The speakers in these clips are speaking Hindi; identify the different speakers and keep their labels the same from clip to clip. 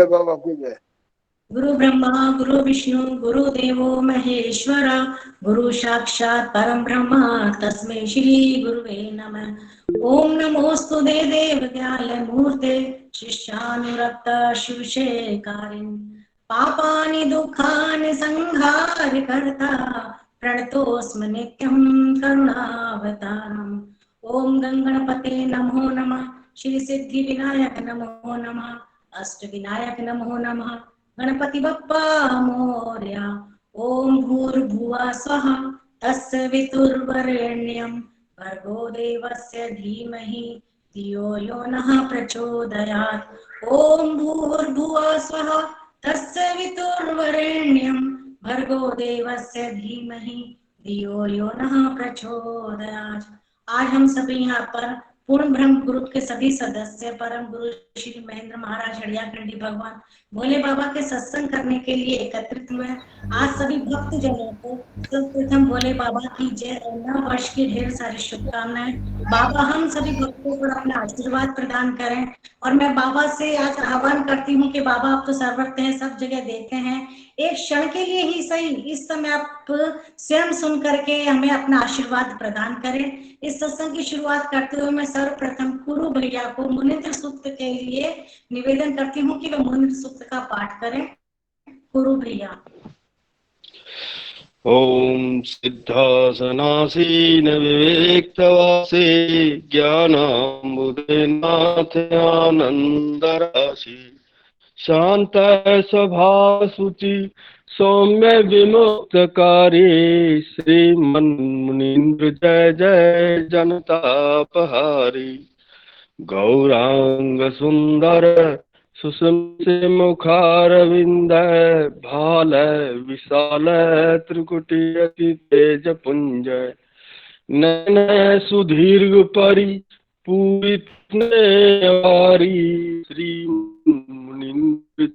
Speaker 1: बाबा की जय।
Speaker 2: गुरु ब्रह्मा गुरु विष्णु गुरु देवो महेश्वर गुरु साक्षात् परम ब्रह्म तस्मै श्री गुरुवे नमः। ओम नमोस्तु देव ज्ञान मूर्ते शिष्यानुरक्त शिवशेकारिन् पापानि दुःखानि संहार कर्ता प्रणतोऽस्मि नित्यं करुणावतारम्। ओम गंगणपते नमो नमः। श्री सिद्धि विनायक नमो नमः। अष्ट विनायक नमो नमः। गणपति बप्पा मोरया। ओम भूर्भुवः स्वः तत्सवितुर्वरेण्यं भर्गो देवस्य धीमहि धियो यो नः प्रचोदयात्। ओम भूर्भुवः स्वः तत्सवितुर्वरेण्यं भर्गो देवस्य धीमहि धियो यो नः प्रचोदयात्। आज हम सभी यहाँ पर पूर्ण ब्रह्म ग्रुप के सभी सदस्य परम गुरु श्री महेंद्र महाराज हड़ियाकंडी भगवान भोले बाबा के सत्संग करने के लिए एकत्रित हुए। आज सभी भक्त जनों को सर्वप्रथम भोले बाबा की जय और नव वर्ष की ढेर सारी शुभकामनाएं। बाबा हम सभी भक्तों पर अपना आशीर्वाद प्रदान करें। और मैं बाबा से आज आह्वान करती हूँ कि बाबा आप तो सर्वत्र हैं, सब जगह देखते हैं, एक क्षण के लिए ही सही इस समय आप स्वयं सुन करके हमें अपना आशीर्वाद प्रदान करें। इस सत्संग की शुरुआत करते हुए मैं सर्वप्रथम गुरु भैया को मुनिंद्र सूक्त के लिए निवेदन करती हूँ कि वे मुनिंद्र सूक्त का पाठ करें। गुरु भैया।
Speaker 3: ओम सिद्धासनासीन विवेक्तवासे ज्ञानाम्बुदेनाथ आनंद राशि शांत स्वभाव शुचि सौम्य विमुक्तकारी श्रीमन्मुनीन्द्र जय जय जनतापहारी गौरांग सुंदर सुषम मुखारविंद भाल विशाल त्रिकुटी अति तेज पुंज नयन सुदीर्घ परि पूरित श्री मुनीन्द्र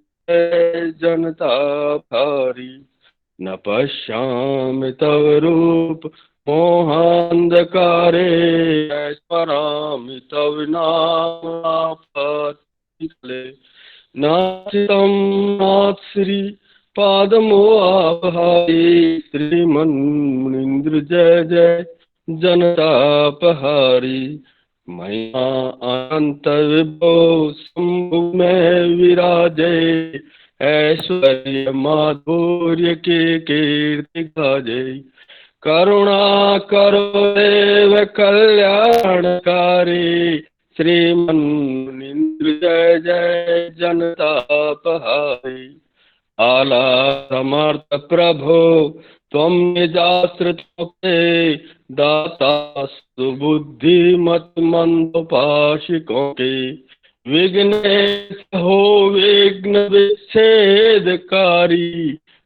Speaker 3: जनता भारी न पश्यामि तव रूप मोहांधकारे स्मरामि तव नाम नाचितं नाथ श्री पादमोहारी श्रीमन्मुनीन्द्र जय जय जनतापहारी महिमा अनंत विभो शंभु में विराजे ऐश्वर्य माधुर्य के कीर्ति गाजे करुणा करो देव कल्याणकारी श्रीमन्मुनीन्द्र जय जय जनतापहारी आला समर्थ प्रभो त्वं निजाश्रितों दाता सुबुद्धिमत मंदोपाशिकों के विघ्नेश हो विघ्न विच्छेदकारी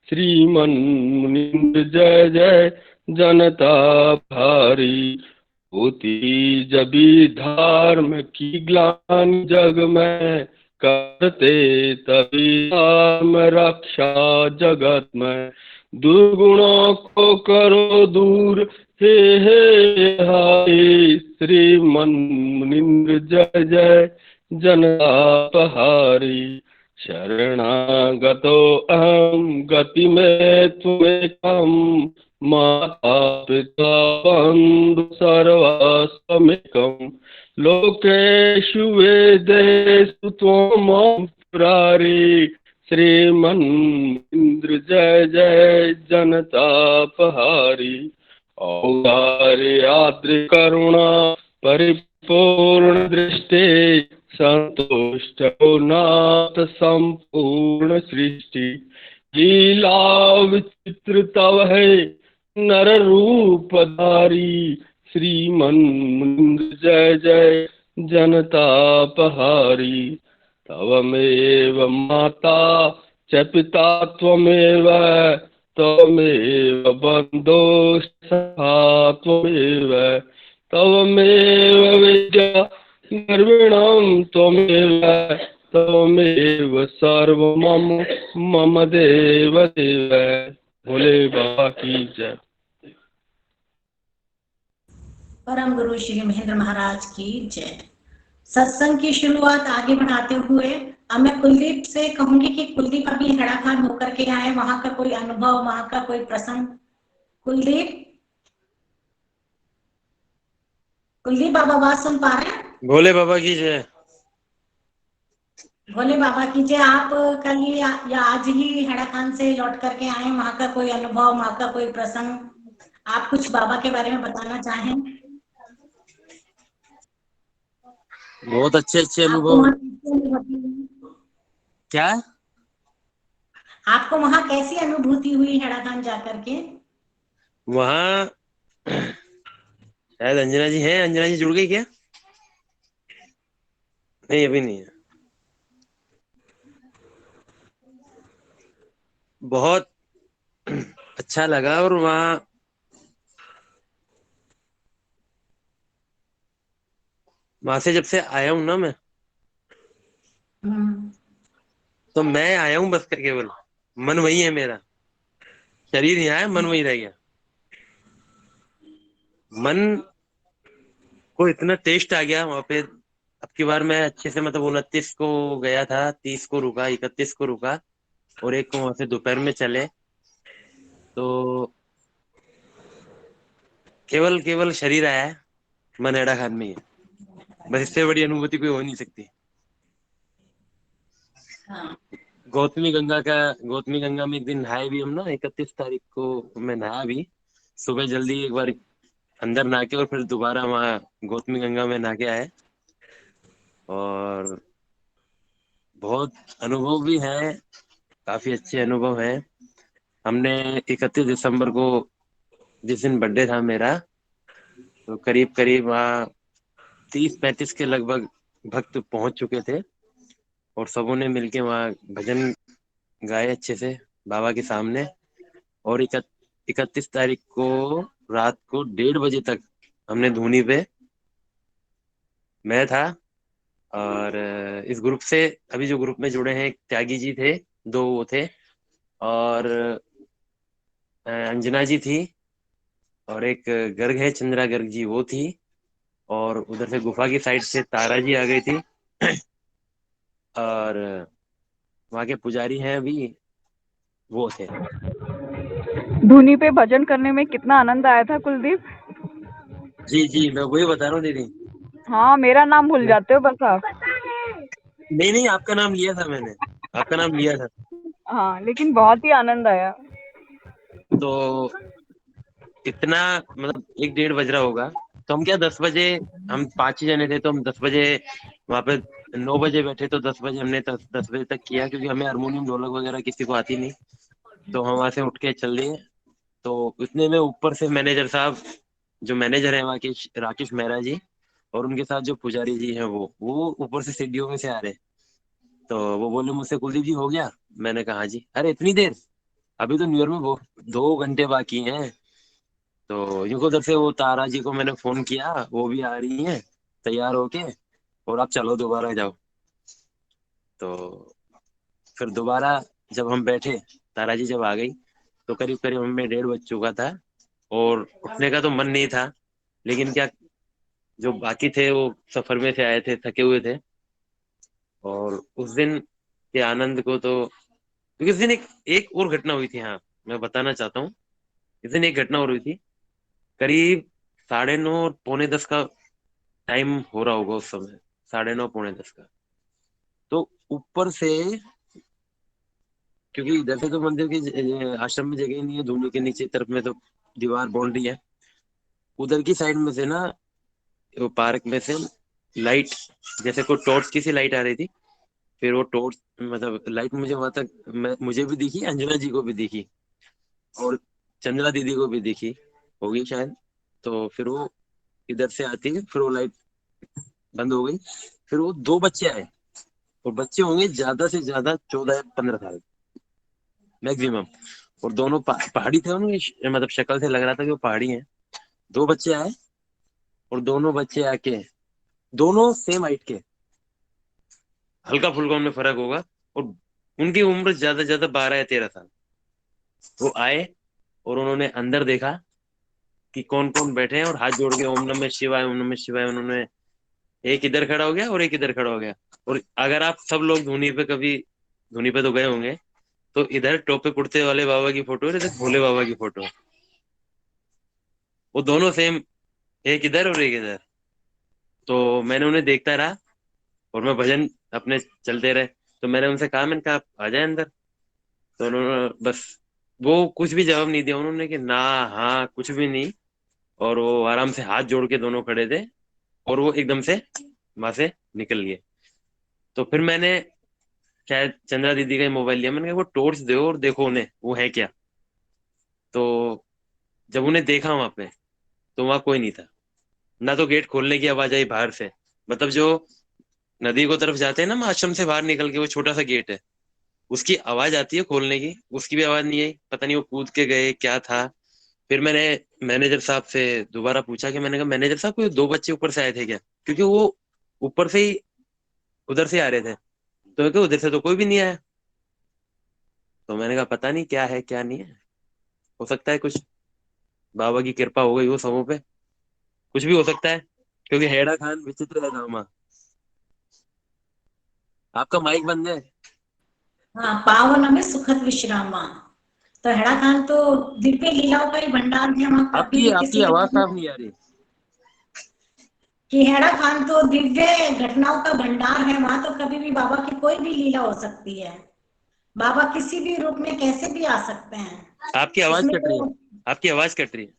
Speaker 3: श्रीमन्मुनीन्द्र जय जय जनतापहारी होती जबी धर्म की ग्लानि जग में करते तभी धर्म रक्षा जगत में दुर्गुणों को करो दूर हे हाय श्रीमन्मुनीन्द्र जय जय जनतापहारी शरणागतो अहं गति में तुम्हें कम माता पिता बंधु सर्वस्वमेकम् लोकेषु वेदेषु त्वं पुरारी श्रीमन्मुनीन्द्र जय जय जनतापहारी औदार्याद्रि करुणा परिपूर्ण दृष्टे संतुष्टो नाथ संपूर्ण सृष्टि लीला विचित्र तव है नर रूपधारी श्रीमन्मुनीन्द्र जय जय जनतापहारी तवमेव माता च पिता त्वमेव त्वमेव बन्धुस्सखा त्वमेव तवमेव विद्या गर्विणं त्वमेव त्वमेव सर्वमम मम देव देव। भोले बाबा की जय।
Speaker 2: परम गुरु श्री महेंद्र महाराज की जय। सत्संग की शुरुआत आगे बढ़ाते हुए अब मैं कुलदीप से कहूंगी कि कुलदीप अभी हेड़ाखान होकर के आए, वहां का कोई अनुभव, वहां का कोई प्रसंग। कुलदीप, कुलदीप आप आवाज सुन पा रहे हैं?
Speaker 1: भोले बाबा की जय।
Speaker 2: भोले बाबा की जय। आप कल ही या आज ही हेड़ाखान से लौट करके आए, वहां का कोई अनुभव, वहां का कोई प्रसंग, आप कुछ बाबा के बारे में बताना चाहें?
Speaker 1: बहुत अच्छे अच्छे
Speaker 2: आपको
Speaker 1: अनुभव।
Speaker 2: वहां कैसी अनुभूति हुई?
Speaker 1: क्या?
Speaker 2: आपको वहां कैसी अनुभूति हुई हेड़ाखान जाकर के?
Speaker 1: वहाँ शायद अंजना जी हैं। अंजना जी जुड़ गई क्या? नहीं, अभी नहीं है। बहुत अच्छा लगा। और वहां से जब से आया हूँ ना मैं, तो मैं आया हूँ बस केवल मन वही है मेरा। शरीर यहाँ है, मन वही रह गया। मन को इतना टेस्ट आ गया वहां पे। अब की बार मैं अच्छे से, मतलब 29 को गया था, 30 को रुका, 31 को रुका, और एक को वहां से दोपहर में चले। तो केवल केवल शरीर आया है, मन एड़ा खान में ही है। बस इससे बड़ी अनुभूति कोई हो नहीं सकती।
Speaker 2: हाँ।
Speaker 1: गौतमी गंगा में एक दिन नहाए भी हम ना, 31 तारीख को मैं नहाया भी। सुबह जल्दी एक बार अंदर नहा के, और फिर दोबारा वहाँ गौतमी गंगा में नहा के आए। और बहुत अनुभव भी है, काफी अच्छे अनुभव है। हमने 31 दिसंबर को, जिस दिन बर्थडे था मेरा, तो करीब करीब वहाँ 30-35 के लगभग भक्त पहुंच चुके थे। और सबों ने मिलके वहाँ भजन गाए अच्छे से बाबा के सामने। और 31 तारीख को रात को 1:30 बजे तक हमने धूनी पे, मैं था, और इस ग्रुप से अभी जो ग्रुप में जुड़े हैं, एक त्यागी जी थे, दो वो थे, और अंजना जी थी, और एक गर्ग है, चंद्रा गर्ग जी, वो थी। और उधर से गुफा की साइड से तारा जी आ गई थी। और वहाँ के पुजारी हैं अभी, वो थे।
Speaker 4: धुनी पे भजन करने में कितना आनंद आया था कुलदीप।
Speaker 1: जी जी, मैं वही बता रहा हूँ दीदी।
Speaker 4: हाँ, मेरा नाम भूल जाते हो बस आप।
Speaker 1: नहीं नहीं, आपका नाम लिया था मैंने, आपका नाम लिया था।
Speaker 4: हाँ, लेकिन बहुत ही आनंद आया।
Speaker 1: तो इतना, मतलब 1-1:30 बज रहा होगा। तो हम क्या 10 बजे, हम 5 ही जने थे, तो हम 10 बजे वहां पे, 9 बजे बैठे, तो 10 बजे हमने 10 बजे तक किया, क्योंकि हमें हारमोनियम ढोलक वगैरह किसी को आती नहीं। तो हम वहां से उठ के चल दिए। तो उतने में ऊपर से मैनेजर साहब, जो मैनेजर है वहाँ के, राकेश मेहरा जी, और उनके साथ जो पुजारी जी हैं, वो ऊपर से सीढ़ियों में से आ रहे। तो वो बोले मुझसे, कुलदीप जी हो गया? मैंने कहा हाँ जी। अरे इतनी देर, अभी तो न्यू ईयर में वो 2 घंटे बाकी हैं। तो यूं उधर से वो तारा जी को मैंने फोन किया, वो भी आ रही हैं तैयार होके, और आप चलो दोबारा जाओ। तो फिर दोबारा जब हम बैठे, तारा जी जब आ गई, तो करीब करीब हमें 1:30 बज चुका था। और उठने का तो मन नहीं था, लेकिन क्या, जो बाकी थे वो सफर में से आए थे, थके हुए थे। और उस दिन के आनंद को तो, क्योंकि उस दिन एक एक और घटना हुई थी, हाँ, मैं बताना चाहता हूँ। इस दिन एक घटना और हुई थी, करीब 9:30 और 9:45 का टाइम हो रहा होगा उस समय, 9:30 9:45 का। तो ऊपर से, क्योंकि इधर से तो मंदिर की आश्रम में जगह ही नहीं है, धूनी के नीचे तरफ में तो दीवार बाउंड्री है। उधर की साइड में से ना, वो पार्क में से लाइट, जैसे कोई टॉर्च की सी लाइट आ रही थी। फिर वो टॉर्च, मतलब लाइट मुझे वहां तक, मुझे भी दिखी, अंजना जी को भी दिखी, और चंद्रा दीदी को भी दिखी होगी शायद। तो फिर वो इधर से आती है, फिर वो लाइट बंद हो गई। फिर वो दो बच्चे आए, और बच्चे होंगे ज्यादा से ज्यादा 14 या 15 साल मैक्सिमम। और दोनों पहाड़ी थे, उनकी मतलब शक्ल से लग रहा था कि वो पहाड़ी हैं। दो बच्चे आए, और दोनों बच्चे आके, दोनों सेम हाइट के, हल्का फुल्का उनमें फर्क होगा, और उनकी उम्र ज्यादा से ज्यादा 12 या 13 साल। वो आए, और उन्होंने अंदर देखा कि कौन कौन बैठे हैं, और हाथ जोड़ के ओम नमः शिवाय, ओम नमः शिवाय उन्होंने एक इधर खड़ा हो गया और एक इधर खड़ा हो गया। और अगर आप सब लोग धुनी पे कभी, धुनी पे तो गए होंगे, तो इधर टोपे कुर्ते वाले बाबा की फोटो है, इधर भोले बाबा की फोटो है। वो दोनों सेम, एक इधर और एक इधर। तो मैंने उन्हें देखता रहा और मैं भजन अपने चलते रहे। तो मैंने उनसे कहा, मैंने कहा आप आ जाए अंदर। तो उन्होंने बस, वो कुछ भी जवाब नहीं दिया उन्होंने, कि ना, हाँ, कुछ भी नहीं। और वो आराम से हाथ जोड़ के दोनों खड़े थे, और वो एकदम से वहां से निकल गए। तो फिर मैंने शायद चंद्रा दीदी का ही मोबाइल लिया, मैंने कहा वो टॉर्च दो और देखो उन्हें वो है क्या। तो जब उन्हें देखा वहां पे, तो वहां कोई नहीं था। ना तो गेट खोलने की आवाज आई बाहर से, मतलब जो नदी को तरफ जाते हैं ना, हम आश्रम से बाहर निकल के, वो छोटा सा गेट है, उसकी आवाज आती है खोलने की, उसकी भी आवाज नहीं आई। पता नहीं वो कूद के गए क्या था। फिर मैंने मैनेजर साहब से दोबारा पूछा, कि मैंने कहा मैनेजर साहब, कोई दो बच्चे ऊपर से आए थे क्या, क्योंकि वो ऊपर से ही उधर से आ रहे थे। तो क्या उधर से तो कोई भी नहीं आया। तो मैंने कहा पता नहीं क्या है क्या नहीं है, हो सकता है कुछ बाबा की कृपा हो गई हो सबों पे, कुछ भी हो सकता है, क्योंकि हेड़ा खान विचित्र है गाँव। आपका माइक बंद है।
Speaker 2: हाँ, पावन में सुखद विश्रामा। तो हेड़ा खान तो दिव्य लीलाओं का ही भंडार है, वहां कभी
Speaker 1: आपकी
Speaker 2: भी
Speaker 1: आपकी
Speaker 2: किसी भी
Speaker 1: आवाज साफ नहीं आ रही।
Speaker 2: कि हेड़ा खान तो दिव्य घटनाओं का भंडार है, वहां तो कभी भी बाबा की कोई भी लीला हो सकती है। बाबा किसी भी रूप में कैसे भी आ सकते हैं।
Speaker 1: आपकी आवाज
Speaker 2: इसमें
Speaker 1: कट रही है।
Speaker 2: तो
Speaker 1: आपकी आवाज कट रही है।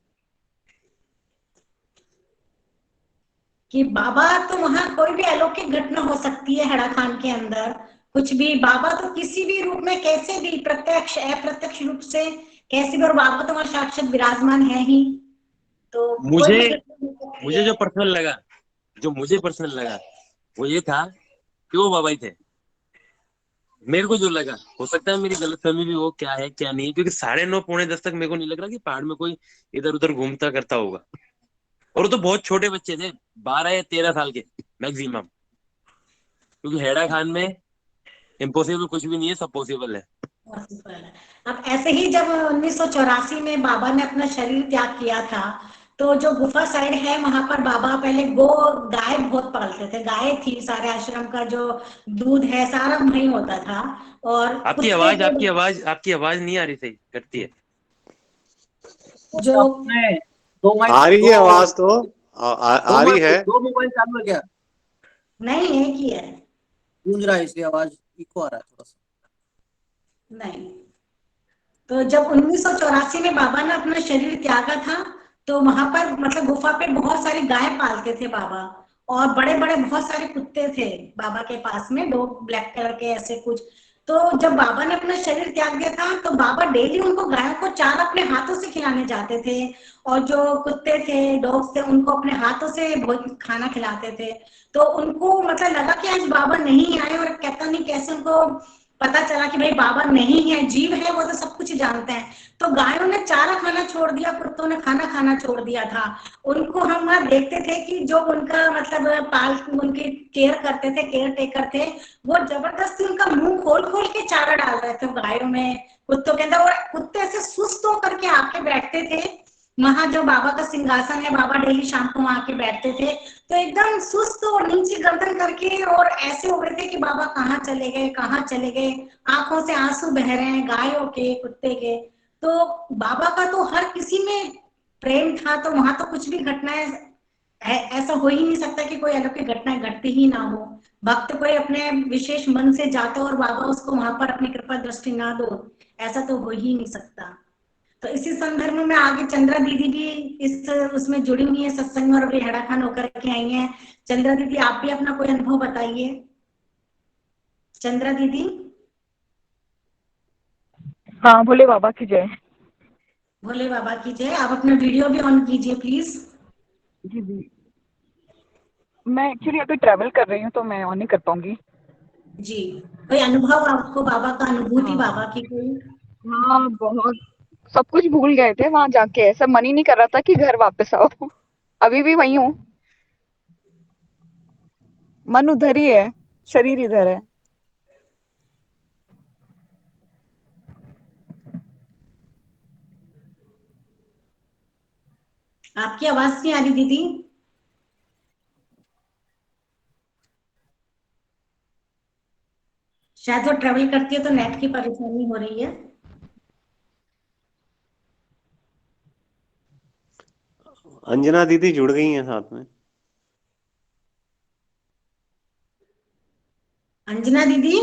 Speaker 2: कि बाबा तो वहां कोई भी अलौकिक घटना हो सकती है हेड़ा खान के अंदर, कुछ भी। बाबा तो किसी भी रूप में कैसे भी, प्रत्यक्ष अप्रत्यक्ष रूप से कैसे भी, और बाबा तो वहां साक्षात विराजमान है ही। तो कोई
Speaker 1: मुझे
Speaker 2: भी घटना हो सकती
Speaker 1: मुझे
Speaker 2: है।
Speaker 1: जो पर्सनल लगा, जो मुझे पर्सनल लगा, वो ये था कि वो बाबा ही थे। मेरे को जो लगा, हो सकता है मेरी गलतफहमी भी हो, क्या है क्या नहीं है, क्योंकि 9:30 पौने 10 तक मेरे को नहीं लग रहा कि पहाड़ में कोई इधर उधर घूमता करता होगा। और वो तो बहुत छोटे बच्चे थे, 12 या 13 साल के मैक्सिमम। क्योंकि हेड़ा खान में इम्पॉसिबल कुछ भी नहीं है, सब पॉसिबल है।
Speaker 2: पॉसिबल है। अब ऐसे ही जब 1984 में बाबा ने अपना शरीर त्याग किया था, तो जो गुफा साइड है वहां पर बाबा पहले गाय बहुत पालते थे। गाय थी, सारे आश्रम का जो दूध है सारा वही होता था। और
Speaker 1: आपकी
Speaker 2: कुत्ते
Speaker 1: आवाज
Speaker 2: थे
Speaker 1: आपकी आवाज आपकी आवाज नहीं आ रही, सही कटती है।
Speaker 2: जो।
Speaker 5: अपने दो माइक
Speaker 6: आ रही
Speaker 5: दो
Speaker 6: है आवाज तो,
Speaker 5: दो
Speaker 6: आ रही है।
Speaker 5: दो मोबाइल चालू है क्या?
Speaker 2: नहीं, एक ही है।
Speaker 5: गूंज रहा है इसलिए आवाज इको आ रहा है थोड़ा सा।
Speaker 2: नहीं। तो जब 1984 में बाबा ने अपना शरीर त्यागा था, तो वहां पर मतलब गुफा पे बहुत सारी गाय पालते थे बाबा। और बड़े बड़े बहुत सारे कुत्ते थे बाबा के पास में, दो ब्लैक कलर के ऐसे कुछ। तो जब बाबा ने अपना शरीर त्याग दिया था, तो बाबा डेली उनको गायों को चारा अपने हाथों से खिलाने जाते थे। और जो कुत्ते थे, डॉग्स थे, उनको अपने हाथों से खाना खिलाते थे। तो उनको मतलब लगा कि आज बाबा नहीं आए, और कहता नहीं कैसे उनको पता चला कि भाई बाबा नहीं है, जीव है, वो तो सब कुछ जानते हैं। तो गायों ने चारा खाना छोड़ दिया, कुत्तों ने खाना खाना छोड़ दिया था। उनको हम वहां देखते थे कि जो उनका मतलब पाल उनकी केयर करते थे, केयर टेकर थे, वो जबरदस्ती उनका मुंह खोल खोल के चारा डाल रहे थे गायों में, कुत्तों के अंदर। और कुत्ते ऐसे सुस्त होकर के आके बैठते थे वहां, जो बाबा का सिंहासन है, बाबा डेली शाम को वहां आके बैठते थे। तो एकदम सुस्त और नीचे गर्दन करके, और ऐसे हो रहे थे कि बाबा कहाँ चले गए, कहाँ चले गए। आंखों से आंसू बह रहे हैं, गायों के, कुत्ते के। तो बाबा का तो हर किसी में प्रेम था, तो वहां तो कुछ भी घटनाएं ऐसा हो ही नहीं सकता कि कोई अलौकिक घटनाएं घटती ही ना हो। भक्त कोई अपने विशेष मन से जाता और बाबा उसको वहां पर अपनी कृपा दृष्टि ना दो, ऐसा तो हो ही नहीं सकता। तो इसी संदर्भ में आगे चंद्रा दीदी भी इस उसमें जुड़ी हुई है सत्संग में, और अभी हेड़ा खान होकर के आई हैं। चंद्रा दीदी, आप भी अपना कोई अनुभव बताइए। चंद्रा दीदी।
Speaker 4: हाँ, भोले बाबा की जय।
Speaker 2: भोले बाबा की जय। आप अपना वीडियो भी ऑन कीजिए प्लीज।
Speaker 4: जी जी। मैं एक्चुअली अभी ट्रैवल कर रही हूँ तो मैं ऑन नहीं कर पाऊंगी।
Speaker 2: जी। कोई अनुभव आपको बाबा का, अनुभूति
Speaker 4: हाँ
Speaker 2: बाबा की कोई?
Speaker 4: हाँ, बहुत। सब कुछ भूल गए थे वहां जाके, ऐसा मन ही नहीं कर रहा था कि घर वापस आओ। अभी भी वही हूँ, मन उधर ही है, शरीर इधर है।
Speaker 2: आपकी आवाज नहीं आ रही दीदी। शायद वो ट्रेवल करती है तो नेट की परेशानी हो रही है।
Speaker 6: अंजना दीदी जुड़ गई हैं साथ में।
Speaker 2: अंजना दीदी।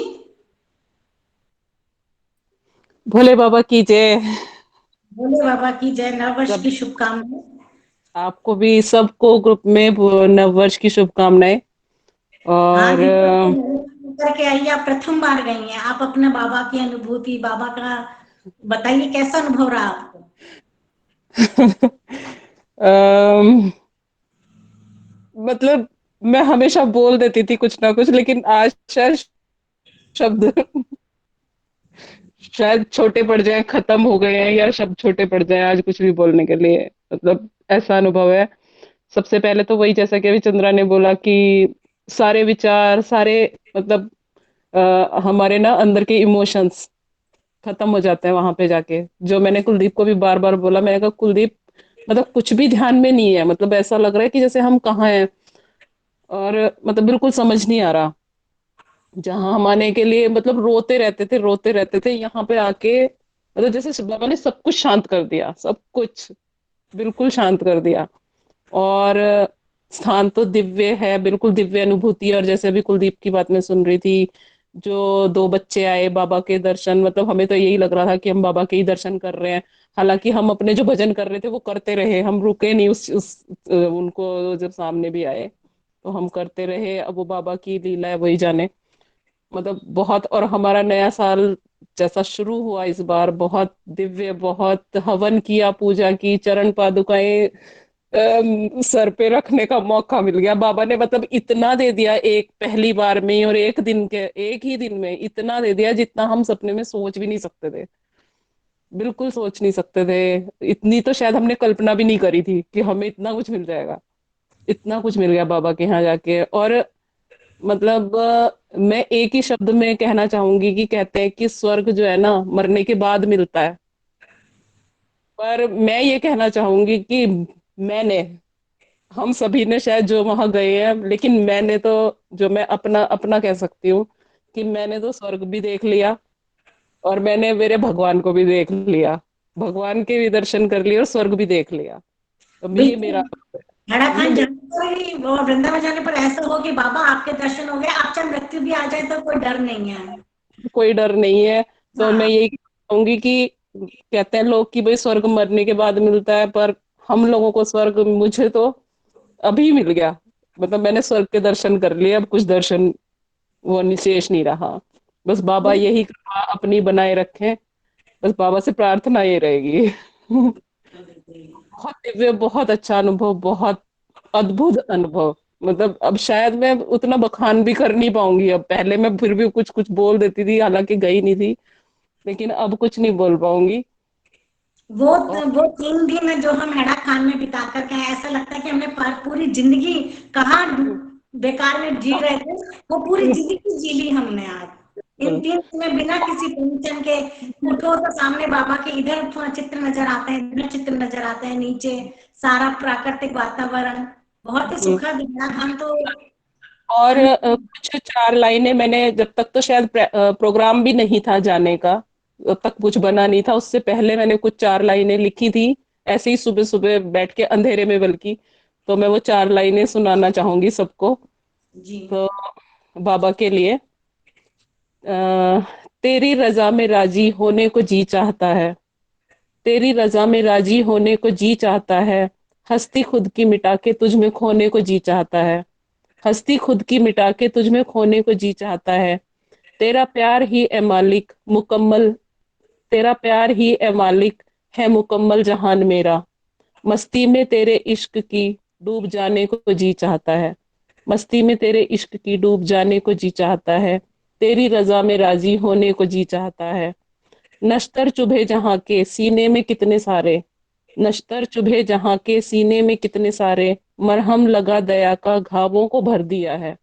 Speaker 7: भोले बाबा की जय।
Speaker 2: भोले बाबा की जय, नववर्ष
Speaker 7: सब
Speaker 2: की शुभकामनाएं।
Speaker 7: आपको भी, सबको ग्रुप में नववर्ष की शुभकामनाएं।
Speaker 2: हाँ
Speaker 7: और
Speaker 2: दीदी, तो करके आई, आप प्रथम बार गई हैं, आप अपने बाबा की अनुभूति, बाबा का बताइए, कैसा अनुभव रहा आपको?
Speaker 7: अम, मतलब मैं हमेशा बोल देती थी कुछ ना कुछ, लेकिन आज शायद शब्द शायद छोटे पड़ जाए, खत्म हो गए हैं, या शब्द छोटे पड़ जाए आज कुछ भी बोलने के लिए। मतलब ऐसा अनुभव है। सबसे पहले तो वही, जैसा कि अभी चंद्रा ने बोला कि सारे विचार, सारे मतलब हमारे ना अंदर के इमोशंस खत्म हो जाते हैं वहां पे जाके। जो मैंने कुलदीप को भी बार बार बोला, मैंने कहा कुलदीप, मतलब कुछ भी ध्यान में नहीं है, मतलब ऐसा लग रहा है कि जैसे हम कहाँ हैं, और मतलब बिल्कुल समझ नहीं आ रहा। जहां हम आने के लिए मतलब रोते रहते थे, यहाँ पे आके मतलब जैसे बाबा ने सब कुछ शांत कर दिया, सब कुछ बिल्कुल शांत कर दिया। और स्थान तो दिव्य है, बिल्कुल दिव्य अनुभूति। और जैसे अभी कुलदीप की बात मैं सुन रही थी, जो दो बच्चे आए बाबा के दर्शन, मतलब हमें तो यही लग रहा था कि हम बाबा के ही दर्शन कर रहे हैं। हालांकि हम अपने जो भजन कर रहे थे वो करते रहे, हम रुके नहीं उस उनको जब सामने भी आए तो हम करते रहे। अब वो बाबा की लीला है, वही जाने। मतलब बहुत, और हमारा नया साल जैसा शुरू हुआ इस बार, बहुत दिव्य, बहुत हवन किया, पूजा की, चरण पादुकाएं सर पे रखने का मौका मिल गया। बाबा ने मतलब इतना दे दिया एक पहली बार में ही, और एक ही दिन में इतना दे दिया जितना हम सपने में सोच भी नहीं सकते थे। बिल्कुल सोच नहीं सकते थे। इतनी तो शायद हमने कल्पना भी नहीं करी थी कि हमें इतना कुछ मिल जाएगा। इतना कुछ मिल गया बाबा के यहाँ जाके। और मतलब मैं एक ही शब्द में कहना चाहूंगी कि कहते हैं कि स्वर्ग जो है ना मरने के बाद मिलता है। पर मैं ये कहना चाहूंगी कि मैंने, हम सभी ने शायद जो वहां गए हैं, लेकिन मैंने तो, जो मैं अपना अपना कह सकती हूँ कि मैंने तो स्वर्ग भी देख लिया, और मैंने मेरे भगवान को भी देख लिया। भगवान के भी दर्शन कर लिए और स्वर्ग भी देख लिया। तो ये मेरा,
Speaker 2: बिल्कुल। हेड़ा
Speaker 7: ये
Speaker 2: खान
Speaker 7: मेरा,
Speaker 2: जाने पर ही और वृंदावन जाने पर ऐसा हो कि बाबा आपके दर्शन हो गए, आप चाहे मृत्यु भी आ जाए तो कोई डर नहीं है।
Speaker 7: कोई डर नहीं है। तो मैं
Speaker 2: हाँ।
Speaker 7: यही कहूंगी कि कहते हैं लोग कि भाई स्वर्ग मरने के बाद मिलता है, पर हम लोगों को स्वर्ग, मुझे तो अभी मिल गया। मतलब मैंने स्वर्ग के दर्शन कर लिए, अब कुछ दर्शन वो निशेष नहीं रहा। बस बाबा यही कृपा अपनी बनाए रखें, बस बाबा से प्रार्थना ये रहेगी। बहुत दिव्य, बहुत अच्छा अनुभव, बहुत अद्भुत अनुभव। मतलब अब शायद मैं उतना बखान भी कर नहीं पाऊंगी। अब पहले मैं फिर भी कुछ कुछ बोल देती थी, हालांकि गई नहीं थी, लेकिन अब कुछ नहीं बोल पाऊंगी।
Speaker 2: वो
Speaker 7: और
Speaker 2: वो 3 दिन जो हम हेड़ा खान में बिता कर के आए, ऐसा लगता है कि हमने पूरी जिंदगी कहाँ बेकार में जी रहे थे, वो पूरी जिंदगी जी ली हमने आज। इन
Speaker 7: बिल्कुल
Speaker 2: 3 दिन में बिना किसी टेंशन के उठो तो सामने बाबा के इधर थोड़ा चित्र नजर आता है, इधर चित्र नजर आता है, नीचे सारा प्राकृतिक वातावरण, बहुत ही
Speaker 7: बिल्कुल।
Speaker 2: सुखद। हेड़ा खान तो
Speaker 7: और
Speaker 2: अन-
Speaker 7: कुछ चार लाइनें मैंने, जब तक तो शायद प्रोग्राम भी नहीं था जाने का, तब तक कुछ बना नहीं था, उससे पहले मैंने कुछ चार लाइनें लिखी थी, ऐसे ही सुबह सुबह बैठ के अंधेरे में बल्कि। तो मैं वो चार लाइनें सुनाना चाहूंगी सबको।
Speaker 2: जी।
Speaker 7: तो बाबा के लिए, तेरी रजा में राजी होने को जी चाहता है, तेरी रजा में राजी होने को जी चाहता है, हस्ती खुद की मिटा के तुझ में खोने को जी चाहता है, हस्ती खुद की मिटा के तुझ में खोने को जी चाहता है। तेरा प्यार ही ए मालिक मुकम्मल, तेरा प्यार ही ए मालिक है मुकम्मल जहान मेरा, मस्ती में तेरे इश्क की डूब जाने को जी चाहता है, मस्ती में तेरे इश्क की डूब जाने को जी चाहता है, तेरी रजा में राजी होने को जी चाहता है। नश्तर चुभे जहां के सीने में कितने सारे, नश्तर चुभे जहां के सीने में कितने सारे, मरहम लगा दया का घावों को भर दिया है,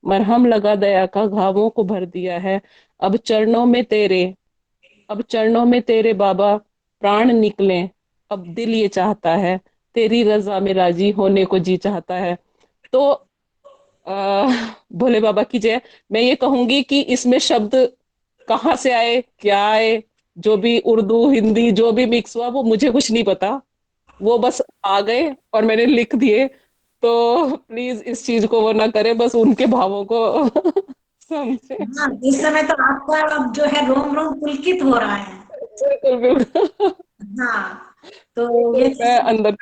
Speaker 7: मरहम लगा दया का घावों को भर दिया है। अब चरणों में तेरे, अब चरणों में तेरे बाबा प्राण निकले, अब दिल ये चाहता है, तेरी रजा में राजी होने को जी चाहता है। तो भोले बाबा की जय। मैं ये कहूंगी कि इसमें शब्द कहाँ से आए, क्या आए, जो भी उर्दू हिंदी जो भी मिक्स हुआ वो मुझे कुछ नहीं पता, वो बस आ गए और मैंने लिख दिए। तो प्लीज इस चीज को वो ना करे, बस उनके भावों को समझे।
Speaker 2: हाँ, इस समय तो आपका अब जो है रोम रोम पुलकित हो रहा है।
Speaker 7: बिल्कुल बिल्कुल।
Speaker 2: हाँ, तो ये
Speaker 7: बिल्कुल मैं अंदर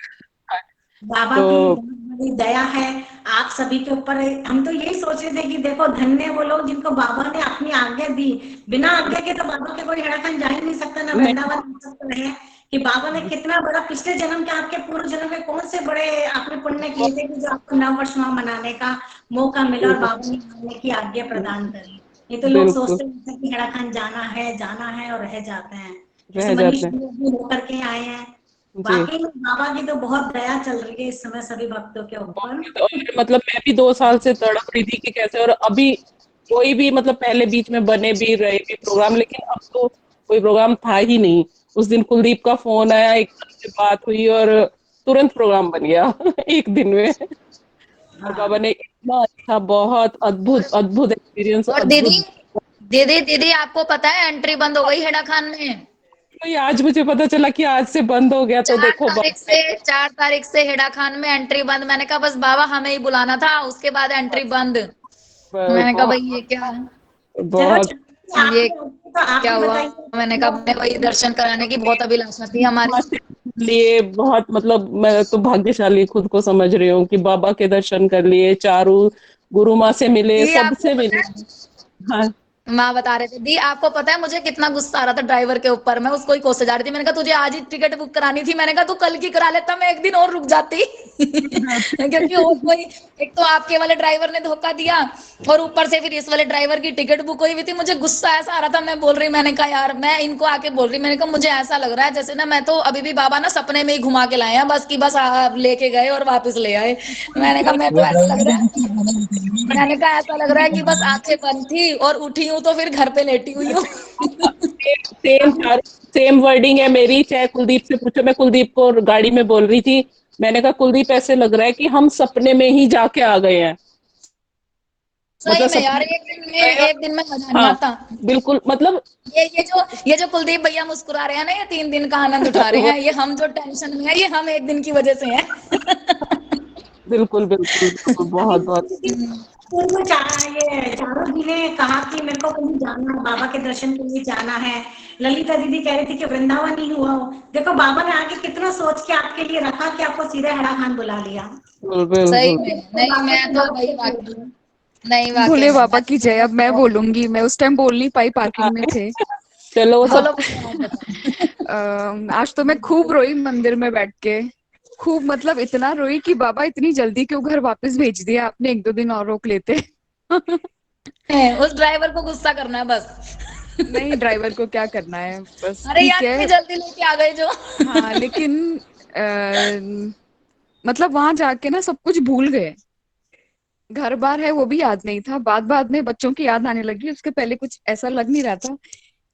Speaker 2: बाबा
Speaker 7: तो
Speaker 2: की बहुत बड़ी दया है आप सभी के ऊपर। हम तो यही सोच रहे थे कि देखो धन्य वो लोग जिनको बाबा ने अपनी आज्ञा दी। बिना आज्ञा के तो बाबा के कोई हेड़ाखंड जा ही नहीं सकता, ना
Speaker 7: नहीं।
Speaker 2: वृंदावन जा सकता है। कि बाबा ने कितना बड़ा पिछले जन्म के आपके पूर्व जन्म में कौन से बड़े आपने पुण्य किए थे कि जो आपको नव वर्ष वहां मनाने का मौका मिला और बाबा ने आने की आज्ञा प्रदान करी। ये तो लोग
Speaker 7: बिल्कुल
Speaker 2: सोचते हैं कि हेड़ाखंड जाना है और रह जाते हैं। जैसे
Speaker 7: रह
Speaker 2: मनीष
Speaker 7: जाते हैं।
Speaker 2: भी होकर के आए हैं।
Speaker 7: जी।
Speaker 2: वाकई में बाबा की तो बहुत दया चल रही है इस समय सभी भक्तों के ऊपर।
Speaker 7: बहुत, और मतलब मैं भी 2 साल से तड़प रही थी कि कैसे, और अभी कोई भी मतलब पहले बीच में बने भी रहे भी प्रोग्राम, लेकिन अब तो कोई प्रोग्राम था ही नहीं। उस दिन कुलदीप का फोन आया, एकदम से बात हुई और तुरंत प्रोग्राम बन गया एक दिन में। और बाबा
Speaker 2: हाँ,
Speaker 7: ने इतना अच्छा, बहुत अद्भुत अद्भुत एक्सपीरियंस,
Speaker 8: और दीदी,
Speaker 7: अद्भुत।
Speaker 8: दीदी आपको पता है एंट्री बंद हो गई हेडा खान में।
Speaker 7: तो ये आज मुझे पता चला कि आज से बंद हो गया, तो
Speaker 8: चार
Speaker 7: देखो
Speaker 8: तारीख
Speaker 7: बाबा
Speaker 8: से
Speaker 7: ने।
Speaker 8: 4 तारीख से हेडा खान में एंट्री बंद। मैंने कहा बस बाबा हमें ही बुलाना था, उसके बाद एंट्री बंद। मैंने कहा भाई ये
Speaker 7: बहुत
Speaker 8: क्या,
Speaker 2: चलो
Speaker 7: बहुत
Speaker 8: ये
Speaker 2: तो आप
Speaker 8: क्या
Speaker 2: ही
Speaker 8: हुआ।
Speaker 2: बताइए।
Speaker 8: मैंने कहा अपने वही दर्शन कराने की बहुत अभिलाषा थी हमारी।
Speaker 7: लिए बहुत, मतलब मैं तो भाग्यशाली खुद को समझ रही हूँ कि बाबा के दर्शन कर लिए, चारू गुरु माँ से मिले,
Speaker 8: दीदी आपको
Speaker 7: सबसे
Speaker 8: पता
Speaker 7: मिले।
Speaker 8: है,
Speaker 7: हाँ।
Speaker 8: माँ बता रहे थे दी आपको पता है मुझे कितना गुस्सा आ रहा था ड्राइवर के ऊपर। मैं उसको ही कोसे जा रही थी। मैंने कहा तुझे आज ही टिकट बुक करानी थी, मैंने कहा तू कल की करा लेता, मैं एक दिन और रुक जाती क्योंकि और कोई, एक तो आपके वाले ड्राइवर ने धोखा दिया और ऊपर से फिर इस वाले ड्राइवर की टिकट बुक हुई हुई थी। मुझे गुस्सा ऐसा आ रहा था, मैं बोल रही, मैंने कहा यार, मैं इनको आके बोल रही, मैंने कहा मुझे ऐसा लग रहा है जैसे ना मैं तो अभी भी बाबा ना सपने में ही घुमा के लाए हैं, बस की बस लेके गए और वापस ले आए। मैंने कहा मैं तो ऐसा लग रहा है, मैंने कहा ऐसा लग रहा है कि बस आंखें बंद थी और उठी हूं तो फिर घर पे लेटी हुई हूँ
Speaker 7: सेम सेम वर्डिंग है मेरी, चाहे कुलदीप से पूछो। मैं कुलदीप को गाड़ी में बोल रही थी, मैंने कहा कुलदीप ऐसे लग रहा है कि हम सपने में ही जाके आ गए हैं।
Speaker 8: सही
Speaker 7: मतलब
Speaker 8: में यार,
Speaker 7: सपने
Speaker 8: एक दिन
Speaker 7: में
Speaker 8: में
Speaker 7: गए।
Speaker 8: एक दिन में मजा नहीं
Speaker 7: हाँ
Speaker 8: आता।
Speaker 7: बिल्कुल, मतलब
Speaker 8: ये जो कुलदीप भैया मुस्कुरा रहे हैं ना, ये 3 दिन का आनंद उठा रहे
Speaker 7: वो
Speaker 8: हैं। ये हम जो टेंशन में है, ये हम एक दिन की वजह से हैं
Speaker 7: बिल्कुल बिल्कुल बिल्कुल,
Speaker 2: अभी
Speaker 7: बहुत बहुत।
Speaker 2: उनको ये चारों जी ने कहा कि मेरे को कहीं जाना है, बाबा के दर्शन के लिए जाना है। ललिता दीदी कह रही थी कि वृंदावन ही हुआ हो। देखो बाबा ने आगे कितना सोच के आपके लिए रखा कि आपको सीधे हरा खान बुला लिया।
Speaker 7: बिल्कुल
Speaker 8: सही
Speaker 7: बिल्कुल।
Speaker 8: में, नहीं
Speaker 2: बातों
Speaker 8: मैं
Speaker 2: की
Speaker 8: तो
Speaker 2: बात
Speaker 8: भाई
Speaker 2: तो कर
Speaker 8: वाकई,
Speaker 2: दी।
Speaker 8: नहीं वाकई
Speaker 4: भोले
Speaker 8: में
Speaker 4: बाबा
Speaker 8: मैं
Speaker 4: की जय। अब मैं
Speaker 8: तो
Speaker 4: बोलूंगी, मैं उस टाइम बोल नहीं पाई,
Speaker 7: हाँ,
Speaker 4: पार्किंग में थे।
Speaker 7: चलो वो सब।
Speaker 8: बोलो बोलो आप बताओ
Speaker 4: आज तो मैं खूब रोई मंदिर में बैठ के। खूब मतलब इतना रोई कि बाबा इतनी जल्दी क्यों घर वापस भेज दिया आपने, 1-2 दिन और रोक लेते
Speaker 8: उस ड्राइवर को गुस्सा करना है बस
Speaker 4: नहीं, ड्राइवर को क्या करना है, बस
Speaker 8: अरे
Speaker 4: ठीक
Speaker 8: यार
Speaker 4: है।
Speaker 8: इतनी जल्दी लेके आ गए जो
Speaker 4: हाँ लेकिन मतलब वहां जाके ना सब कुछ भूल गए। घर बार है वो भी याद नहीं था, बाद बाद में बच्चों की याद आने लगी। उसके पहले कुछ ऐसा लग नहीं रहा था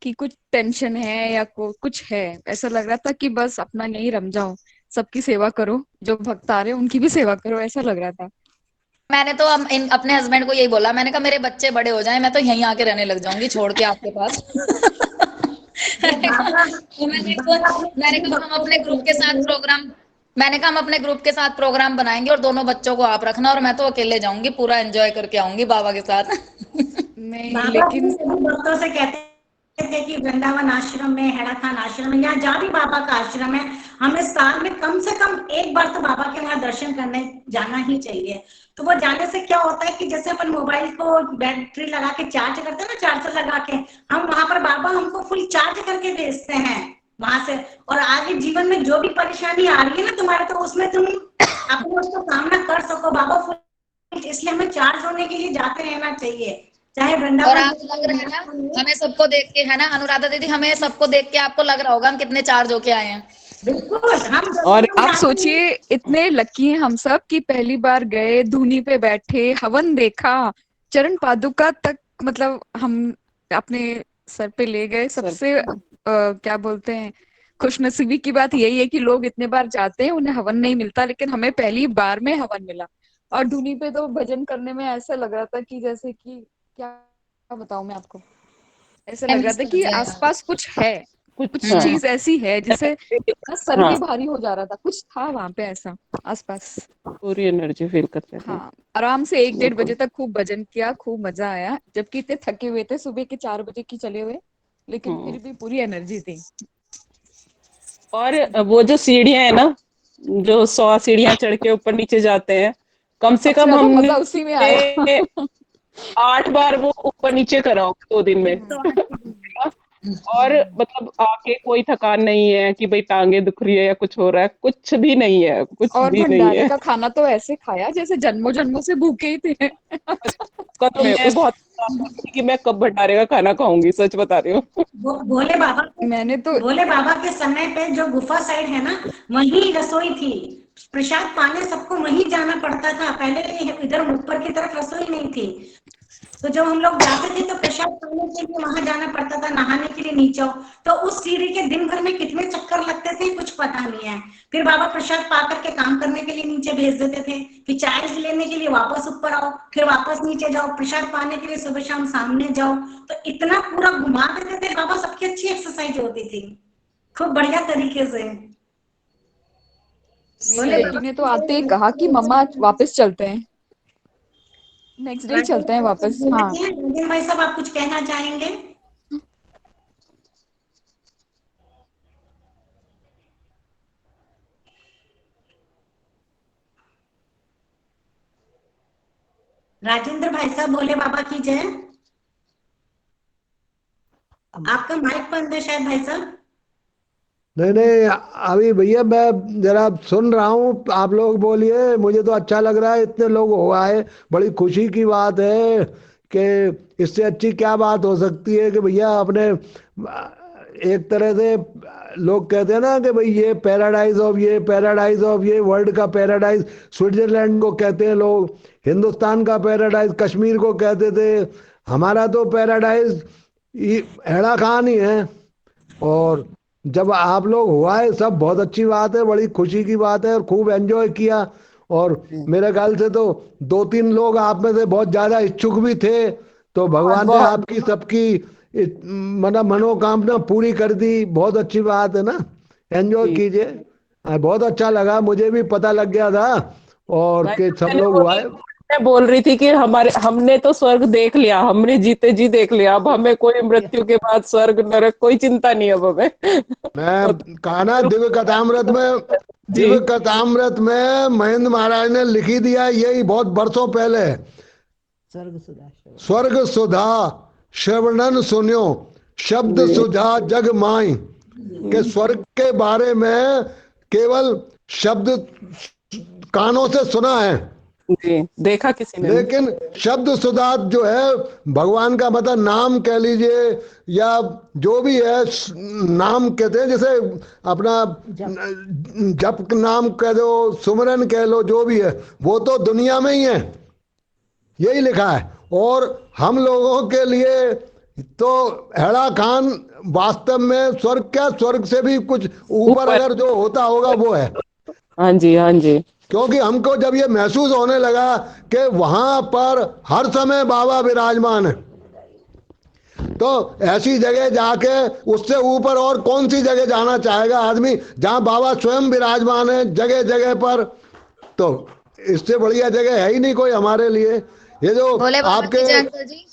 Speaker 4: कि कुछ टेंशन है या कुछ है। ऐसा लग रहा था कि बस अपना यहीं रम जाओ, सबकी सेवा करो, जो भक्त आ रहे हैं उनकी भी सेवा करो, ऐसा लग रहा था।
Speaker 8: मैंने तो अपने हस्बैंड को यही बोला, मैंने कहा मेरे बच्चे बड़े हो जाएं मैं तो यहीं आके रहने लग जाऊंगी छोड़ के आपके पास
Speaker 2: ये
Speaker 8: मैंने
Speaker 2: बाबा
Speaker 8: कहा
Speaker 2: बाबा अपने
Speaker 8: मैंने
Speaker 2: सभी
Speaker 8: कहा हम
Speaker 2: भक्तों
Speaker 8: अपने
Speaker 2: को
Speaker 8: ग्रुप के
Speaker 2: कहते
Speaker 8: साथ
Speaker 2: हैं।
Speaker 8: प्रोग्राम मैंने कहा हम अपने ग्रुप के साथ प्रोग्राम बनाएंगे और दोनों बच्चों को आप रखना, और मैं तो अकेले जाऊंगी, पूरा एंजॉय करके आऊंगी बाबा के साथ
Speaker 4: नहीं
Speaker 2: बाबा भी
Speaker 4: लेकिन
Speaker 2: सभी भक्तों से कहते थे कि वृंदावन आश्रम में, हेड़ा खान आश्रम में, या जहाँ भी बाबा का आश्रम है, हमें साल में कम से कम एक बार तो बाबा के वहां दर्शन करने जाना ही चाहिए। तो वो जाने से क्या होता है कि जैसे अपन मोबाइल को बैटरी लगा के चार्ज करते हैं ना, चार्जर लगा के, हम वहां पर बाबा हमको फुल चार्ज करके भेजते हैं वहां से। और आगे जीवन में जो भी परेशानी आ रही है ना तुम्हारे, तो उसमें तुम अपने उसको सामना कर सको बाबा फुल। इसलिए हमें चार्ज होने के लिए जाते रहना चाहिए, चाहे
Speaker 8: और
Speaker 2: वृंदावन
Speaker 8: आप लग रहा है ना, हमें सबको देख के, है ना अनुराधा दीदी, हमें सबको देख के आपको लग रहा होगा हम कितने चार्ज होके आए हैं
Speaker 2: बिल्कुल। हम जब
Speaker 7: और
Speaker 2: भी हम
Speaker 4: आप
Speaker 2: जाते हैं
Speaker 4: सोचिए इतने लकी हैं हम सब कि पहली बार गए, धूनी पे बैठे, हवन देखा, चरण पादुका तक, मतलब हम अपने सर पे ले गए।
Speaker 7: सर,
Speaker 4: सबसे क्या बोलते हैं, खुशनसीबी की बात यही है कि लोग इतने बार जाते हैं उन्हें हवन नहीं मिलता, लेकिन हमें पहली बार में हवन मिला। और धूनी पे तो भजन करने में ऐसा लग रहा था कि जैसे कि क्या बताऊं मैं आपको। ऐसा लग रहा था कि आसपास कुछ है, कुछ
Speaker 7: हाँ।
Speaker 4: चीज ऐसी है जिसे बस सर
Speaker 7: हाँ।
Speaker 4: भी भारी हो जा रहा था, कुछ था वहां पे ऐसा आसपास।
Speaker 7: पूरी एनर्जी फील कर रहे थे।
Speaker 4: हाँ, आराम से 1-1:30 बजे तक खूब भजन किया, खूब मजा आया, जबकि इतने थके हुए थे, सुबह के 4 बजे की चले हुए, लेकिन फिर भी पूरी एनर्जी थी।
Speaker 7: और वो जो सीढ़ियां है ना, जो 100 सीढ़ियां चढ़ के ऊपर नीचे जाते हैं, कम से
Speaker 4: सबसे
Speaker 7: कम
Speaker 4: ज्यादा
Speaker 7: हमने
Speaker 4: मजा उसी में आया।
Speaker 7: 8 बार वो ऊपर नीचे करा होगा 2 दिन में। और मतलब आके कोई थकान नहीं है कि भाई टांगे दुख रही है या कुछ हो रहा है, कुछ भी नहीं है, कुछ
Speaker 4: और
Speaker 7: भी नहीं
Speaker 4: भंडारे
Speaker 7: है।
Speaker 4: का खाना तो ऐसे खाया जैसे जन्मों जन्मों से भूखे ही थे।
Speaker 7: उसका तो मैं बहुत थी कि मैं कब भंडारे का खाना खाऊंगी, सच बता रही हूँ।
Speaker 2: भोले बाबा
Speaker 4: मैंने तो
Speaker 2: भोले बाबा के समय पे जो गुफा साइड है ना, वहीं रसोई थी। प्रसाद पाने सबको वहीं जाना पड़ता था, पहले इधर ऊपर की तरफ रसोई नहीं थी। तो जब हम लोग जाते थे तो प्रसाद पाने के लिए वहां जाना पड़ता था, नहाने के लिए नीचे। तो उस सीढ़ी के दिन भर में कितने चक्कर लगते थे कुछ पता नहीं है। फिर बाबा प्रसाद पा करके काम करने के लिए नीचे भेज देते थे, फिर चाय लेने के लिए वापस ऊपर आओ, फिर वापस नीचे जाओ, प्रसाद पाने के लिए सुबह शाम सामने जाओ। तो इतना पूरा घुमा देते थे बाबा, सबकी अच्छी एक्सरसाइज होती थी, खूब बढ़िया तरीके से।
Speaker 4: मेरी
Speaker 2: बोले
Speaker 4: बेटी ने तो आते ही कहा कि मम्मा वापस चलते हैं, नेक्स्ट डे ही चलते हैं वापस। हाँ,
Speaker 2: राजन भाई साहब, आप कुछ कहना चाहेंगे? राजेंद्र भाई साहब, भोले बाबा की जय। आपका माइक बंद है शायद भाई साहब।
Speaker 9: नहीं नहीं, अभी भैया मैं जरा सुन रहा हूँ, आप लोग बोलिए, मुझे तो अच्छा लग रहा है, इतने लोग हो आए, बड़ी खुशी की बात है कि इससे अच्छी क्या बात हो सकती है कि भैया अपने एक तरह से लोग कहते हैं ना कि भाई ये पैराडाइज ऑफ ये पैराडाइज ऑफ ये वर्ल्ड का पैराडाइज स्विट्जरलैंड को कहते हैं लोग, हिंदुस्तान का पैराडाइज कश्मीर को कहते थे, हमारा तो पैराडाइज हैड़ा खान ही है। और जब आप लोग हुआ है सब बहुत अच्छी बात है, बड़ी खुशी की बात है और खूब एंजॉय किया। और मेरे ख्याल से तो 2-3 लोग आप में से बहुत ज्यादा इच्छुक भी थे, तो भगवान ने
Speaker 7: बहुत
Speaker 9: आपकी सबकी मतलब मनोकामना पूरी कर दी, बहुत अच्छी बात है ना। एंजॉय
Speaker 7: जी।
Speaker 9: कीजिए। बहुत अच्छा लगा, मुझे भी पता लग गया था और
Speaker 7: मैं
Speaker 9: कि सब
Speaker 7: मैंने
Speaker 9: लोग हुआ
Speaker 7: वही
Speaker 9: है।
Speaker 7: मैं बोल रही थी कि हमने तो स्वर्ग देख लिया, हमने जीते जी देख लिया, अब हमें कोई मृत्यु के बाद स्वर्ग नरक कोई चिंता नहीं अब हमें।
Speaker 9: मैं कहा ना, दिव्य कथामृत में,
Speaker 7: जी।
Speaker 9: दिव्य कथामृत में महेंद्र महाराज ने लिखी दिया, यही बहुत बरसों पहले, स्वर्ग सुधा श्रवणन सुन्यो, शब्द
Speaker 7: जी।
Speaker 9: सुधा जग माई, के स्वर्ग के बारे में केवल शब्द कानों से सुना है,
Speaker 7: जी, देखा किसी ने नहीं।
Speaker 9: लेकिन शब्द सुधा जो है भगवान का मतलब नाम कह लीजिए या जो भी है, नाम कहते हैं जैसे अपना जप नाम कह दो, सुमरन कह लो, जो भी है वो तो दुनिया में ही है, यही लिखा है। और हम लोगों के लिए तो हेड़ा खान वास्तव में स्वर्ग, क्या स्वर्ग से भी कुछ ऊपर
Speaker 7: ऊपर।
Speaker 9: अगर जो होता होगा वो है।
Speaker 7: हाँ जी, हाँ जी।
Speaker 9: क्योंकि हमको जब ये महसूस होने लगा कि वहां पर हर समय बाबा विराजमान है, तो ऐसी जगह जाके उससे ऊपर और कौन सी जगह जाना चाहेगा आदमी, जहां बाबा स्वयं विराजमान है जगह जगह पर। तो इससे बढ़िया जगह है ही नहीं कोई हमारे लिए। ये जो
Speaker 8: भोले बाबा
Speaker 9: आपके
Speaker 8: की जय अंकल जी।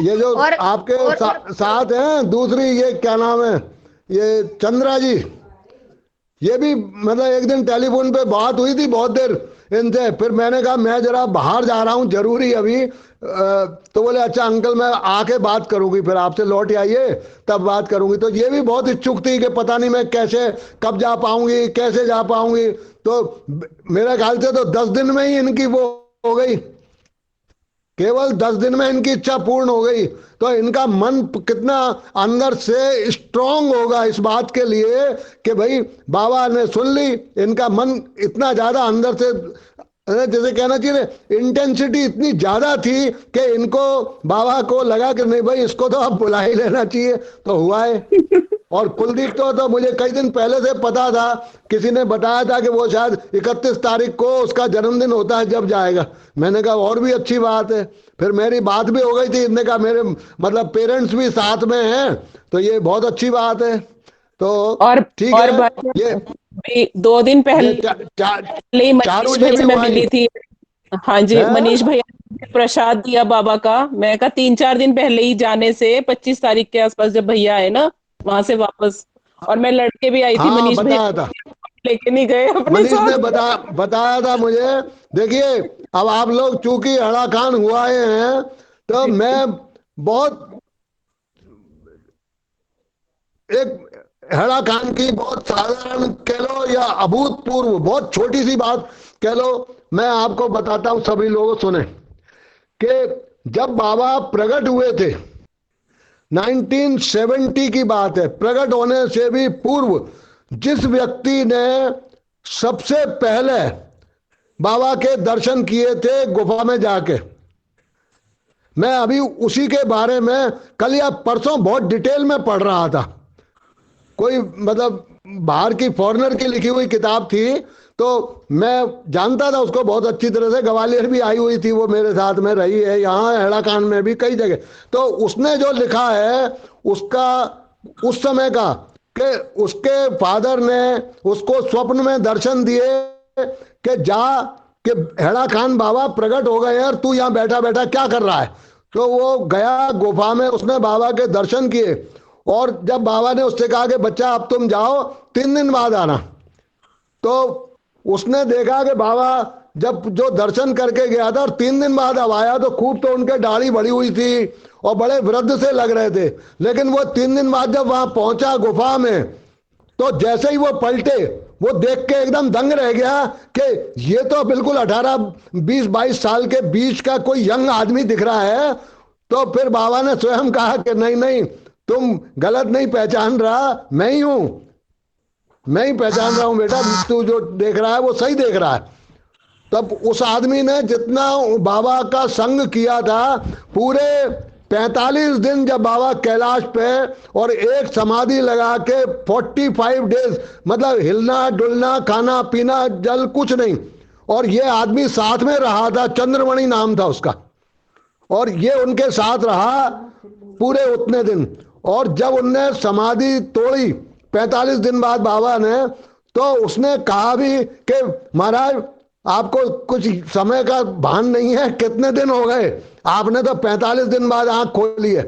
Speaker 9: ये जो
Speaker 8: और
Speaker 9: आपके
Speaker 8: और
Speaker 9: साथ हैं दूसरी, ये क्या नाम है, ये चंद्रा जी, ये भी मतलब एक दिन टेलीफोन पे बात हुई थी बहुत देर इनसे, फिर मैंने कहा मैं जरा बाहर जा रहा हूँ जरूरी अभी, तो बोले अच्छा अंकल मैं आके बात करूंगी, फिर आपसे लौट आइए तब बात करूंगी। तो ये भी बहुत इच्छुक थी कि पता नहीं मैं कैसे कब जा पाऊंगी, कैसे जा पाऊंगी। तो मेरे ख्याल से तो 10 दिन में ही इनकी वो हो गई, केवल 10 दिन में इनकी इच्छा पूर्ण हो गई। तो इनका मन कितना अंदर से स्ट्रांग होगा इस बात के लिए कि भाई बाबा ने सुन ली, इनका मन इतना ज्यादा अंदर से, जैसे कहना चाहिए इंटेंसिटी इतनी ज्यादा थी कि इनको बाबा को लगा कि नहीं भाई इसको तो अब बुला ही लेना चाहिए, तो हुआ है। और कुलदीप तो मुझे कई दिन पहले से पता था, किसी ने बताया था कि वो शायद 31 तारीख को उसका जन्मदिन होता है जब जाएगा। मैंने कहा और भी अच्छी बात है। फिर मेरी बात भी हो गई थी, इनने कहा मेरे मतलब पेरेंट्स भी साथ में हैं, तो ये बहुत अच्छी बात है। तो
Speaker 7: और
Speaker 9: ठीक
Speaker 7: और
Speaker 9: है। ये
Speaker 7: भाई 2 दिन
Speaker 9: ये
Speaker 7: पहले ही
Speaker 9: चारू
Speaker 7: मनीष
Speaker 9: जी
Speaker 7: भैया
Speaker 9: भी
Speaker 7: से मैं
Speaker 9: वहीं
Speaker 7: मिली थी। हाँ जी,
Speaker 9: है।
Speaker 7: मनीष भैया ने प्रसाद दिया बाबा का। मैं कहा 3-4 दिन पहले ही जाने से, 25 तारीख के आसपास जब भैया आए ना वहां से वापस, और मैं लड़के भी आई थी,
Speaker 9: हाँ
Speaker 7: मनीष
Speaker 9: बताया था,
Speaker 7: भैया लेके नहीं गए अपने
Speaker 9: मनीष ने
Speaker 7: साथ।
Speaker 9: बताया था मुझे। देखिए, अब आप लोग चूंकि अड़ा खान हुआ हैं, तो मैं बहुत एक हेड़ा खान की बहुत साधारण कह लो या अभूतपूर्व बहुत छोटी सी बात कह लो, मैं आपको बताता हूं, सभी लोग सुने कि जब बाबा प्रकट हुए थे 1970 की बात है, प्रकट होने से भी पूर्व जिस व्यक्ति ने सबसे पहले बाबा के दर्शन किए थे गुफा में जाके, मैं अभी उसी के बारे में कल या परसों बहुत डिटेल में पढ़ रहा था। कोई मतलब बाहर की फॉरेनर की लिखी हुई किताब थी, तो मैं जानता था उसको बहुत अच्छी तरह से, ग्वालियर भी आई हुई थी वो, मेरे साथ में रही है, यहाँ हेड़ाकान में भी कई जगह। तो उसने जो लिखा है उसका उस समय का कि उसके फादर ने उसको स्वप्न में दर्शन दिए कि जा कि हेड़ा खान बाबा प्रकट हो गए यार, तू यहाँ बैठा बैठा क्या कर रहा है। तो वो गया गुफा में, उसने बाबा के दर्शन किए, और जब बाबा ने उससे कहा कि बच्चा अब तुम जाओ, 3 दिन बाद आना, तो उसने देखा कि बाबा जब जो दर्शन करके गया था और 3 दिन बाद अब आया, तो खूब तो उनके दाढ़ी बढ़ी हुई थी और बड़े वृद्ध से लग रहे थे, लेकिन वो 3 दिन बाद जब वहां पहुंचा गुफा में, तो जैसे ही वो पलटे, वो देख के एकदम दंग रह गया कि ये तो बिल्कुल 18-20-22 साल के बीच का कोई यंग आदमी दिख रहा है। तो फिर बाबा ने स्वयं कहा कि नहीं नहीं, तुम गलत नहीं पहचान रहा, मैं ही हूं, मैं ही पहचान रहा हूं बेटा, तू जो देख रहा है वो सही देख रहा है। तब उस आदमी ने जितना बाबा का संग किया था, पूरे 45 दिन जब बाबा कैलाश पे, और एक समाधि लगा के 45 डेज, मतलब हिलना डुलना खाना पीना जल कुछ नहीं, और ये आदमी साथ में रहा था, चंद्रमणि नाम था उसका, और ये उनके साथ रहा पूरे उतने दिन। और जब उनने समाधि तोड़ी 45 दिन बाद बाबा ने, तो उसने कहा भी कि महाराज आपको कुछ समय का भान नहीं है, कितने दिन हो गए, आपने तो 45 दिन बाद आंख खोली है,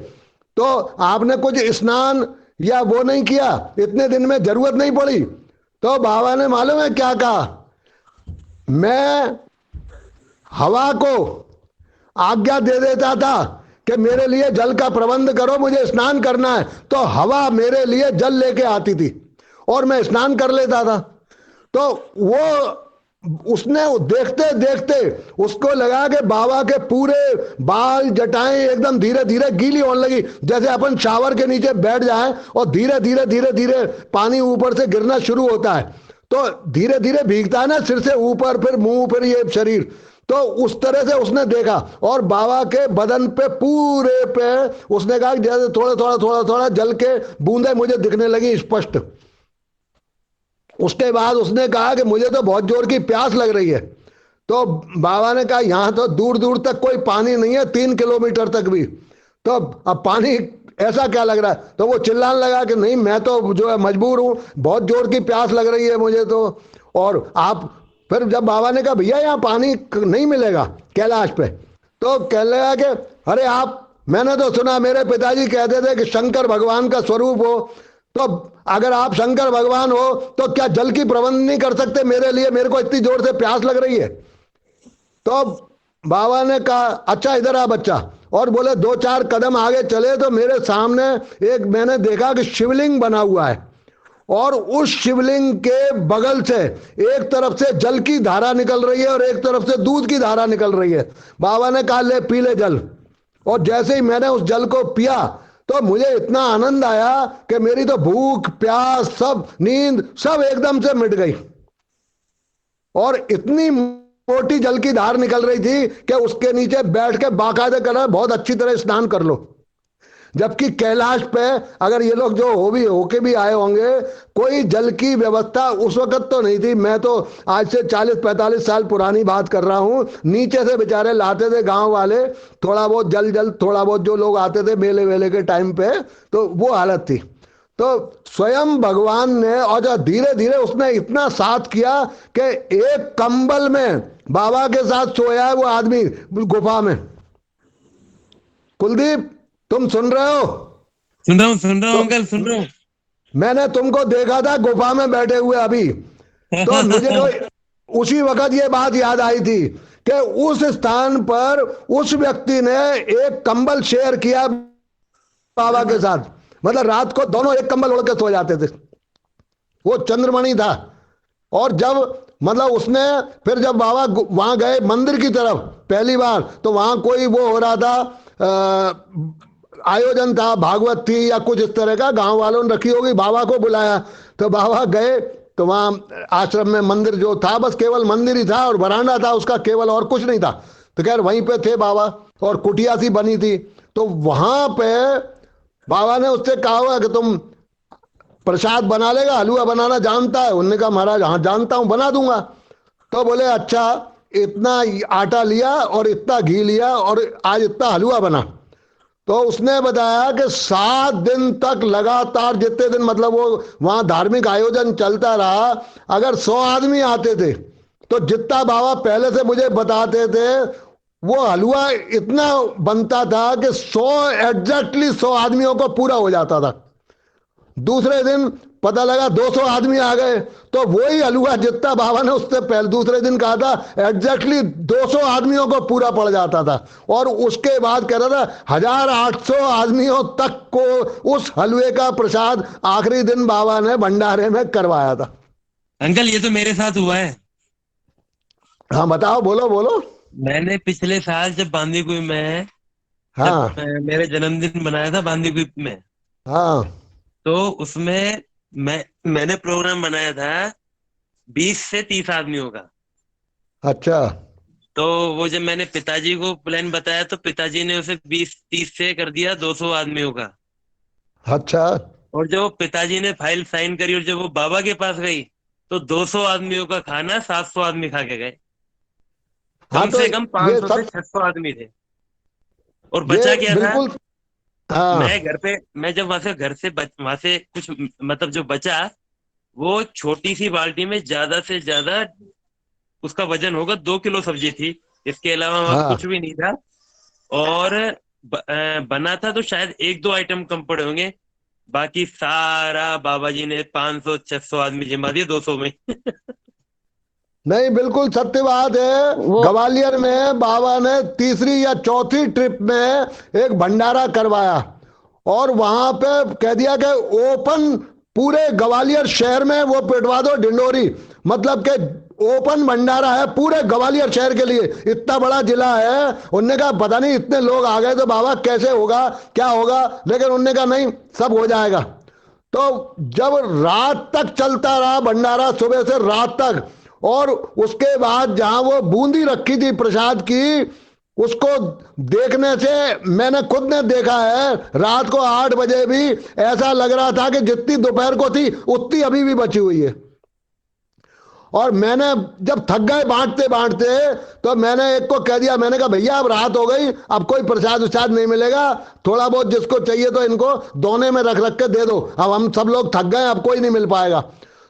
Speaker 9: तो आपने कुछ स्नान या वो नहीं किया, इतने दिन में जरूरत नहीं पड़ी। तो बाबा ने मालूम है क्या कहा, मैं हवा को आज्ञा दे देता था कि मेरे लिए जल का प्रबंध करो, मुझे स्नान करना है, तो हवा मेरे लिए जल लेके आती थी और मैं स्नान कर लेता था। तो वो उसने देखते देखते उसको लगा कि बाबा के पूरे बाल जटाएं एकदम धीरे धीरे गीली होने लगी, जैसे अपन शावर के नीचे बैठ जाएं और धीरे धीरे धीरे धीरे पानी ऊपर से गिरना शुरू होता है, तो धीरे धीरे भीगता है ना सिर से ऊपर, फिर मुंह, फिर ये शरीर, तो उस तरह से उसने देखा। और बाबा के बदन पे पूरे पे उसने कहा जैसे थोड़ा थोड़ा थोड़ा थोड़ा जल के बूंदे मुझे दिखने लगी स्पष्ट। उसके बाद उसने कहा कि मुझे तो बहुत जोर की प्यास लग रही है। तो बाबा ने कहा यहां तो दूर दूर तक कोई पानी नहीं है, 3 किलोमीटर तक भी, तो अब पानी ऐसा क्या लग रहा है। तो वो चिल्लाने लगा कि नहीं मैं तो जो है मजबूर हूं, बहुत जोर की प्यास लग रही है मुझे तो। और आप फिर जब बाबा ने कहा भैया यहाँ पानी नहीं मिलेगा कैलाश पे, तो कहने लगा कि अरे आप, मैंने तो सुना मेरे पिताजी कहते थे कि शंकर भगवान का स्वरूप हो, तो अगर आप शंकर भगवान हो तो क्या जल की प्रबंध नहीं कर सकते मेरे लिए, मेरे को इतनी जोर से प्यास लग रही है। तो बाबा ने कहा अच्छा इधर आ बच्चा, और बोले 2-4 कदम आगे चले तो मेरे सामने एक मैंने देखा कि शिवलिंग बना हुआ है, और उस शिवलिंग के बगल से एक तरफ से जल की धारा निकल रही है और एक तरफ से दूध की धारा निकल रही है। बाबा ने कहा ले पी ले जल, और जैसे ही मैंने उस जल को पिया तो मुझे इतना आनंद आया कि मेरी तो भूख प्यास सब नींद सब एकदम से मिट गई, और इतनी मोटी जल की धार निकल रही थी कि उसके नीचे बैठ के बाकायदे कर रहा बहुत अच्छी तरह स्नान कर लो। जबकि कैलाश पे अगर ये लोग जो हो भी होके भी आए होंगे, कोई जल की व्यवस्था उस वक्त तो नहीं थी। मैं तो आज से 40-45 साल पुरानी बात कर रहा हूँ। नीचे से बेचारे लाते थे गांव वाले, थोड़ा बहुत जल थोड़ा बहुत जो लोग आते थे मेले वेले के टाइम पे, तो वो हालत थी। तो स्वयं भगवान ने, और जो धीरे धीरे उसने इतना साथ किया कि एक कंबल में बाबा के साथ सोया है वो आदमी गुफा में। कुलदीप, तुम सुन रहे हो?
Speaker 1: सुन रहा हूँ
Speaker 9: तो
Speaker 1: अंकल, सुन रहा हूँ।
Speaker 9: मैंने तुमको देखा था गुफा में बैठे हुए अभी, तो मुझे तो उसी वक्त ये बात याद आई थी कि उस स्थान पर उस व्यक्ति ने एक कंबल शेयर किया बाबा के साथ। मतलब रात को दोनों एक कंबल ओढ़ के सो जाते थे। वो चंद्रमणि था। और जब मतलब उसने फिर जब बाबा वहां गए मंदिर की तरफ पहली बार, तो वहां कोई वो हो रहा था, आयोजन था, भागवत थी या कुछ इस तरह का, गांव वालों ने रखी होगी, बाबा को बुलाया। तो बाबा गए तो वहां आश्रम में मंदिर जो था, बस केवल मंदिर ही था और बरांडा था उसका, केवल और कुछ नहीं था। तो खैर वहीं पे थे बाबा, और कुटिया सी बनी थी। तो वहां पे बाबा ने उससे कहा हुआ कि तुम प्रसाद बना लेगा, हलवा बनाना जानता है? उन्होंने कहा महाराज हाँ जानता हूं, बना दूंगा। तो बोले अच्छा, इतना आटा लिया और इतना घी लिया और आज इतना हलवा बना। तो उसने बताया कि 7 दिन तक लगातार, जितने दिन मतलब वो वहां धार्मिक आयोजन चलता रहा, अगर 100 आदमी आते थे तो जितना बाबा पहले से मुझे बताते थे, वो हलवा इतना बनता था कि 100 एग्जैक्टली 100 आदमियों को पूरा हो जाता था। दूसरे दिन पता लगा 200 आदमी आ गए, तो वही हलवा जितना बाबा ने उससे पहले दूसरे दिन कहा था, एग्जैक्टली 200 आदमियों को पूरा पड़ जाता था। और उसके बाद कह रहा था 1800 आदमियों तक को उस हलवे का प्रसाद आखिरी दिन बाबा ने भंडारे में करवाया था।
Speaker 1: अंकल ये तो मेरे साथ हुआ है।
Speaker 9: हाँ बताओ, बोलो बोलो।
Speaker 1: मैंने पिछले साल जब बांदीकुई में, जब
Speaker 9: हाँ
Speaker 1: मेरे जन्मदिन मनाया था बांदीकुई में,
Speaker 9: हाँ
Speaker 1: तो उसमें मैंने प्रोग्राम बनाया था 20 से 30 आदमियों का।
Speaker 9: अच्छा
Speaker 1: तो वो जब मैंने पिताजी को प्लान बताया तो पिताजी ने उसे 20-30 से कर दिया 200 आदमियों का।
Speaker 9: अच्छा।
Speaker 1: और जब पिताजी ने फाइल साइन करी और जब वो बाबा के पास गई, तो 200 आदमियों का खाना 700 आदमी खा के गए।
Speaker 9: हाँ
Speaker 1: कम
Speaker 9: तो
Speaker 1: से कम
Speaker 9: ये
Speaker 1: 500 से
Speaker 9: सब,
Speaker 1: 600 आदमी थे। और
Speaker 9: ये
Speaker 1: बचा क्या था?
Speaker 9: बिल्कुल। हाँ
Speaker 1: मैं घर पे, मैं जब वहां से वहां से कुछ मतलब जो बचा, वो छोटी सी बाल्टी में ज्यादा से ज्यादा उसका वजन होगा 2 किलो सब्जी थी। इसके अलावा वहाँ
Speaker 9: हाँ।
Speaker 1: कुछ भी नहीं था। और बना था तो शायद 1-2 आइटम कम पड़े होंगे। बाकी सारा बाबा जी ने 500-600 आदमी जिमा दिए 200 में।
Speaker 9: नहीं, बिल्कुल सत्य बात है।
Speaker 7: वो
Speaker 9: ग्वालियर में बाबा ने तीसरी या चौथी ट्रिप में एक भंडारा करवाया, और वहां पे कह दिया कि ओपन पूरे ग्वालियर शहर में वो पिटवा दो ढिंडोरी। मतलब कि ओपन भंडारा है पूरे ग्वालियर शहर के लिए, इतना बड़ा जिला है। उनने कहा पता नहीं इतने लोग आ गए तो बाबा कैसे होगा, क्या होगा, लेकिन उनने कहा नहीं, सब हो जाएगा। तो जब रात तक चलता रहा भंडारा, सुबह से रात तक, और उसके बाद जहां वो बूंदी रखी थी प्रसाद की, उसको देखने से मैंने खुद ने देखा है, रात को 8 बजे भी ऐसा लग रहा था कि जितनी दोपहर को थी उतनी अभी भी बची हुई है। और मैंने जब थक गए बांटते बांटते, तो मैंने एक को कह दिया, मैंने कहा भैया अब रात हो गई, अब कोई प्रसाद उसाद नहीं मिलेगा, थोड़ा बहुत जिसको चाहिए तो इनको दोने में रख रख के दे दो, अब हम सब लोग थक गए, अब कोई नहीं मिल पाएगा।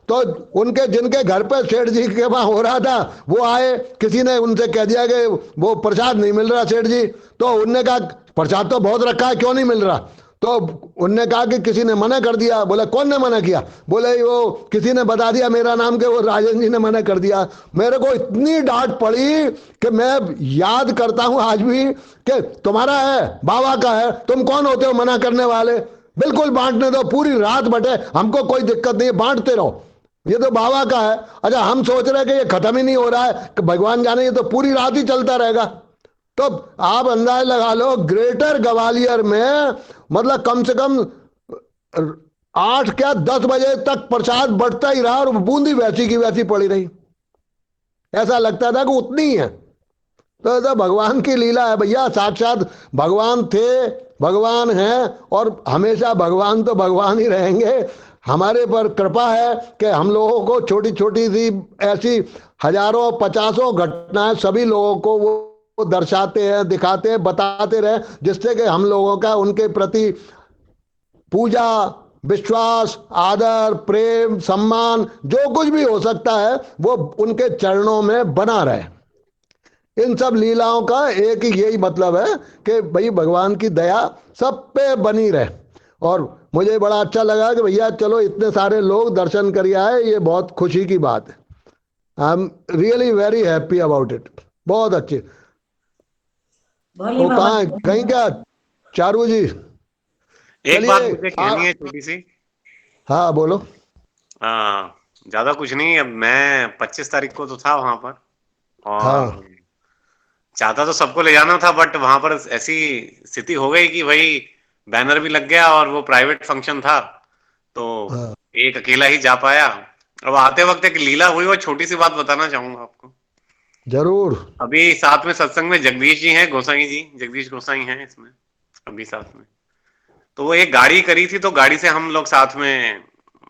Speaker 9: तो उनके जिनके घर पे सेठ जी के वहां हो रहा था, वो आए, किसी ने उनसे कह दिया कि वो प्रसाद नहीं मिल रहा सेठ जी। तो उनने कहा प्रसाद तो बहुत रखा है, क्यों नहीं मिल रहा? तो उनने कहा कि किसी ने मना कर दिया। बोले कौन ने मना किया? बोले वो किसी ने बता दिया मेरा नाम, के वो राजन जी ने मना कर दिया। मेरे को इतनी डांट पड़ी कि मैं याद करता हूं आज भी कि तुम्हारा है, बाबा का है, तुम कौन होते हो मना करने वाले? बिल्कुल बांटने दो, पूरी रात बटे, हमको कोई दिक्कत नहीं है, बांटते रहो, ये तो बाबा का है। अच्छा हम सोच रहे हैं कि ये खत्म ही नहीं हो रहा है, कि भगवान जाने ये तो पूरी रात ही चलता रहेगा। तो आप अंदाज लगा लो, ग्रेटर ग्वालियर में मतलब कम से कम 8 क्या 10 बजे तक प्रसाद बढ़ता ही रहा, और बूंदी वैसी की वैसी पड़ी रही। ऐसा लगता था कि उतनी ही है। तो ऐसा भगवान की लीला है भैया, साक्षात भगवान थे, भगवान हैं और हमेशा भगवान तो भगवान ही रहेंगे। हमारे पर कृपा है कि हम लोगों को छोटी छोटी सी ऐसी हजारों पचासों घटनाएं सभी लोगों को वो दर्शाते हैं, दिखाते हैं, बताते रहे, जिससे कि हम लोगों का उनके प्रति पूजा, विश्वास, आदर, प्रेम, सम्मान जो कुछ भी हो सकता है वो उनके चरणों में बना रहे। इन सब लीलाओं का एक ही यही मतलब है कि भाई भगवान की दया सब पे बनी रहे। और मुझे बड़ा अच्छा लगा कि भैया चलो इतने सारे लोग दर्शन कर आए, ये बहुत खुशी की बात है। I am really very happy about it. बहुत अच्छे।
Speaker 2: बोलिए
Speaker 9: वो
Speaker 2: बाबा
Speaker 9: कहाँ है? कहीं क्या चारू जी?
Speaker 6: एक बात
Speaker 9: चलिए
Speaker 6: मुझे कहनी है छोटी सी।
Speaker 9: हाँ बोलो।
Speaker 6: ज्यादा कुछ नहीं, अब मैं 25 तारीख को तो था वहां पर, और
Speaker 9: हाँ
Speaker 6: चाहता तो सबको ले जाना था, बट वहां पर ऐसी स्थिति हो गई कि भाई बैनर भी लग गया और वो प्राइवेट फंक्शन था, तो
Speaker 9: हाँ
Speaker 6: एक अकेला ही जा पाया। अब आते वक्त एक लीला हुई, और छोटी सी बात बताना चाहूंगा आपको।
Speaker 9: जरूर।
Speaker 6: अभी साथ में सत्संग में जगदीश जी हैं, गोसाई जी, जगदीश गोसाई हैं इसमें अभी साथ में। तो वो एक गाड़ी करी थी, तो गाड़ी से हम लोग साथ में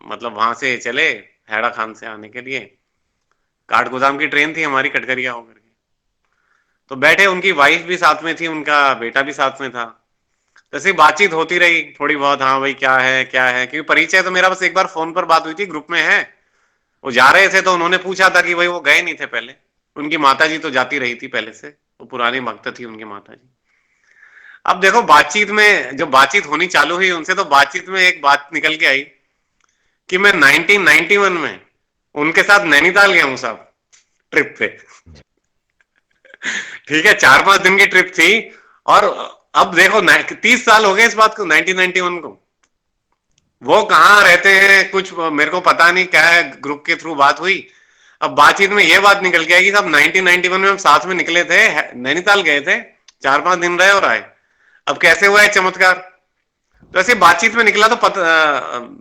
Speaker 6: मतलब वहां से चले हैड़ा खान से आने के लिए। काठ गोदाम की ट्रेन थी हमारी, कटकरिया होकर के। तो बैठे, उनकी वाइफ भी साथ में थी, उनका बेटा भी साथ में था। जैसे बातचीत होती रही थोड़ी बहुत, हाँ भाई क्या है क्या है, क्योंकि परिचय तो मेरा बस एक बार फोन पर बात हुई थी, ग्रुप में है। वो जा रहे थे तो उन्होंने पूछा था कि भाई वो गए नहीं थे पहले, उनकी माता जी तो जाती रही थी पहले से, वो पुरानी भक्त थी उनकी माता जी। अब देखो बातचीत में, जब बातचीत होनी चालू हुई उनसे, तो बातचीत में एक बात निकल के आई कि मैं 1991 में उनके साथ नैनीताल गया हूं साहब, ट्रिप पे। ठीक है, 4-5 दिन की ट्रिप थी। और अब देखो 30 साल हो गए इस बात को, 1991 को। वो कहाँ रहते हैं कुछ मेरे को पता नहीं, क्या है ग्रुप के थ्रू बात हुई। अब बातचीत में ये बात निकल के आई कि साहब 1991 में हम साथ में निकले थे, नैनीताल गए थे, 4-5 दिन रहे और आए। अब कैसे हुआ है चमत्कार? तो ऐसे बातचीत में निकला, तो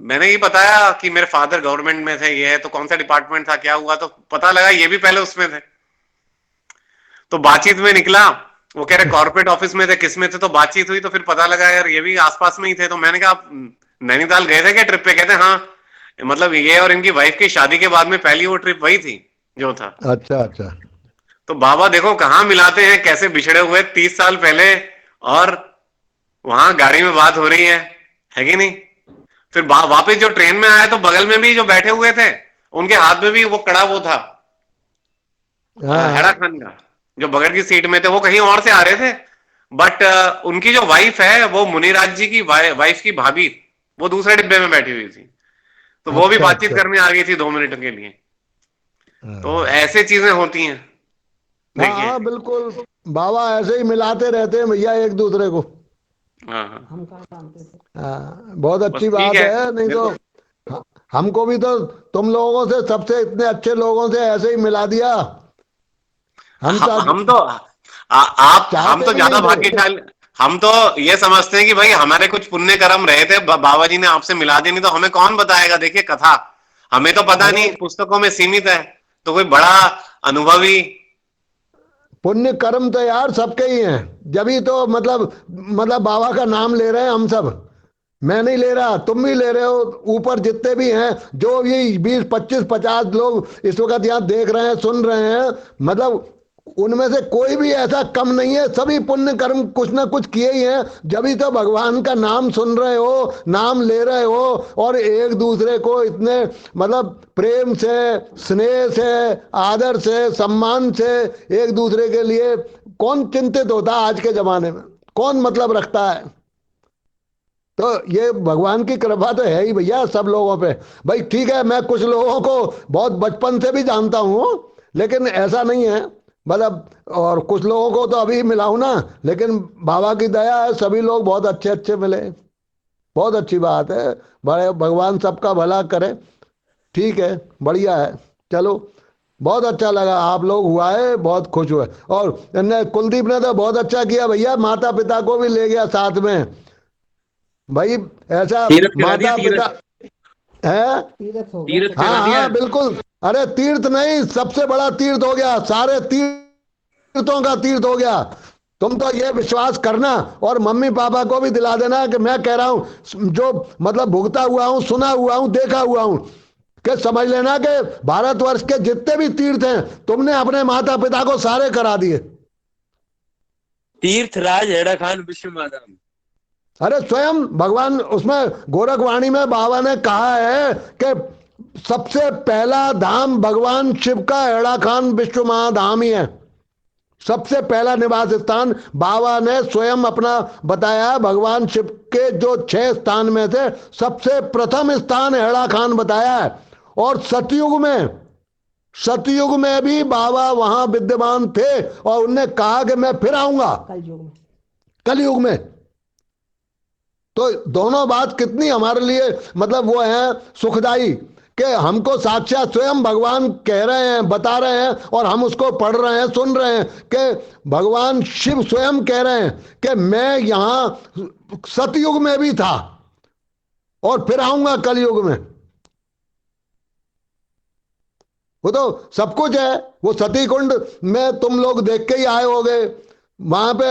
Speaker 6: मैंने ये बताया कि मेरे फादर गवर्नमेंट में थे, ये है, तो कौन सा डिपार्टमेंट था, क्या हुआ, तो पता लगा ये भी पहले उसमें थे। तो बातचीत में निकला, वो कह रहे कॉर्पोरेट ऑफिस में थे, किस में थे, तो बातचीत हुई तो फिर पता लगा यार ये भी आसपास में ही थे। तो मैंने कहा आप नैनीताल गए थे क्या ट्रिप पे? कहते हाँ, मतलब ये और इनकी वाइफ की शादी के बाद में पहली वो ट्रिप वही थी जो था।
Speaker 9: अच्छा अच्छा।
Speaker 6: तो बाबा देखो कहाँ मिलाते हैं, कैसे बिछड़े हुए 30 साल पहले, और वहां गाड़ी में बात हो रही है कि नहीं? फिर वापस जो ट्रेन में आया, तो बगल में भी जो बैठे हुए थे उनके हाथ में भी वो कड़ा वो था, हैड़ा
Speaker 9: हाँ
Speaker 6: खान का, जो बगल की सीट में थे, वो कहीं और से आ रहे थे। बट उनकी जो वाइफ है, वो मुनिराज जी की वाइफ की भाभी, वो दूसरे डिब्बे में बैठी हुई थी। तो वो भी
Speaker 9: अच्छा
Speaker 6: बातचीत
Speaker 9: अच्छा।
Speaker 6: करने आ गई थी 2 मिनट के लिए। तो
Speaker 9: हाँ
Speaker 6: ऐसे चीजें होती हैं,
Speaker 9: हाँ
Speaker 6: देखिए।
Speaker 9: हाँ, बिल्कुल। बाबा ऐसे ही मिलाते रहते हैं भैया एक दूसरे को।
Speaker 6: हाँ हाँ,
Speaker 9: हाँ बहुत
Speaker 6: बस
Speaker 9: अच्छी
Speaker 6: ठीक
Speaker 9: बात
Speaker 6: है।
Speaker 9: है। नहीं
Speaker 6: मेरे
Speaker 9: तो
Speaker 6: को
Speaker 9: हमको भी तो तुम लोगों से, सबसे इतने अच्छे लोगों से ऐसे ही मिला दिया। हम
Speaker 6: हम
Speaker 9: चाह
Speaker 6: तो आप हम
Speaker 9: चाहते
Speaker 6: तो
Speaker 9: भी नहीं
Speaker 6: ज्यादा
Speaker 9: थे।
Speaker 6: भाग्यशाली। हम तो ये समझते हैं कि भाई हमारे कुछ पुण्य कर्म रहे थे, बाबा जी ने आपसे मिला दिया, नहीं तो हमें कौन बताएगा। देखिए कथा हमें तो पता
Speaker 9: अरे
Speaker 6: नहीं, पुस्तकों में सीमित है, तो कोई बड़ा अनुभवी।
Speaker 9: पुण्य कर्म तो यार सबके ही हैं, जभी तो मतलब बाबा का नाम ले रहे हैं हम सब। मैं नहीं ले रहा, तुम भी ले रहे हो, ऊपर जितने भी हैं, जो ये 20 25 50 लोग इस वक्त यहाँ देख रहे हैं, सुन रहे हैं, मतलब उनमें से कोई भी ऐसा कम नहीं है। सभी पुण्य कर्म कुछ ना कुछ किए ही हैं, जभी तो भगवान का नाम सुन रहे हो, नाम ले रहे हो, और एक दूसरे को इतने मतलब प्रेम से, स्नेह से, आदर से, सम्मान से एक दूसरे के लिए कौन चिंतित होता है आज के जमाने में? कौन मतलब रखता है? तो ये भगवान की कृपा तो है ही भैया सब लोगों पे। भाई ठीक है, मैं कुछ लोगों को बहुत बचपन से भी जानता हूँ, लेकिन ऐसा नहीं है मतलब, और कुछ लोगों को तो अभी मिला हूं ना, लेकिन बाबा की दया है, सभी लोग बहुत अच्छे अच्छे मिले। बहुत अच्छी बात है। बड़े भगवान सबका भला करे। ठीक है, बढ़िया है। चलो, बहुत अच्छा लगा, आप लोग हुआ है, बहुत खुश हुए। और कुलदीप ने तो बहुत अच्छा किया भैया, माता पिता को भी ले गया साथ में। भाई ऐसा
Speaker 1: तीरथ करा दिया,
Speaker 9: माता पिता
Speaker 1: तीरथ
Speaker 9: है।
Speaker 1: तीरथ करा
Speaker 9: हाँ
Speaker 1: दिया।
Speaker 9: हाँ बिल्कुल। अरे तीर्थ नहीं, सबसे बड़ा तीर्थ हो गया, सारे तीर्थों का तीर्थ हो गया। तुम तो ये विश्वास करना और मम्मी पापा को भी दिला देना कि मैं कह रहा हूं, जो मतलब भुगता हुआ हूं, सुना हुआ हूं, देखा हुआ हूं, कि समझ लेना कि भारतवर्ष के जितने भी तीर्थ हैं तुमने अपने माता पिता को सारे करा दिए।
Speaker 1: तीर्थराज हेड़ा खान विश्व माधाम।
Speaker 9: अरे स्वयं भगवान उसमें गोरखवाणी में बाबा ने कहा है कि सबसे पहला धाम भगवान शिव का हेड़ा खान विश्व महाधाम ही है। सबसे पहला निवास स्थान बाबा ने स्वयं अपना बताया। भगवान शिव के जो 6 स्थान में से सबसे प्रथम स्थान हेड़ा खान बताया है। और सतयुग में भी बाबा वहां विद्यमान थे और उनने कहा कि मैं फिर आऊंगा कलयुग में। तो दोनों बात कितनी हमारे लिए मतलब वो है सुखदाई कि हमको साक्षात स्वयं भगवान कह रहे हैं, बता रहे हैं और हम उसको पढ़ रहे हैं, सुन रहे हैं कि भगवान शिव स्वयं कह रहे हैं कि मैं यहां सतयुग में भी था और फिर आऊंगा कलयुग में। वो तो सब कुछ है। वो सती कुंड में तुम लोग देख के ही आए होगे। वहां पे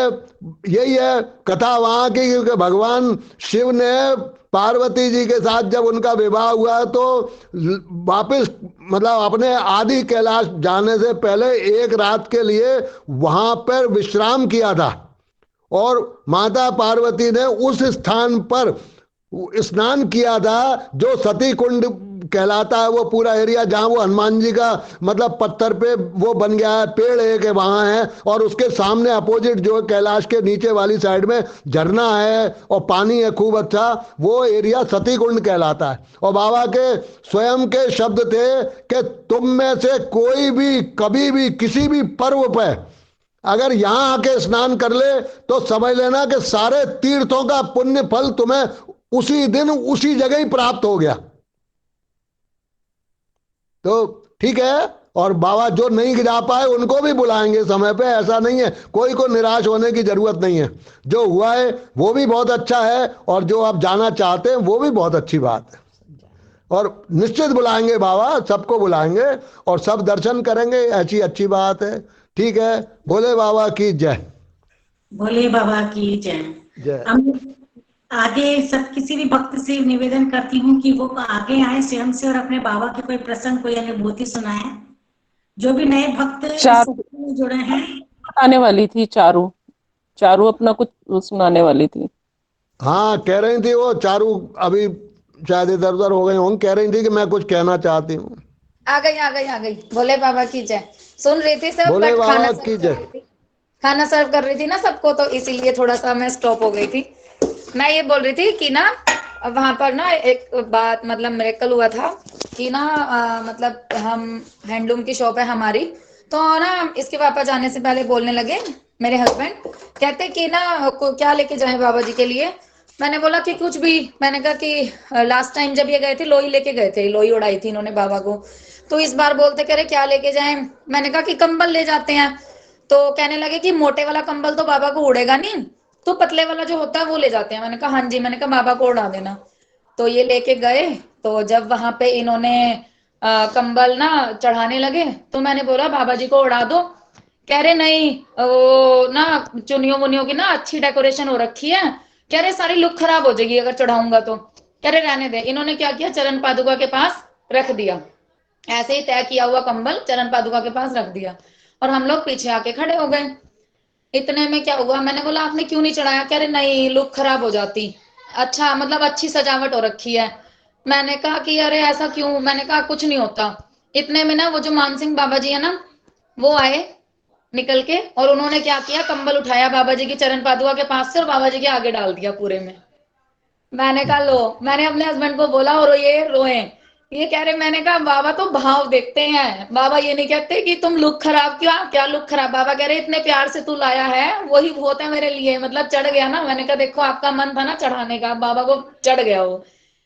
Speaker 9: यही है कथा वहां की कि भगवान शिव ने पार्वती जी के साथ जब उनका विवाह हुआ तो वापस मतलब अपने आदि कैलाश जाने से पहले एक रात के लिए वहां पर विश्राम किया था और माता पार्वती ने उस स्थान पर स्नान किया था जो सती कुंड कहलाता है। वो पूरा एरिया जहां वो हनुमान जी का मतलब पत्थर पे वो बन गया है, पेड़ एक है वहां है और उसके सामने अपोजिट जो कैलाश के नीचे वाली साइड में झरना है और पानी है खूब अच्छा, वो एरिया सती कुंड कहलाता है। और बाबा के स्वयं के शब्द थे कि तुम में से कोई भी कभी भी किसी भी पर्व पे अगर यहां आके स्नान कर ले तो समझ लेना कि सारे तीर्थों का पुण्य फल तुम्हें उसी दिन उसी जगह ही प्राप्त हो गया। तो ठीक है। और बाबा जो नहीं जा पाए उनको भी बुलाएंगे समय पे, ऐसा नहीं है, कोई को निराश होने की जरूरत नहीं है। जो हुआ है वो भी बहुत अच्छा है और जो आप जाना चाहते हैं वो भी बहुत अच्छी बात है। और निश्चित बुलाएंगे बाबा, सबको बुलाएंगे और सब दर्शन करेंगे, ऐसी अच्छी बात है। ठीक है, भोले बाबा की जय।
Speaker 2: भोले बाबा की जय।
Speaker 9: जय।
Speaker 2: हम आगे सब किसी भी भक्त से निवेदन करती हूँ कि वो आगे आए स्वयं से और अपने बाबा के कोई प्रसंग कोई अनुभूति सुनाए। जो भी नए भक्त इस सत्संग में जुड़े हैं।
Speaker 7: आने वाली थी चारू अपना कुछ सुनाने वाली थी।
Speaker 9: हाँ कह रही थी वो चारू, अभी शायद इधर उधर हो गई होंगी, कह रही थी कि मैं कुछ कहना चाहती हूँ।
Speaker 8: आ गई। भोले बाबा की जय। सुन रही थी सब,
Speaker 9: भोले
Speaker 8: बट
Speaker 9: बाबा की जय।
Speaker 8: खाना सर्व कर रही थी ना सबको, तो इसीलिए थोड़ा सा मैं स्टॉप हो गई थी। मैं ये बोल रही थी कि ना वहां पर ना एक बात मतलब मिरेकल हुआ था कि ना मतलब हम हैंडलूम की शॉप है हमारी, तो ना इसके पापा जाने से पहले बोलने लगे, मेरे हस्बैंड कहते कि ना क्या लेके जाए बाबा जी के लिए। मैंने बोला कि कुछ भी। मैंने कहा कि लास्ट टाइम जब ये गए थे लोई लेके गए थे, लोई उड़ाई थी इन्होंने बाबा को, तो इस बार बोलते कह रहे क्या लेके जाएं। मैंने कहा कि कंबल ले जाते हैं। तो कहने लगे कि मोटे वाला कंबल तो बाबा को उड़ेगा नहीं, तो पतले वाला जो होता है वो ले जाते हैं। मैंने कहा हाँ जी। मैंने कहा बाबा को उड़ा देना। तो ये लेके गए। तो जब वहां पे इन्होंने कंबल ना चढ़ाने लगे तो मैंने बोला बाबा जी को उड़ा दो। कह रहे नहीं, वो ना चुनियों मुनियों की ना अच्छी डेकोरेशन हो रखी है, कह रहे सारी लुक खराब हो जाएगी अगर चढ़ाऊंगा तो। कह रहे रहने दे। इन्होंने क्या किया, चरण पादुका के पास रख दिया। ऐसे ही तय किया हुआ कंबल चरण पादुका के पास रख दिया और हम लोग पीछे आके खड़े हो गए। इतने में क्या हुआ, मैंने बोला आपने क्यों नहीं चढ़ाया। कह रहे नहीं लुक खराब हो जाती, अच्छा मतलब अच्छी सजावट हो रखी है। मैंने कहा कि अरे ऐसा क्यों। मैंने कहा कुछ नहीं होता। इतने में ना वो जो मान सिंह बाबा जी है ना, वो आए निकल के और उन्होंने क्या किया, कंबल उठाया बाबा जी की चरण पादुका के पास से और बाबा जी के आगे डाल दिया पूरे में। मैंने कहा लो। मैंने अपने हस्बैंड को बोला और ये रोए। ये कह रहे, मैंने कहा बाबा तो भाव देखते हैं, बाबा ये नहीं कहते कि तुम लुक खराब क्यों, क्या लुक खराब। बाबा कह रहे इतने प्यार से तू लाया है वही बहुत है मेरे लिए, मतलब चढ़ गया ना। मैंने कहा देखो आपका मन था ना चढ़ाने का, बाबा को चढ़ गया वो।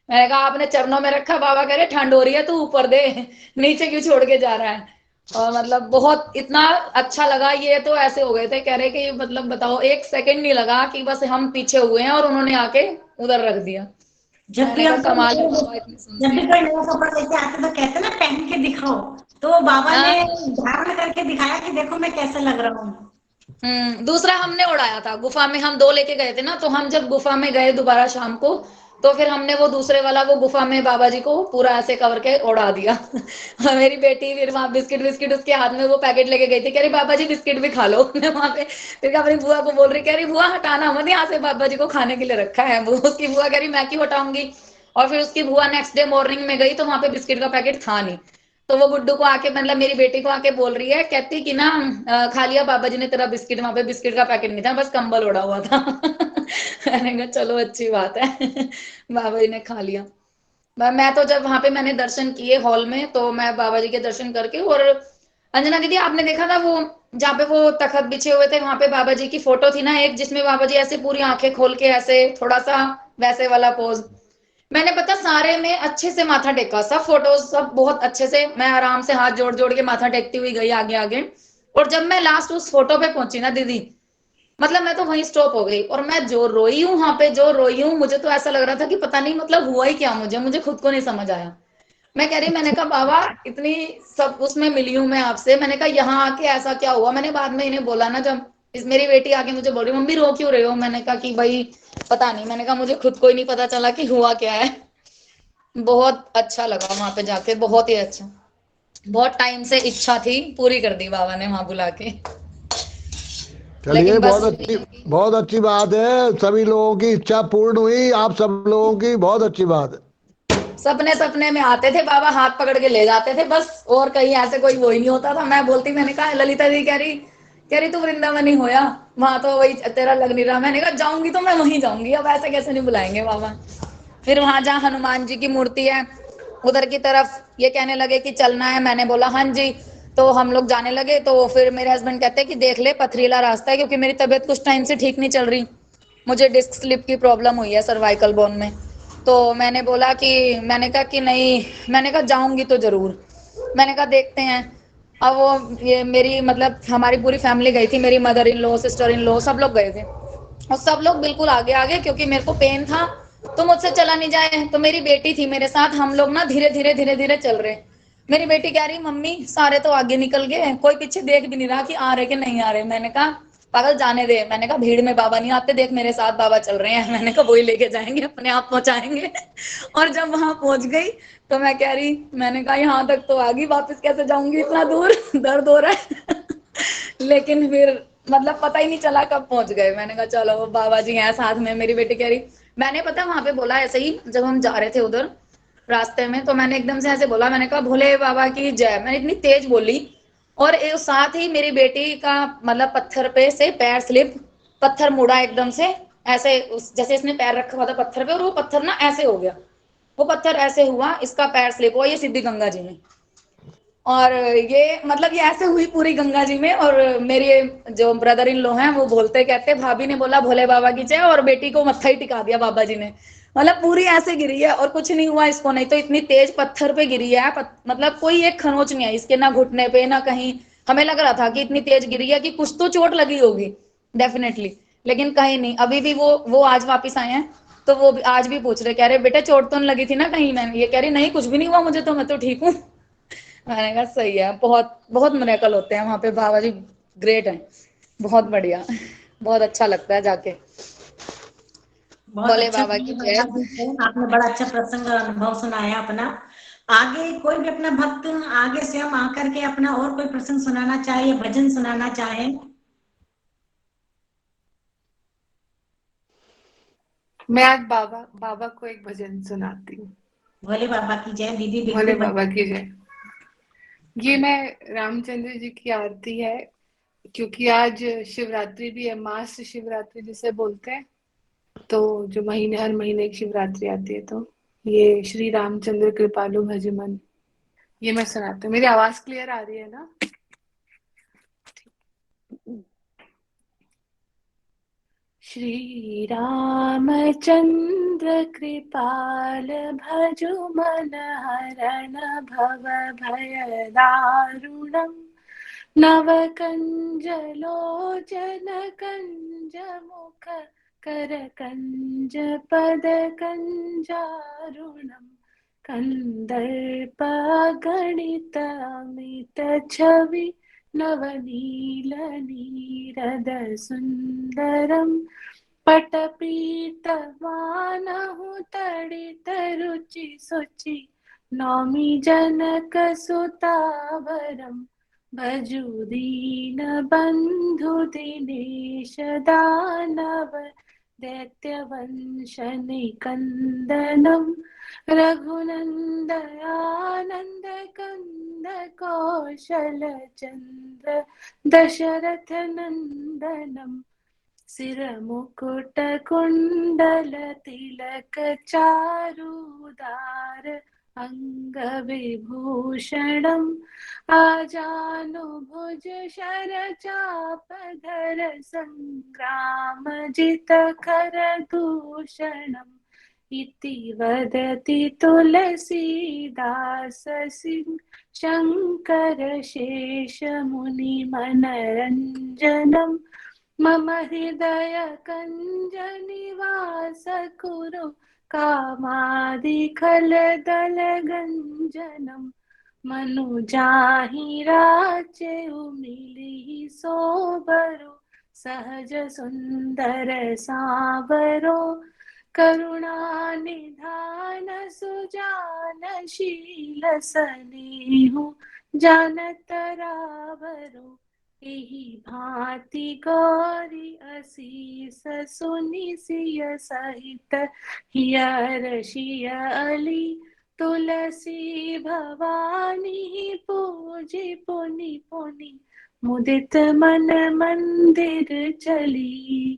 Speaker 8: मैंने कहा आपने चरणों में रखा। बाबा कह रहे ठंड हो रही है तू ऊपर दे, नीचे क्यों छोड़ के जा रहा है। और मतलब बहुत इतना अच्छा लगा। ये तो ऐसे हो गए थे, कह रहे कि मतलब बताओ एक सेकंड नहीं लगा कि बस हम पीछे हुए हैं और उन्होंने आके उधर रख दिया।
Speaker 2: जब भी हम
Speaker 8: कमाल है बाबा इतने
Speaker 2: जब भी कोई नया कपड़ा लेके आते तो कहते ना पहन के दिखाओ, तो बाबा ने धारण करके दिखाया कि देखो मैं कैसे लग रहा हूँ।
Speaker 8: दूसरा हमने उड़ाया था गुफा में, हम 2 लेके गए थे ना, तो हम जब गुफा में गए दोबारा शाम को, तो फिर हमने वो दूसरे वाला वो गुफा में बाबा जी को पूरा ऐसे कवर के उड़ा दिया। और मेरी बेटी फिर वहां बिस्किट बिस्किट उसके हाथ में वो पैकेट लेके गई थी, कह रही बाबा जी बिस्किट भी खा लो। मैं वहां पे फिर अपनी बुआ को बोल रही, कह रही बुआ हटाना मत यहाँ से, बाबा जी को खाने के लिए रखा है। वो उसकी बुआ कह रही मैं क्यों हटाऊंगी। और फिर उसकी बुआ नेक्स्ट डे मॉर्निंग में गई तो वहां पे बिस्किट का पैकेट था नहीं। तो वो गुड्डू को आके मतलब मेरी बेटी को आके बोल रही है, कहती कि ना खा लिया बाबा जी ने तेरा बिस्किट, वहां पे बिस्किट का पैकेट नहीं था, बस कंबल उड़ा हुआ था। मैंने कहा चलो अच्छी बात है। बाबा जी ने खा लिया। मैं तो जब वहां पे मैंने दर्शन किए हॉल में, तो मैं बाबा जी के दर्शन करके, और अंजना दीदी आपने देखा था वो जहाँ पे वो तखत बिछे हुए थे, वहां पे बाबा जी की फोटो थी ना एक, जिसमें बाबा जी ऐसे पूरी आंखें खोल के ऐसे थोड़ा सा वैसे वाला पोज, मैंने पता सारे में अच्छे से माथा टेका, सब फोटोज सब बहुत अच्छे से, मैं आराम से हाथ जोड़ जोड़ के माथा टेकती हुई गई आगे आगे। और जब मैं लास्ट उस फोटो पे पहुंची ना दीदी, मतलब मैं तो वहीं स्टॉप हो गई, और मैं जो रोई हूँ वहां पे, जो रोई हूँ, मुझे तो ऐसा लग रहा था कि पता नहीं मतलब हुआ ही क्या, मुझे मुझे खुद को नहीं समझ आया। मैं कह रही, मैंने कहा बाबा इतनी सब उसमें मिली हूँ मैं आपसे, मैंने कहा यहाँ आके ऐसा क्या हुआ। मैंने बाद में इन्हें बोला ना, जब मेरी बेटी आके मुझे बोल रही मम्मी रो क्यों रहे हो, मैंने कहा कि भाई पता नहीं, मैंने कहा मुझे खुद को ही नहीं पता चला कि हुआ क्या है। बहुत अच्छा लगा वहां पे जाके, बहुत ही अच्छा। बहुत टाइम से इच्छा थी, पूरी कर दी बाबा ने वहां बुला के।
Speaker 9: चलिए
Speaker 8: लेकिन बस
Speaker 9: बहुत अच्छी बात है, सभी लोगों की इच्छा पूर्ण हुई, आप सब लोगों की बहुत अच्छी बात है।
Speaker 8: सपने सपने में आते थे बाबा, हाथ पकड़ के ले जाते थे बस, और कहीं ऐसे कोई वो ही नहीं होता था। मैं बोलती, मैंने कहा ललिता दी कह रही तू वृंदावन ही होया, वहां तो वही तेरा लग नहीं रहा। मैंने कहा जाऊंगी तो मैं वहीं जाऊंगी, अब ऐसे कैसे नहीं बुलाएंगे बाबा। फिर वहां जहाँ हनुमान जी की मूर्ति है उधर की तरफ ये कहने लगे कि चलना है, मैंने बोला हाँ जी। तो हम लोग जाने लगे, तो फिर मेरे हस्बैंड कहते हैं कि देख ले पथरीला रास्ता है, क्योंकि मेरी तबीयत कुछ टाइम से ठीक नहीं चल रही, मुझे डिस्क स्लिप की प्रॉब्लम हुई है सर्वाइकल बोन में। तो मैंने बोला कि मैंने कहा कि नहीं, मैंने कहा जाऊंगी तो जरूर, मैंने कहा देखते हैं। अब वो ये मेरी मतलब हमारी पूरी फैमिली गई थी, मेरी mother in law sister in law सब लोग गए थे, और सब लोग बिल्कुल आगे आगे, क्योंकि मेरे को पेन था तो मुझसे चला नहीं जाए। तो मेरी बेटी थी मेरे साथ, हम लोग ना धीरे धीरे धीरे धीरे चल रहे। मेरी बेटी कह रही मम्मी सारे तो आगे निकल गए, कोई पीछे देख भी नहीं रहा कि आ रहे कि नहीं आ रहे। मैंने कहा पागल जाने दे, मैंने कहा भीड़ में बाबा नहीं आते, देख मेरे साथ बाबा चल रहे हैं, मैंने कहा वही लेके जाएंगे, अपने आप पहुंचाएंगे। और जब वहां पहुंच गई तो मैं कह रही, मैंने कहा यहाँ तक तो आ गई, वापस कैसे जाऊंगी इतना दूर, दर्द हो रहा है। लेकिन फिर मतलब पता ही नहीं चला कब पहुंच गए। मैंने कहा चलो बाबा जी हैं साथ में। मेरी बेटी कह रही, मैंने पता वहां पे बोला ऐसे ही, जब हम जा रहे थे उधर रास्ते में, तो मैंने एकदम से ऐसे बोला, मैंने कहा भोले बाबा की जय, मैंने इतनी तेज बोली। और साथ ही मेरी बेटी का मतलब पत्थर पे से पैर स्लिप, पत्थर मुड़ा एकदम से ऐसे, जैसे इसने पैर रखा हुआ था पत्थर पे, और वो पत्थर ना ऐसे हो गया, वो पत्थर ऐसे हुआ, इसका पैर स्लिप हुआ, ये सीधी गंगा जी में। और ये मतलब ये ऐसे हुई पूरी गंगा जी में। और मेरे जो ब्रदर इन लो हैं वो बोलते, कहते भाभी ने बोला भोले बाबा की जय, और बेटी को मत्था ही टिका दिया बाबा जी ने। मतलब पूरी ऐसे गिरी है और कुछ नहीं हुआ इसको, नहीं तो इतनी तेज पत्थर पे गिरी है, मतलब कोई एक खरोच नहीं आई इसके, ना घुटने पे ना कहीं। हमें लग रहा था कि इतनी तेज गिरी है कि कुछ तो चोट लगी होगी डेफिनेटली, लेकिन कहीं नहीं। अभी भी वो आज वापिस आए हैं, तो वो आज भी पूछ रहे, कह रहे बेटा चोट तो नहीं लगी थी ना कहीं। मैंने ये कह रही नहीं कुछ भी नहीं हुआ मुझे, तो मैं तो ठीक हूँ। मैंने कहा सही है, बहुत बहुत मिरेकल होते हैं वहां पे, बाबा जी ग्रेट हैं, बहुत बढ़िया, बहुत अच्छा लगता है जाके।
Speaker 2: बहुत
Speaker 8: भोले
Speaker 2: अच्छा
Speaker 8: बाबा की जय।
Speaker 2: आपने बड़ा अच्छा प्रसंग और अनुभव सुनाया अपना। आगे कोई भी अपना भक्त आगे से हम आकर के अपना और कोई प्रसंग सुनाना चाहे, भजन सुनाना चाहे।
Speaker 10: मैं आज बाबा बाबा को एक भजन सुनाती हूँ।
Speaker 2: भोले बाबा की जय दीदी,
Speaker 10: भोले
Speaker 2: बिल्कुल।
Speaker 10: बाबा की जय। ये मैं रामचंद्र जी की आरती है, क्योंकि आज शिवरात्रि भी है, मास शिवरात्रि जिसे बोलते हैं, तो जो महीने हर महीने एक शिवरात्रि आती है, तो ये श्री रामचंद्र कृपालु भजमन ये मैं सुनाती हूँ। मेरी आवाज क्लियर आ रही है ना? श्री रामचंद्र कृपाल भजुमन हरण भव भय दारुणम् नवकंज लोचन कंज मुख कर कंज पद कंजारुणम् कंदर्प गणित अमित छवि नवनीलनीरदसुन्दरं पटपीतवानहु तडितरुचिशुचि नौमि जनकसुतावरं भजु दीनबन्धु दिनेश दानव दैत्यवंशनिकन्दनं रघुनन्दयानन्दकन्द कौशलचन्द्र दशरथनन्दनं सिरमुकुटकुण्डलतिलकचारुदार अङ्गविभूषणम् आजानुभुज शरचापधर सङ्ग्रामजितकरदूषणम् इति वदति तुलसीदास शङ्कर शेषमुनिमनरञ्जनम् मम हृदय कञ्जनिवास कुरु कामादिखलदलगञ्जनम् मनुजाहि राचेउ मिलिहि सोबरो सहज सुन्दर सावरो करुणानिधान सुजान शील सनेहु जानत रावरो एहि भांति गौरी असीस सुनि सिय सहित हिय रसिय अली तुलसी भवानी पूजी पुनि पुनि मुदित मन मंदिर चली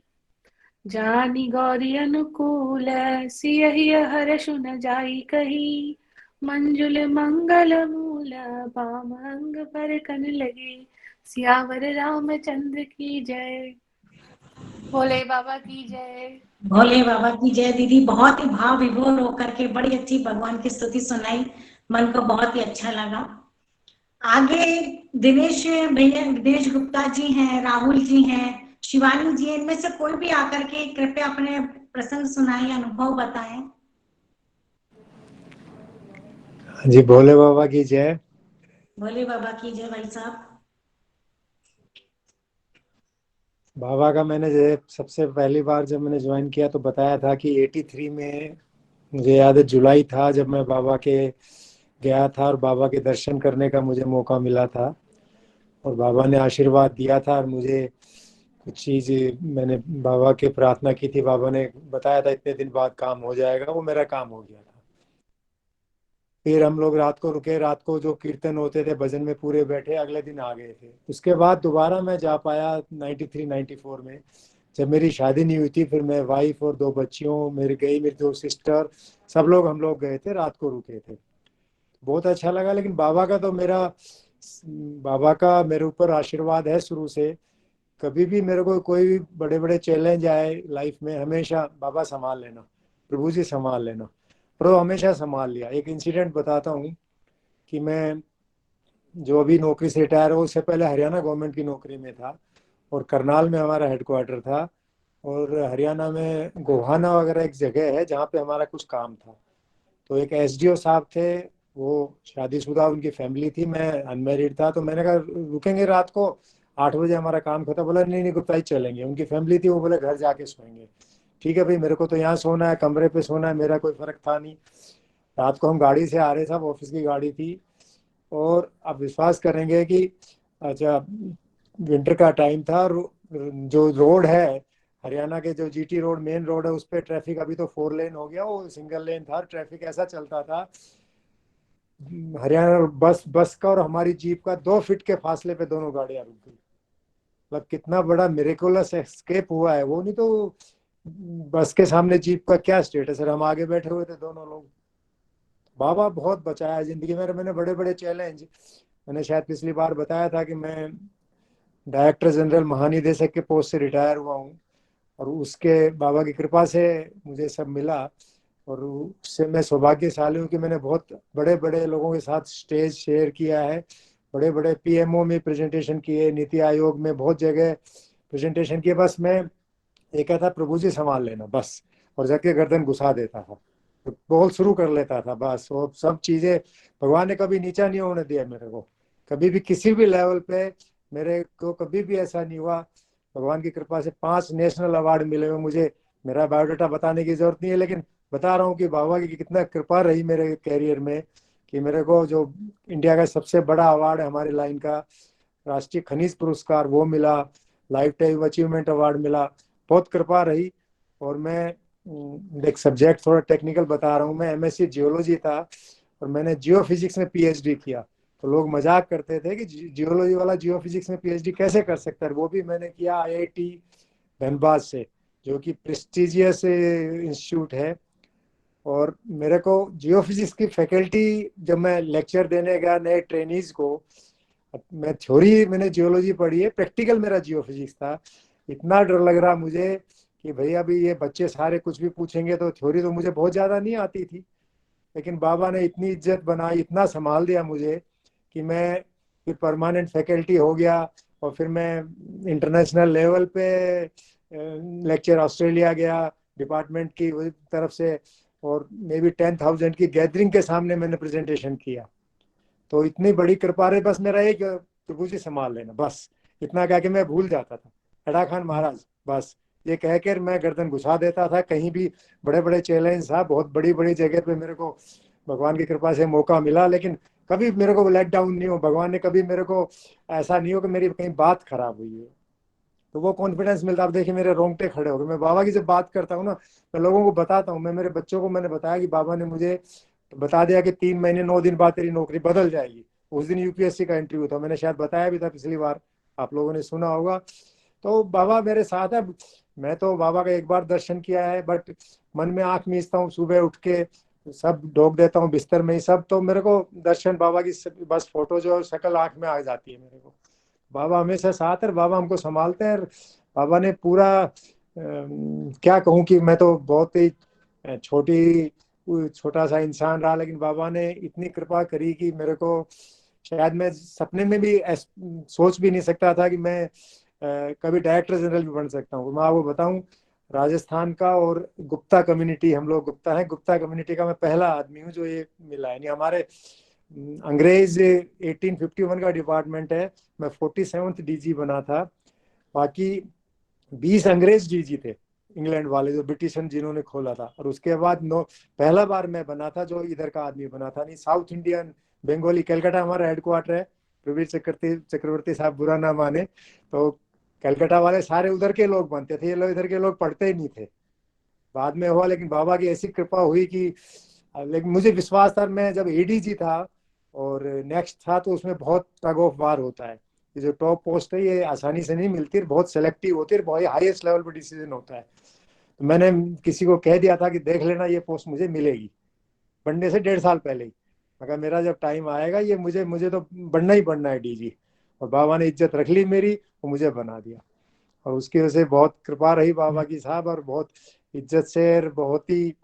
Speaker 10: जानी गौरी अनुकूल सियहि हर्ष न जाई कही मंजुल मंगल मूल बाम अंग पर कन लगे सियावर रामचंद्र की जय भोले बाबा की जय
Speaker 2: भोले बाबा की जय। दीदी बहुत ही भाव विभोर होकर के बड़ी अच्छी भगवान की स्तुति सुनाई, मन को बहुत ही अच्छा लगा। आगे दिनेश भैया, दिनेश गुप्ता जी हैं, राहुल जी हैं, शिवानी जी हैं, इनमें से कोई भी आकर के कृपया अपने प्रसंग सुनाएं, अनुभव बताएं।
Speaker 11: जी भोले बाबा की जय।
Speaker 2: भोले बाबा की जय। भाई साहब,
Speaker 11: बाबा का मैंने सबसे पहली बार जब मैंने ज्वाइन किया तो बताया था कि 83 में मुझे याद है जुलाई था जब मैं बाबा के गया था और बाबा के दर्शन करने का मुझे मौका मिला था और बाबा ने आशीर्वाद दिया था और मुझे कुछ चीज़ मैंने बाबा के प्रार्थना की थी। बाबा ने बताया था इतने दिन बाद काम हो जाएगा, वो मेरा काम हो गया था। फिर हम लोग रात को रुके, रात को जो कीर्तन होते थे भजन में पूरे बैठे, अगले दिन आ गए थे। उसके बाद दोबारा मैं जा पाया 93-94 में, जब मेरी शादी नहीं हुई थी। फिर मैं वाइफ और 2 बच्चियों मेरी 2 सिस्टर, सब लोग हम लोग गए थे, रात को रुके थे, बहुत अच्छा लगा। लेकिन बाबा का मेरे ऊपर आशीर्वाद है शुरू से। कभी भी मेरे को कोई भी बड़े बड़े चैलेंज आए लाइफ में, हमेशा बाबा संभाल लेना, प्रभु जी संभाल लेना, और वो हमेशा संभाल लिया। एक इंसिडेंट बताता हूँ कि मैं जो अभी नौकरी से रिटायर हुआ, उससे पहले हरियाणा गवर्नमेंट की नौकरी में था और करनाल में हमारा हेडक्वार्टर था और हरियाणा में गोहाना वगैरह एक जगह है जहाँ पे हमारा कुछ काम था। तो एक एसडीओ साहब थे, वो शादीशुदा उनकी फैमिली थी, मैं अनमेरिड था। तो मैंने कहा रुकेंगे रात को, 8 बजे हमारा काम खत्म। बोला नहीं गुप्ता ही चलेंगे। उनकी फैमिली थी, वो बोले घर जाके सोएंगे। ठीक है भाई, मेरे को तो यहाँ सोना है, कमरे पे सोना है, मेरा कोई फर्क था नहीं। रात को हम गाड़ी से आ रहे थे, ऑफिस की गाड़ी थी, और आप विश्वास करेंगे कि अच्छा विंटर का टाइम था, जो रोड है हरियाणा के, जो जीटी रोड मेन रोड है, उस पर ट्रैफिक अभी तो 4 लेन हो गया, वो सिंगल लेन था। ट्रैफिक ऐसा चलता था, हरियाणा बस का और हमारी जीप का 2 फीट के फासले पे दोनों गाड़ियां रुक गई। मतलब कितना बड़ा मिरेकुलस एस्केप हुआ है वो। नहीं तो बस के सामने जीप का क्या स्टेटस है। हम आगे बैठे हुए थे दोनों लोग। बाबा बहुत बचाया जिंदगी में। मैंने बड़े बड़े चैलेंज, मैंने शायद पिछली बार बताया था कि मैं डायरेक्टर जनरल महानिदेशक के पोस्ट से रिटायर हुआ हूँ, और उसके बाबा की कृपा से मुझे सब मिला, और उससे मैं सौभाग्यशाली हूँ कि मैंने बहुत बड़े बड़े लोगों के साथ स्टेज शेयर किया है, बड़े बड़े पीएमओ में प्रेजेंटेशन किए, नीति आयोग में बहुत जगह प्रेजेंटेशन किए। बस मैं ये कहता प्रभु जी संभाल लेना बस, और जाके गर्दन घुसा देता था, तो बोल शुरू कर लेता था बस। वो सब चीजें भगवान ने कभी नीचा नहीं होने दिया मेरे को, कभी भी किसी भी लेवल पे मेरे को कभी भी ऐसा नहीं हुआ। भगवान की कृपा से 5 नेशनल अवार्ड मिले हुए मुझे। मेरा बायोडाटा बताने की जरूरत नहीं है, लेकिन बता रहा हूँ कि बाबा की कितना कृपा रही मेरे कैरियर में कि मेरे को जो इंडिया का सबसे बड़ा अवार्ड है हमारी लाइन का, राष्ट्रीय खनिज पुरस्कार, वो मिला, लाइफ टाइम अचीवमेंट अवार्ड मिला। बहुत कृपा रही। और मैं एक सब्जेक्ट थोड़ा टेक्निकल बता रहा हूँ, मैं एमएससी जियोलॉजी था और मैंने जियो फिजिक्स में पीएचडी किया। तो लोग मजाक करते थे कि जियोलॉजी वाला जियो फिजिक्स में पीएचडी कैसे कर सकता है। वो भी मैंने किया आईआईटी धनबाद से, जो कि प्रेस्टिजियस इंस्टीट्यूट है। और मेरे को जियो फिजिक्स की फैकल्टी, जब मैं लेक्चर देने गया नए ट्रेनीज को, मैं थ्योरी मैंने जियोलॉजी पढ़ी है, प्रैक्टिकल मेरा जियो फिजिक्स था। इतना डर लग रहा मुझे कि भैया अभी ये बच्चे सारे कुछ भी पूछेंगे, तो थ्योरी तो मुझे बहुत ज़्यादा नहीं आती थी। लेकिन बाबा ने इतनी इज्जत बनाई, इतना संभाल दिया मुझे कि मैं फिर परमानेंट फैकल्टी हो गया। और फिर मैं इंटरनेशनल लेवल पे लेक्चर ऑस्ट्रेलिया गया डिपार्टमेंट की तरफ से, और मे बी 10,000 की गैदरिंग के सामने मैंने प्रेजेंटेशन किया। तो इतनी बड़ी कृपा रही। बस मेरा एक प्रभु जी संभाल लेना, बस इतना कह के मैं भूल जाता था। हेड़ा खान महाराज, बस ये कह कर मैं गर्दन घुसा देता था। कहीं भी बड़े बड़े चैलेंज था, बहुत बड़ी बड़ी जगह पे मेरे को भगवान की कृपा से मौका मिला, लेकिन कभी मेरे को लेट डाउन नहीं हो। भगवान ने कभी मेरे को ऐसा नहीं हो कि मेरी कहीं बात खराब हुई है। तो वो कॉन्फिडेंस मिलता। अब देखिए मेरे रोंगटे खड़े हो गए। मैं बाबा की जब बात करता हूँ ना, मैं लोगों को बताता हूँ। मैं मेरे बच्चों को मैंने बताया कि बाबा ने मुझे बता दिया कि 3 महीने 9 दिन बाद तेरी नौकरी बदल जाएगी। उस दिन यूपीएससी का इंटरव्यू था, मैंने शायद बताया भी था पिछली बार, आप लोगों ने सुना होगा। तो बाबा मेरे साथ है। मैं तो बाबा का एक बार दर्शन किया है, बट मन में आंख मीचता हूँ, सुबह उठ के सब ढोक देता हूँ बिस्तर में ही सब। तो मेरे को दर्शन बाबा की बस फोटो जो शक्ल आंख में आ जाती है मेरे को। बाबा हमेशा साथ है, बाबा हमको संभालते हैं। बाबा ने पूरा क्या कहूँ कि मैं तो बहुत ही छोटा सा इंसान रहा, लेकिन बाबा ने इतनी कृपा करी कि मेरे को शायद मैं सपने में भी सोच भी नहीं सकता था कि मैं कभी डायरेक्टर जनरल भी बन सकता हूँ। मैं आपको बताऊं, राजस्थान का और गुप्ता कम्युनिटी, हम लोग गुप्ता है, गुप्ता कम्युनिटी का मैं पहला आदमी हूँ जो ये मिला है। नहीं, हमारे अंग्रेज 1851 का डिपार्टमेंट है, मैं 47th डीजी बना था। बाकी 20 अंग्रेज डीजी थे, इंग्लैंड वाले जो ब्रिटिशन जिन्होंने खोला था। और उसके बाद पहला बार मैं बना था जो इधर का आदमी बना था। नहीं, साउथ इंडियन बंगाली, कलकत्ता हमारा हेडक्वार्टर है। प्रवीर चक्रवर्ती साहब बुरा ना माने, तो कलकत्ता वाले सारे उधर के लोग बनते थे, ये लोग इधर के लोग पढ़ते ही नहीं थे। बाद में हुआ, लेकिन बाबा की ऐसी कृपा हुई कि लेकिन मुझे विश्वास था। मैं जब एडीजी था और नेक्स्ट था, तो उसमें बहुत टग ऑफ वार होता है। ये जो टॉप पोस्ट है ये आसानी से नहीं मिलती, बहुत सेलेक्टिव होती है, बहुत हाईएस्ट लेवल पर डिसीजन होता है। तो मैंने किसी को कह दिया था कि देख लेना ये पोस्ट मुझे मिलेगी, बनने से 1.5 साल पहले ही। मगर मेरा जब टाइम आएगा ये मुझे मुझे तो बनना ही बनना है डीजी। और बाबा ने इज्जत रख ली मेरी और मुझे बना दिया। और उसकी वजह से बहुत कृपा रही बाबा की साहब, और बहुत इज्जत से, और बहुत ही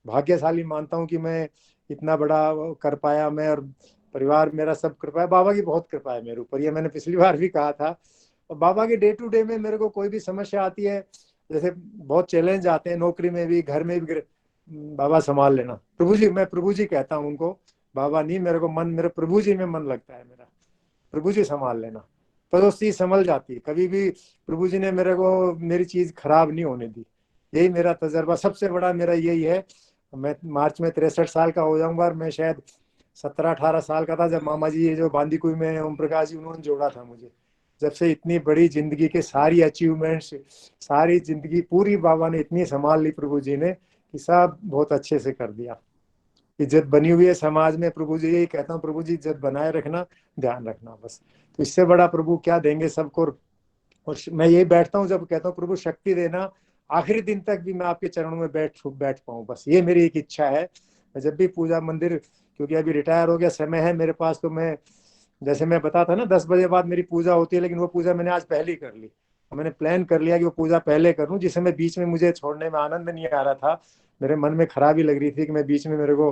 Speaker 11: भाग्यशाली मानता हूँ कि मैं इतना बड़ा कर पाया। मैं और परिवार मेरा सब कृपा है, बाबा की बहुत कृपा है मेरे ऊपर। ये मैंने पिछली बार भी कहा था। और बाबा के डे टू डे में मेरे को कोई भी समस्या आती है, जैसे बहुत चैलेंज आते हैं नौकरी में भी, घर में भी, बाबा संभाल लेना। प्रभु जी, मैं प्रभु जी कहता हूँ उनको, बाबा नहीं, मेरे को मन, मेरे प्रभु जी में मन लगता है मेरा। प्रभु जी संभाल लेना, पर वो चीज संभल जाती है। कभी भी प्रभु जी ने मेरे को मेरी चीज खराब नहीं होने दी। यही मेरा तजर्बा सबसे बड़ा मेरा यही है। मैं मार्च में 63 साल का हो जाऊंगा, और मैं शायद 17-18 साल का था जब मामा जी ये जो बांदी कुई में ओम प्रकाश जी उन्होंने जोड़ा था मुझे। जब से इतनी बड़ी जिंदगी के सारी अचीवमेंट्स, सारी जिंदगी पूरी बाबा ने इतनी संभाल ली प्रभु जी ने कि सब बहुत अच्छे से कर दिया। इज्जत बनी हुई है समाज में। प्रभु जी यही कहता हूँ, प्रभु जी इज्जत बनाए रखना, ध्यान रखना, बस। तो इससे बड़ा प्रभु क्या देंगे सबको। और मैं यही बैठता हूँ जब कहता हूँ प्रभु शक्ति देना, आखिरी दिन तक भी मैं आपके चरणों में बैठ पाऊँ, बस ये मेरी एक इच्छा है। मैं जब भी पूजा मंदिर, क्योंकि अभी रिटायर हो गया, समय है मेरे पास, तो मैं जैसे मैं बताता ना 10 बजे बाद मेरी पूजा होती है, लेकिन वो पूजा मैंने आज पहले ही कर ली। मैंने प्लान कर लिया कि वो पूजा पहले करूं, जिस समय बीच में मुझे छोड़ने में आनंद नहीं आ रहा था, मेरे मन में खराबी लग रही थी कि मैं बीच में मेरे को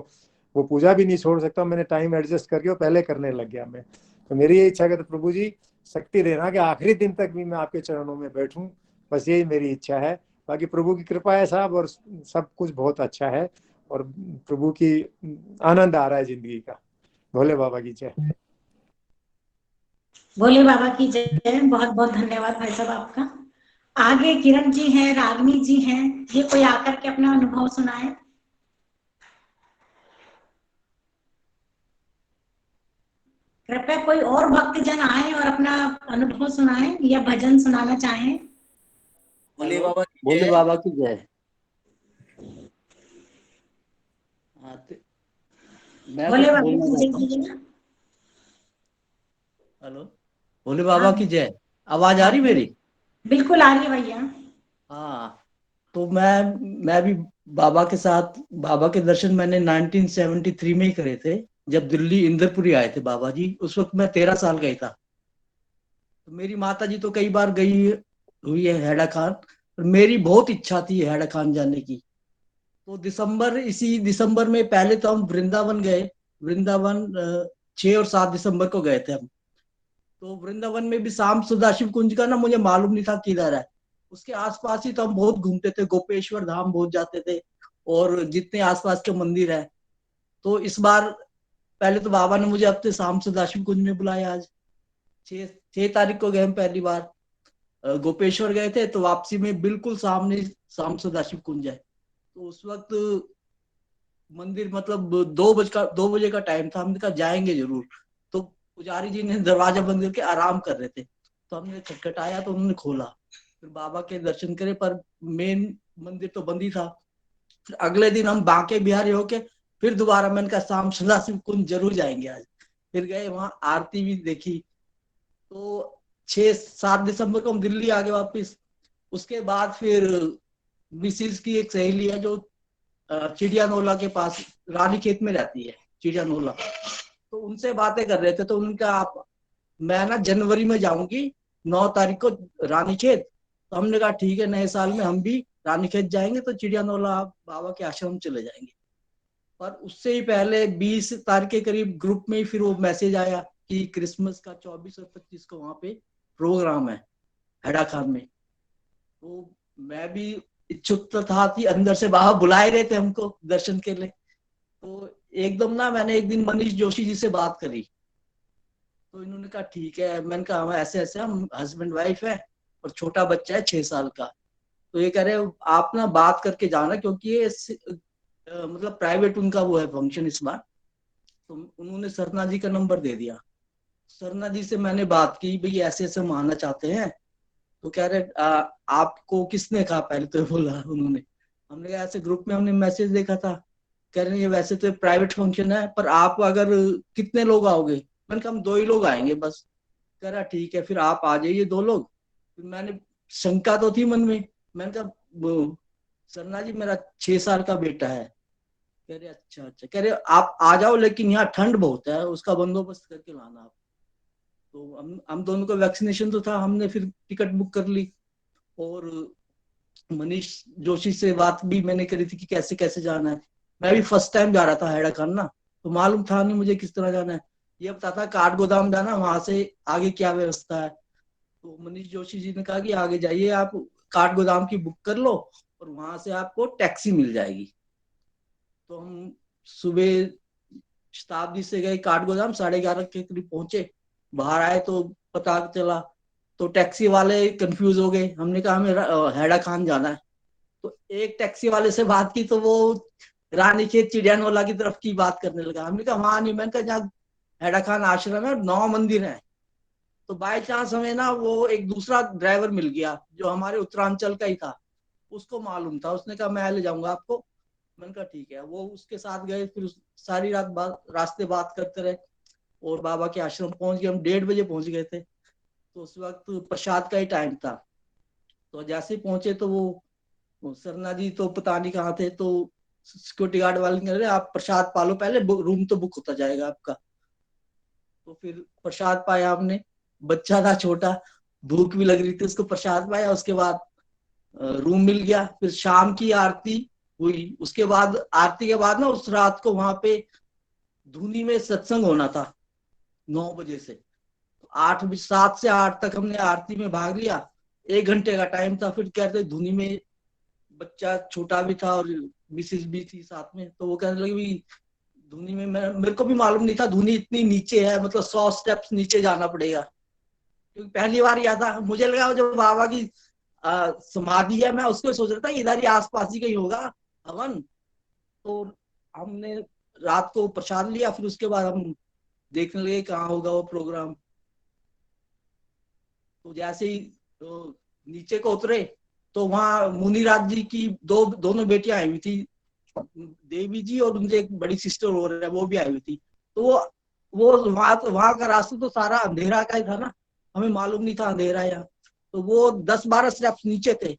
Speaker 11: वो पूजा भी नहीं छोड़ सकता। मैंने टाइम एडजस्ट करके वो पहले करने लग गया मैं। तो मेरी ये इच्छा है कि तो प्रभु जी शक्ति देना कि आखिरी दिन तक भी मैं आपके चरणों में बैठूं, बस यही मेरी इच्छा है। बाकी प्रभु की कृपा है साहब, और सब कुछ बहुत अच्छा है, और प्रभु की आनंद आ रहा है जिंदगी का। भोले बाबा की जय।
Speaker 2: भोले बाबा की जय। बहुत बहुत धन्यवाद भाई साहब आपका। आगे किरण जी हैं, रागनी जी हैं, ये कोई आकर के अपना अनुभव सुनाए। कृपया कोई और भक्तजन आए और अपना अनुभव सुनाएं या भजन सुनाना चाहें।
Speaker 5: भोले
Speaker 12: हेलो,
Speaker 5: बाबा की
Speaker 12: भोले
Speaker 5: जय।
Speaker 12: बाबा की जय। हाँ, मैं
Speaker 2: भोले
Speaker 12: कुछ
Speaker 2: बाबा
Speaker 12: बोलना
Speaker 2: की जय
Speaker 12: चाहता हूँ।
Speaker 2: कीजिए ना।
Speaker 12: हेलो, भोले
Speaker 2: हाँ
Speaker 12: बाबा की जय। आवाज आ
Speaker 2: हाँ,
Speaker 12: रही मेरी?
Speaker 2: बिल्कुल आ रही है भैया।
Speaker 12: हाँ, तो मैं भी बाबा के साथ, बाबा के दर्शन मैंने 1973 में ही करे थे, जब दिल्ली इंदरपुरी आए थे बाबा जी। उस वक्त मैं 13 साल का ही था। तो मेरी माता जी तो कई बार गई हुई है हैड़ा खान, पर मेरी बहुत इच्छा थी हैड़ा खान जाने की। तो इसी दिसंबर में पहले तो हम वृंदावन गए। वृंदावन 6 और 7 दिसंबर को गए थे हम। तो वृंदावन में भी शाम सदाशिव कुंज का ना मुझे मालूम नहीं था किधर है। उसके आसपास ही तो हम बहुत घूमते थे, गोपेश्वर धाम बहुत जाते थे, और जितने आसपास के मंदिर है। तो इस बार पहले तो बाबा ने मुझे अपने शाम सदाशिव कुंज में बुलाया। आज 6 तारीख को गए हम पहली बार। गोपेश्वर गए थे, तो वापसी में बिल्कुल सामने शाम सदाशिव कुंज है। तो उस वक्त मंदिर मतलब 2 बजे का टाइम था। हमने कहा जाएंगे जरूर। तो पुजारी जी ने दरवाजा बंद करके आराम कर रहे थे, तो हमने खटखटाया तो उन्होंने खोला। फिर बाबा के दर्शन करे, पर मेन मंदिर तो बंद ही था। फिर अगले दिन हम बांके बिहारी होके फिर दोबारा मैंने कहा शाम सदाशिव कुंज जरूर जाएंगे आज। फिर गए, वहां आरती भी देखी। तो 6-7 दिसंबर को हम दिल्ली आ गए वापिस। उसके बाद फिर मिसिस की एक सहेली है जो चिड़िया नोला के पास रानी खेत में रहती है, चिड़िया नोला। तो उनसे बातें कर रहे थे, तो उनका आप मैं ना जनवरी में जाऊंगी 9 तारीख को रानी खेत। तो हमने कहा ठीक है, नए साल में हम भी रानी खेत जाएंगे, तो चिड़िया नोला बाबा के आश्रम चले जाएंगे। पर उससे ही पहले 20 तारीख के करीब ग्रुप में ही फिर वो मैसेज आया कि क्रिसमस का 24 और 25 को वहां पे प्रोग्राम है हैड़ा खान में। तो मैं भी इच्छुक तो था कि अंदर से बाहर बुला ही रहे थे हमको दर्शन के लिए। तो एकदम ना मैंने एक दिन मनीष जोशी जी से बात करी। तो इन्होंने कहा ठीक है। मैंने कहा हम ऐसे ऐसे हम हस्बैंड वाइफ है और छोटा बच्चा है 6 साल का। तो ये कह रहे आप ना बात करके जाना, क्योंकि ये मतलब प्राइवेट उनका वो है फंक्शन इस बार। तो उन्होंने सरना जी का नंबर दे दिया। सरना जी से मैंने बात की, भाई ऐसे ऐसे हम आना चाहते हैं। तो कह रहे आपको किसने कहा? पहले तो बोला उन्होंने। हमने कहा ऐसे ग्रुप में हमने मैसेज देखा था। कह रहे ये वैसे तो प्राइवेट फंक्शन है, पर आप अगर कितने लोग आओगे? मैंने कहा हम 2 ही लोग आएंगे बस। कह रहा ठीक है, फिर आप आ जाइए 2 लोग। फिर मैंने शंका तो थी मन में। मैंने कहा सरना जी मेरा 6 साल का बेटा है। कह रहे अच्छा अच्छा। कह रहे आप आ जाओ, लेकिन यहाँ ठंड बहुत है, उसका बंदोबस्त करके लाना आप। तो हम दोनों को वैक्सीनेशन तो था, हमने फिर टिकट बुक कर ली। और मनीष जोशी से बात भी मैंने करी थी कि कैसे कैसे जाना है। मैं भी फर्स्ट टाइम जा रहा था हैड़ा खान ना, तो मालूम था नहीं मुझे किस तरह जाना है। ये पता था काठ गोदाम जाना, वहां से आगे क्या व्यवस्था है। तो मनीष जोशी जी ने कहा कि आगे जाइए आप, काठ गोदाम की बुक कर लो और वहां से आपको टैक्सी मिल जाएगी। तो हम सुबह शताब्दी से गए काठ गोदाम, 11:30 के करीब पहुंचे। बाहर आए तो पता चला, तो टैक्सी वाले कंफ्यूज हो गए। हमने कहा हमें हैड़ा खान जाना है। तो एक टैक्सी वाले से बात की तो वो रानी खेत चिड़ियानोला की तरफ की बात करने लगा। हमने कहा वहां नहीं। मैंने कहा जहाँ हैड़ा खान आश्रम है 9 मंदिर है। तो बाय चांस हमें ना वो एक दूसरा ड्राइवर मिल गया जो हमारे उत्तरांचल का ही था। उसको मालूम था, उसने कहा मैं ले जाऊंगा आपको। मैंने कहा ठीक है। वो उसके साथ गए, फिर सारी रात रास्ते बात करते रहे और बाबा के आश्रम पहुंच गए। हम 1:30 बजे पहुंच गए थे। तो उस वक्त प्रसाद का ही टाइम था। तो जैसे ही पहुंचे तो वो सरना जी तो पता नहीं कहाँ थे। तो सिक्योरिटी गार्ड वाले कह रहे आप प्रसाद पालो पहले, रूम तो बुक होता जाएगा आपका। तो फिर प्रसाद पाया हमने। बच्चा था छोटा, भूख भी लग रही थी, उसको प्रसाद पाया। उसके बाद रूम मिल गया। फिर शाम की आरती हुई। उसके बाद आरती के बाद ना उस रात को वहां पे धुनी में सत्संग होना था 9 बजे से। तो 7 से 8 तक हमने आरती में भाग लिया। 1 घंटे का टाइम था। फिर कहते धुनी में, बच्चा छोटा भी था और मिसिस भी थी साथ में, तो वो कहने लगे भी धुनी में, मेरे को भी मालूम नहीं था धुनी इतनी नीचे है, मतलब 100 स्टेप्स नीचे जाना पड़ेगा। क्योंकि पहली बार गया था, मुझे लगा जो बाबा की समाधि है, मैं उसको सोच रहा था इधर ही आसपास ही कहीं होगा हवन। तो हमने रात को प्रसाद लिया, फिर उसके बाद हम देखने लगे कहाँ होगा वो प्रोग्राम। तो जैसे ही तो नीचे को उतरे तो वहाँ मुनिराज जी की दोनों बेटियां आई हुई थी, देवी जी और उनसे एक बड़ी सिस्टर हो रही है, वो भी आई हुई थी। तो वो वहां का रास्ता तो सारा अंधेरा का ही था ना, हमें मालूम नहीं था अंधेरा है यहाँ। तो वो 10-12 स्टेप्स नीचे थे।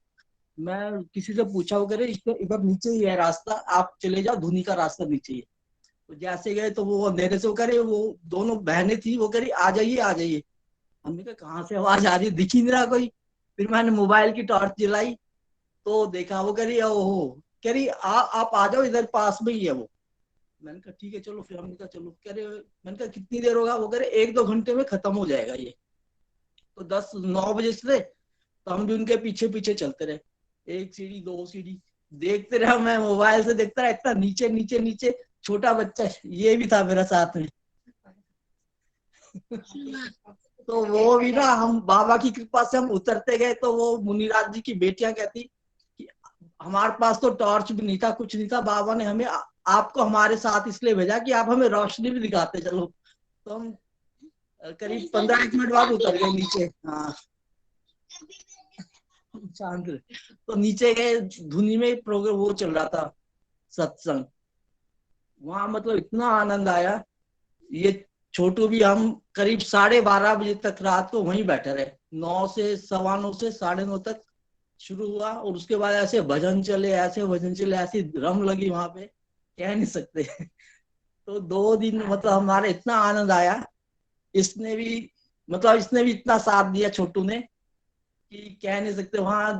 Speaker 12: मैं किसी से पूछा, वो कह रहे इधर नीचे ही है रास्ता, आप चले जाओ, धुनी का रास्ता नीचे ही है। तो जैसे गए तो वो अंधेरे से वो करे, वो दोनों बहनें थी, वो कह रही आ जाइए आ जाइए। हमने कहा कहाँ से आवाज आ रही है, दिख ही नहीं रहा कोई। फिर मैंने मोबाइल की टॉर्च जलाई तो देखा, वो कह रही ओहो, कह रही आप आ जाओ, इधर पास में ही है वो। मैंने कहा ठीक है चलो, फिर हमने कहा चलो। कह रहे, मैंने कहा कितनी देर होगा, वो कह रहे 1-2 घंटे में खत्म हो जाएगा ये। तो 10-9 बजे से तो हम भी उनके पीछे पीछे चलते रहे, 1 सीढ़ी 2 सीढ़ी देखते रहे। मैं मोबाइल से देखता रहा, इतना नीचे नीचे नीचे, छोटा बच्चा ये भी था मेरा साथ में। तो वो भी ना, हम बाबा की कृपा से हम उतरते गए तो वो मुनिराज जी की बेटियां कहती कि हमारे पास तो टॉर्च भी नहीं था, कुछ नहीं था, बाबा ने हमें आपको हमारे साथ इसलिए भेजा कि आप हमें रोशनी भी दिखाते चलो। तो हम करीब 15 मिनट बाद उतर गए नीचे। हाँ शांत। तो नीचे गए, धुनी में प्रोग्राम वो चल रहा था, सत्संग। वहां मतलब इतना आनंद आया। ये छोटू भी, हम करीब 12:30 बजे तक रात को वहीं बैठे रहे। 9 से 9:15 से 9:30 तक शुरू हुआ, और उसके बाद ऐसे भजन चले, ऐसे भजन चले, ऐसी रम लगी वहां पे, कह नहीं सकते। तो 2 दिन मतलब हमारे इतना आनंद आया। इसने भी इतना साथ दिया छोटू ने कि कह नहीं सकते। वहां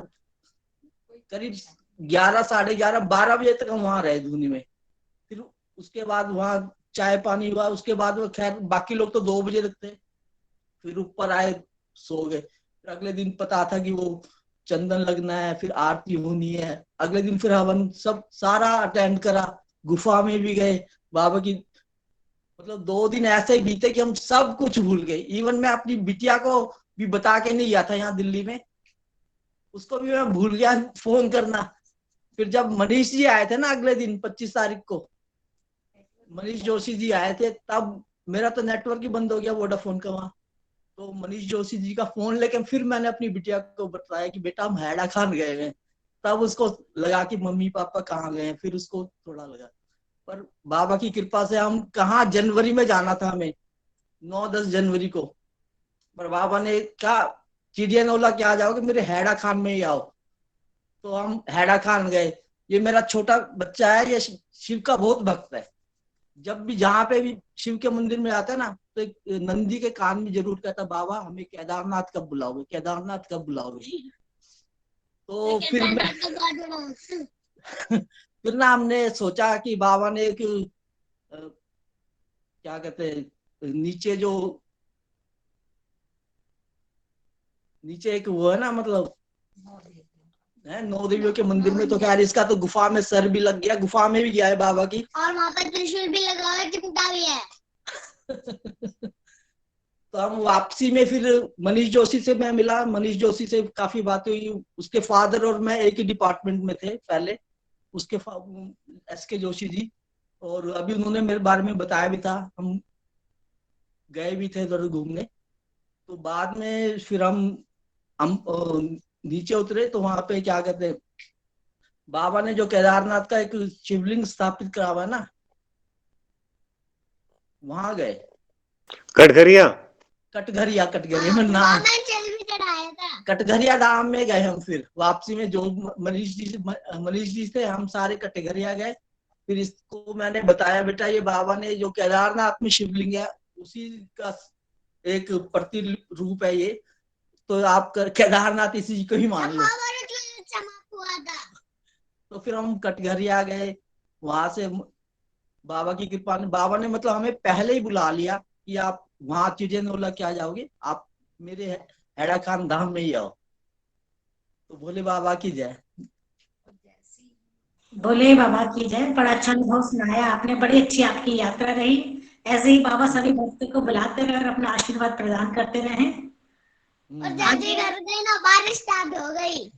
Speaker 12: करीब 11, 11:30, 12 बजे तक हम वहां रहे धुनी में। फिर उसके बाद वहां चाय पानी हुआ, उसके बाद वो खैर बाकी लोग तो 2 बजे तक थे। फिर ऊपर आए, सो गए। फिर अगले दिन पता था कि वो चंदन लगना है, फिर आरती होनी है। अगले दिन फिर हवन सब सारा अटेंड करा, गुफा में भी गए बाबा की। मतलब 2 दिन ऐसे ही बीते कि हम सब कुछ भूल गए। इवन मैं अपनी बिटिया को भी बता के नहीं गया था यहाँ दिल्ली में, उसको भी मैं भूल गया फोन करना। फिर जब मनीष जी आए थे ना अगले दिन 25 तारीख को, मनीष जोशी जी आए थे, तब मेरा तो नेटवर्क ही बंद हो गया वोडाफोन का वहां। तो मनीष जोशी जी का फोन लेके फिर मैंने अपनी बिटिया को बताया कि बेटा हम हैड़ा खान गए हैं। तब उसको लगा कि मम्मी पापा कहाँ गए हैं, फिर उसको थोड़ा लगा। पर बाबा की कृपा से हम कहाँ, जनवरी में जाना था हमें, 9-10 जनवरी को, पर बाबा ने कहा चिड़ियानौला क्या जाओगे, मेरे हैड़ा खान में ही आओ। तो हम हैड़ा खान गए। ये मेरा छोटा बच्चा है, ये शिव का बहुत भक्त है। जब भी जहाँ पे भी शिव के मंदिर में आता है ना, तो एक नंदी के कान में जरूर कहता, बाबा हमें केदारनाथ कब बुलाओगे, केदारनाथ कब बुलाओगे। तो फिर ना हमने सोचा कि बाबा ने एक क्या कहते हैं, नीचे एक वो है ना, मतलब है 9 देवियों के मंदिर में। तो खैर इसका तो गुफा में सर भी लग गया, गुफा में भी गया है बाबा की,
Speaker 13: और वहां पर त्रिशूल भी लगा हुआ है, चिमटा भी है।
Speaker 12: तो हम वापसी में फिर मनीष जोशी से मैं मिला, मनीष जोशी से काफी बातें हुई। उसके फादर और मैं एक ही डिपार्टमेंट में थे पहले, उसके SK जोशी जी, और अभी उन्होंने मेरे बारे में बताया भी था। हम गए भी थे इधर घूमने। तो बाद में फिर हम नीचे उतरे तो वहां पे क्या कहते हैं, बाबा ने जो केदारनाथ का एक शिवलिंग स्थापित करा हुआ है ना, वहां गए।
Speaker 6: कटघरिया
Speaker 12: में नाम, कटघरिया धाम में गए हम। फिर वापसी में जो मनीष जी थे, हम सारे कटघरिया गए। फिर इसको मैंने बताया, बेटा ये बाबा ने जो केदारनाथ में शिवलिंग है, उसी का एक प्रतिरूप है ये, तो आप केदारनाथ इसी को ही मान लो। तो फिर हम कटघरिया गए। वहां से बाबा की कृपा ने, बाबा ने मतलब हमें पहले ही बुला लिया कि आप वहां चिड़ियानौला क्या जाओगे, आप मेरे हैड़ा खान धाम में ही आओ। तो भोले बाबा की जय।
Speaker 2: भोले बाबा की जय। बड़ा अच्छा अनुभव सुनाया आपने, बड़ी अच्छी आपकी यात्रा रही। ऐसे ही बाबा सभी भक्तों को बुलाते रहे और अपना आशीर्वाद प्रदान करते रहे।
Speaker 13: और जैसे ही घर गई ना बारिश स्टार्ट हो गई।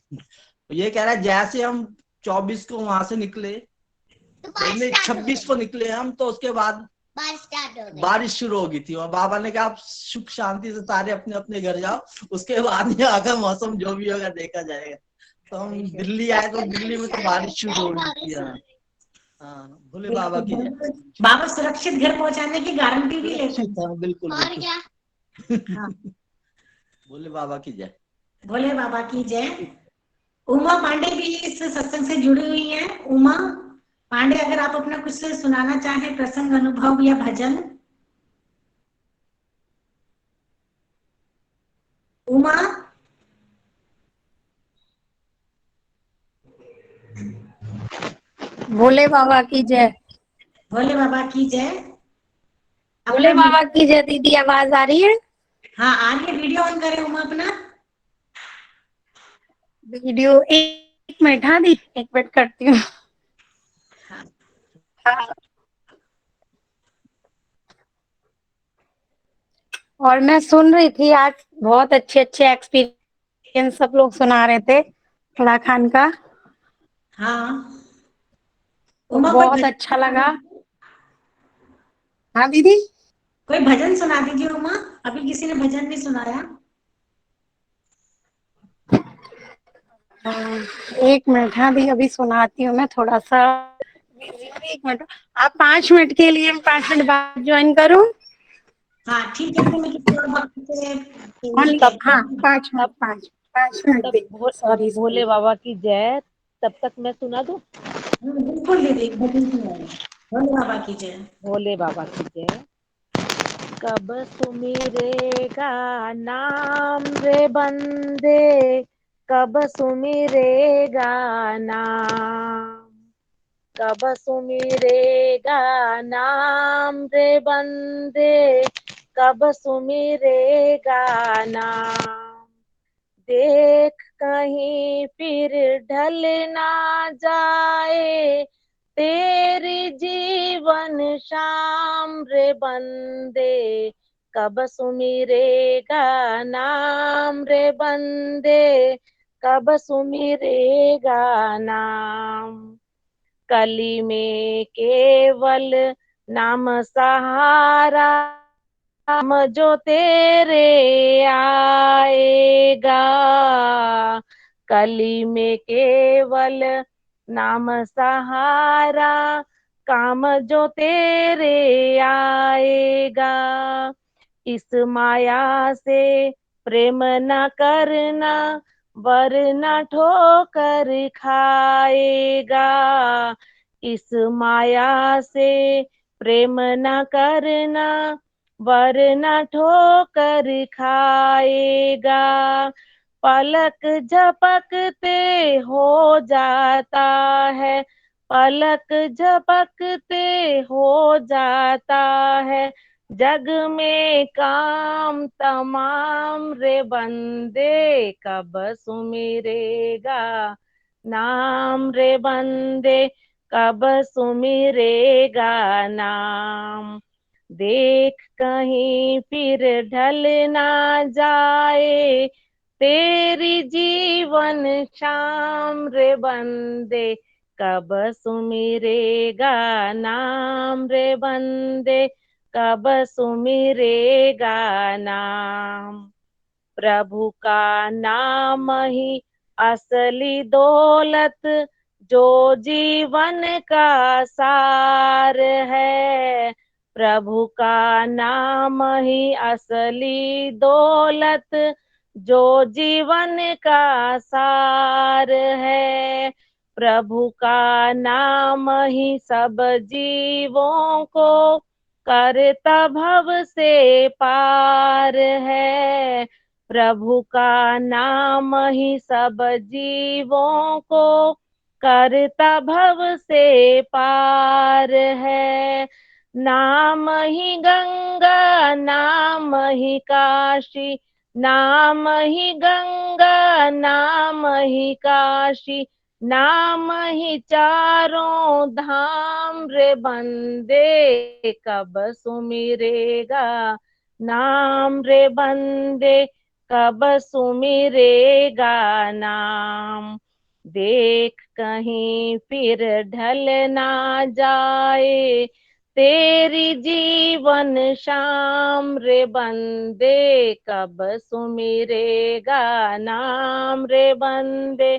Speaker 12: ये कह रहा है जैसे हम 24 को वहां से निकले,
Speaker 13: तो बारिश
Speaker 12: नहीं
Speaker 13: स्टार्ट हो
Speaker 12: 26 को निकले हम, तो उसके बाद
Speaker 13: बारिश स्टार्ट हो गई।
Speaker 12: बारिश शुरू हो गई थी और बाबा ने कहा आप सुख शांति से सारे अपने अपने घर जाओ, उसके बाद यहाँ का मौसम जो भी होगा देखा जाएगा। तो हम दिल्ली आए तो दिल्ली में तो बारिश शुरू हो गई थी। हाँ, भोले बाबा की जय।
Speaker 2: बाबा सुरक्षित घर पहुंचाने की गारंटी भी लेते हैं।
Speaker 12: हाँ, बिल्कुल
Speaker 13: और
Speaker 12: बिल्कुल।
Speaker 13: क्या।
Speaker 2: हाँ,
Speaker 12: भोले बाबा की जय।
Speaker 2: भोले बाबा की जय। उमा पांडे भी इस सत्संग से जुड़ी हुई हैं। उमा पांडे, अगर आप अपना कुछ सुनाना चाहें, प्रसंग, अनुभव या भजन। उमा,
Speaker 14: भोले बाबा की जय।
Speaker 2: भोले बाबा की जय।
Speaker 14: भोले बाबा की जय। दीदी आवाज आ रही है?
Speaker 2: हाँ, आ रही है। वीडियो ऑन करें उमा अपना।
Speaker 14: वीडियो एक मिनट। हाँ दी, एक मिनट करती हूँ। हाँ। और मैं सुन रही थी, आज बहुत अच्छे अच्छे एक्सपीरियंस सब लोग सुना रहे थे उत्तराखंड का।
Speaker 2: हाँ,
Speaker 14: तो बहुत अच्छा लगा। हाँ दीदी,
Speaker 2: कोई भजन सुना दीजिए उमा। अभी किसी ने भजन नहीं सुनाया।
Speaker 14: एक मिनट। हाँ दी, अभी सुनाती हूँ। मैं थोड़ा सा एक मिनट। आप 5 मिनट के लिए 5 मिनट बाद ज्वाइन करूँ?
Speaker 2: हाँ ठीक है, फिर मैं किसी और भक्त से
Speaker 14: तब हाँ, 5 मिनट, 5 मिनट
Speaker 15: तब
Speaker 14: दी। सॉरी
Speaker 15: भोले बाबा की जय। तब तक मैं सुना दूं।
Speaker 2: बिल्कुल दीदी, भजन सुनाइए। भोले बाबा की जय।
Speaker 15: भोले बाबा की जय। कब सुमिरेगा नाम रे बंदे, कब सुमिरेगा नाम, कब सुमिरेगा नाम रे बंदे, कब सुमिरेगा नाम। देख कहीं फिर ढल ना जाए तेरी जीवन शाम रे बंदे, कब सुमिरेगा नाम रे बंदे, कब सुमिरेगा नाम। कली में केवल नाम सहारा, नाम जो तेरे आएगा। कली में केवल नाम सहारा, काम जो तेरे आएगा। इस माया से प्रेम न करना, वरना ठोकर खाएगा। इस माया से प्रेम न करना, वरना ठोकर खाएगा। पलक झपकते हो जाता है, पलक झपकते हो जाता है जग में काम तमाम रे बंदे, कब सुमिरेगा नाम रे बंदे, कब सुमिरेगा नाम। देख कहीं फिर ढल ना जाए तेरी जीवन शाम रे बंदे, कब सुमिरेगा नाम रे बंदे, कब सुमिरेगा नाम। प्रभु का नाम ही असली दौलत, जो जीवन का सार है। प्रभु का नाम ही असली दौलत, जो जीवन का सार है। प्रभु का नाम ही सब जीवों को करता भव से पार है। प्रभु का नाम ही सब जीवों को करता भव से पार है। नाम ही गंगा, नाम ही काशी, नाम ही गंगा, नाम ही काशी, नाम ही चारों धाम रे बंदे, कब सुमिरेगा नाम रे बंदे, कब सुमिरेगा नाम। देख कहीं फिर ढल ना जाए तेरी जीवन शाम रे बंदे, कब सुमिरेगा नाम रे बंदे,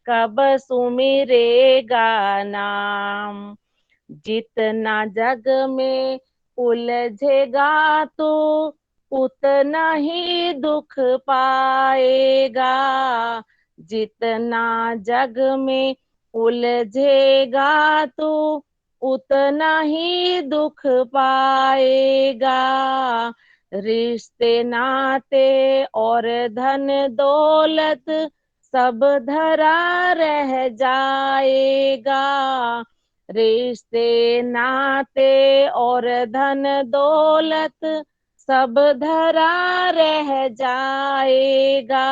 Speaker 15: कब सुमिरेगा नाम। जितना जग में उलझेगा तू उतना ही दुख पाएगा। जितना जग में उलझेगा तू उतना ही दुख पाएगा। रिश्ते नाते और धन दौलत सब धरा रह जाएगा। रिश्ते नाते और धन दौलत सब धरा रह जाएगा।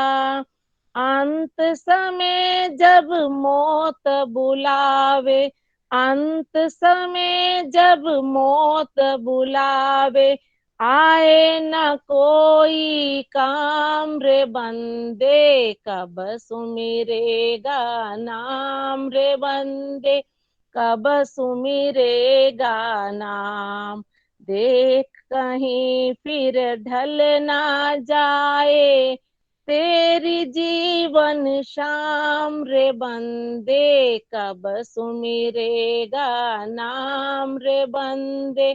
Speaker 15: अंत समय जब मौत बुलावे, अंत समय जब मौत बुलावे, आए न कोई काम रे बंदे, कब सुमिरेगा नाम रे बंदे, कब सुमिरेगा नाम। देख कहीं फिर ढल ना जाए तेरी जीवन शाम रे बंदे, कब सुमिरेगा नाम रे बंदे,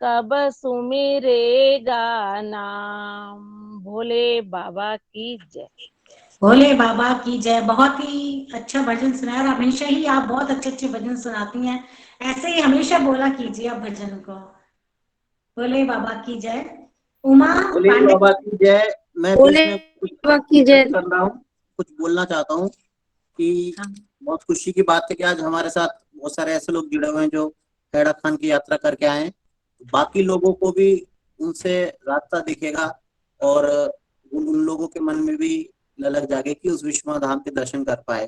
Speaker 15: कब सुमिरेगा नाम। भोले बाबा की जय।
Speaker 2: भोले बाबा की जय। बहुत ही अच्छा भजन सुनाया और हमेशा ही आप बहुत अच्छे अच्छे भजन सुनाती हैं, ऐसे ही हमेशा बोला कीजिए आप भजन को। भोले बाबा की जय। उमा
Speaker 5: भोले
Speaker 2: पांडे।
Speaker 5: बाबा की जय। मैं बीच
Speaker 14: भोले
Speaker 5: में कुछ
Speaker 14: बाबा की जय।
Speaker 5: कर रहा हूँ, कुछ बोलना चाहता हूँ कि बहुत खुशी की बात है कि आज हमारे साथ बहुत सारे ऐसे लोग जुड़े हुए हैं जो हैड़ा खान की यात्रा करके आए हैं। बाकी लोगों को भी उनसे रास्ता दिखेगा और उन लोगों के मन में भी ललक जागेगी, उस विश्वनाथ धाम के दर्शन कर पाए।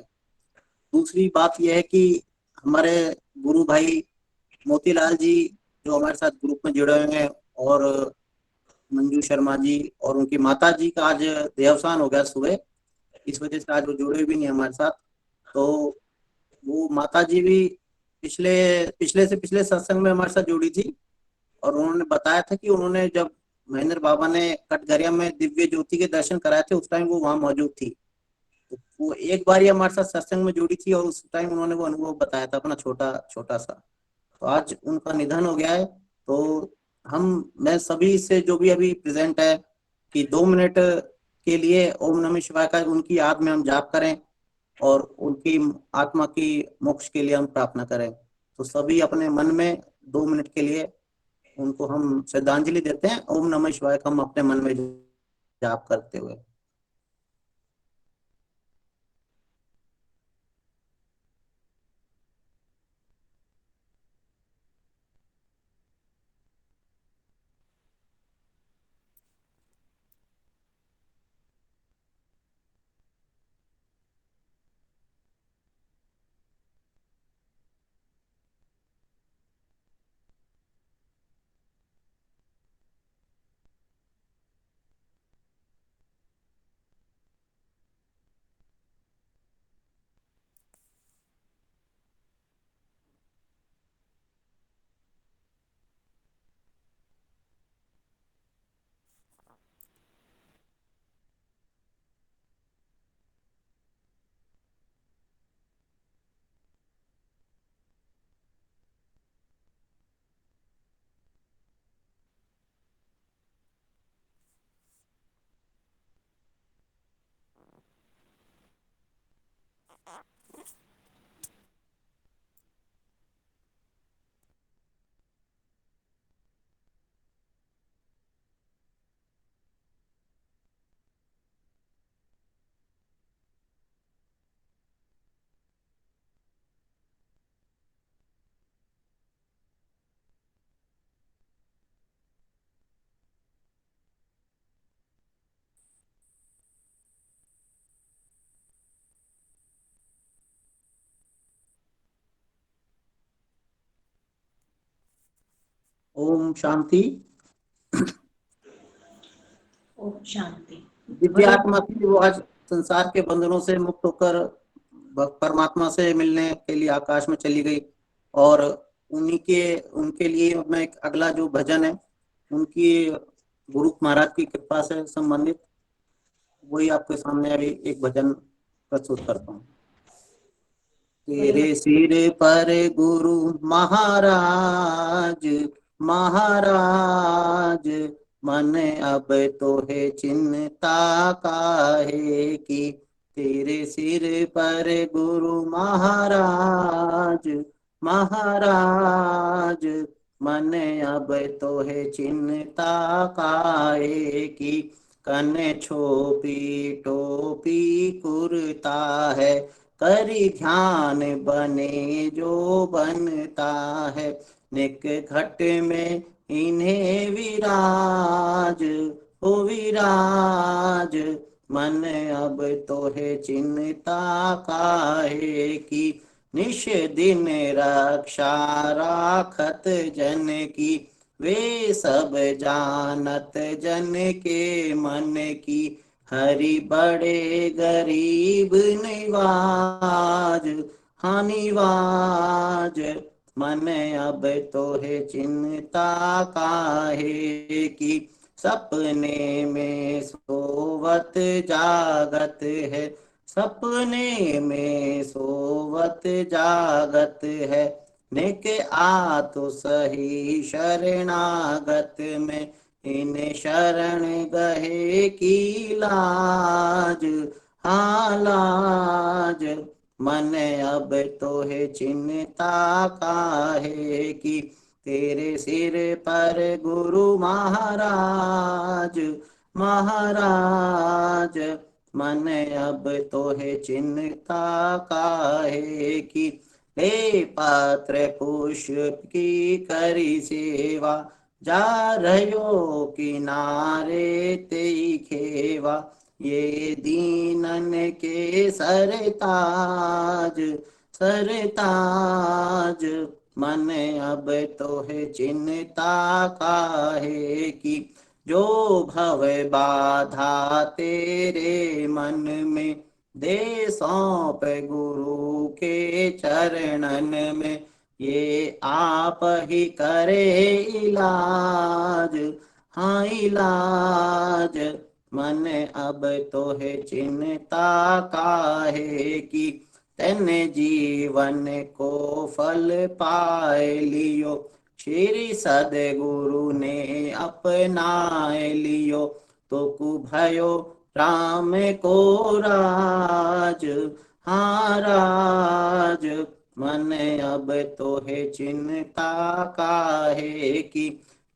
Speaker 5: दूसरी बात यह है कि हमारे गुरु भाई मोतीलाल जी जो हमारे साथ ग्रुप में जुड़े हुए हैं, और मंजू शर्मा जी और उनकी माता जी का आज देहावसान हो गया सुबह, इस वजह से आज वो जुड़े भी नहीं हमारे साथ। तो वो माता जी भी पिछले पिछले से पिछले सत्संग में हमारे साथ जुड़ी थी, और उन्होंने बताया था कि उन्होंने जब महेंद्र बाबा ने कटघरिया में दिव्य ज्योति के दर्शन कराए थे उस टाइम वो वहां मौजूद थी। तो वो एक बार ही हमारे साथ सत्संग में जुड़ी थी और उस टाइम उन्होंने वो अनुभव बताया था अपना छोटा छोटा सा। तो आज उनका निधन हो गया है। तो मैं सभी से जो भी अभी प्रेजेंट है कि 2 मिनट के लिए ओम नमः शिवाय का उनकी याद में हम जाप करें और उनकी आत्मा की मोक्ष के लिए हम प्रार्थना करें। तो सभी अपने मन में 2 मिनट के लिए उनको हम श्रद्धांजलि देते हैं, ओम नमः शिवाय का हम अपने मन में जाप करते हुए। ओम शांति।
Speaker 2: ओम शांति।
Speaker 5: दिव्यात्मा थी, वो आज संसार के बंधनों से मुक्त होकर परमात्मा से मिलने के लिए आकाश में चली गई। और उनके लिए मैं एक अगला जो भजन है उनकी गुरु महाराज की कृपा से संबंधित, वही आपके सामने अभी एक भजन प्रस्तुत करता हूँ। तेरे सिर पर गुरु महाराज महाराज, मन अब तो है चिंता काहे की। तेरे सिर पर गुरु महाराज महाराज, मन अब तो है चिंता काहे की। कन छोपी टोपी कुर्ता है, करी ध्यान बने जो बनता है। निक घट में इन्हें विराज हो विराज, मन अब तो है चिंता काहे की। निश दिन रक्षा राखत जन की, वे सब जानत जन के मन की। हरि बड़े गरीब निवाज हाँ निवाज, मन अब तो है चिंता काहे की। सपने में सोवत जागत है, सपने में सोवत जागत है। निक आ तो सही शरणागत में, इन शरण गहे की लाज हाँ लाज। मन अब तो है चिंता काहे की। तेरे सिर पर गुरु महाराज महाराज, मन अब तो है चिंता काहे की। हे पात्र पुष्प की करी सेवा, जा रहो किनारे तेई खेवा। ये दीनन के सरताज सरताज, मन अब तो है चिंता काहे की। जो भव बाधा तेरे मन में, दे सौंप गुरु के चरणन में। ये आप ही करे इलाज हाँ इलाज, मन अब तो है चिंता काहे की। तन जीवन को फल पाए लियो, श्री सदगुरु ने अपनाए लियो। तो कुभयो राम को राज हाँ राज, मन अब तो है चिंता काहे की।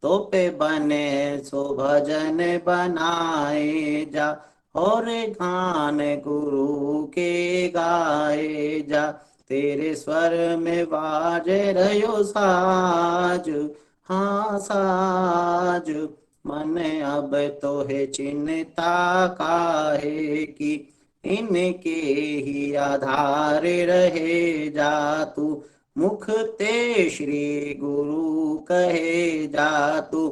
Speaker 5: तो पे बने सो भजन बनाए जा, और गान गुरु के गाए जा। तेरे स्वर में बाजे रहो साज हाँ साज, मन अब तो है चिंता काहे की। इनके ही आधार रहे जा तू, मुख ते श्री गुरु कहे जा तू।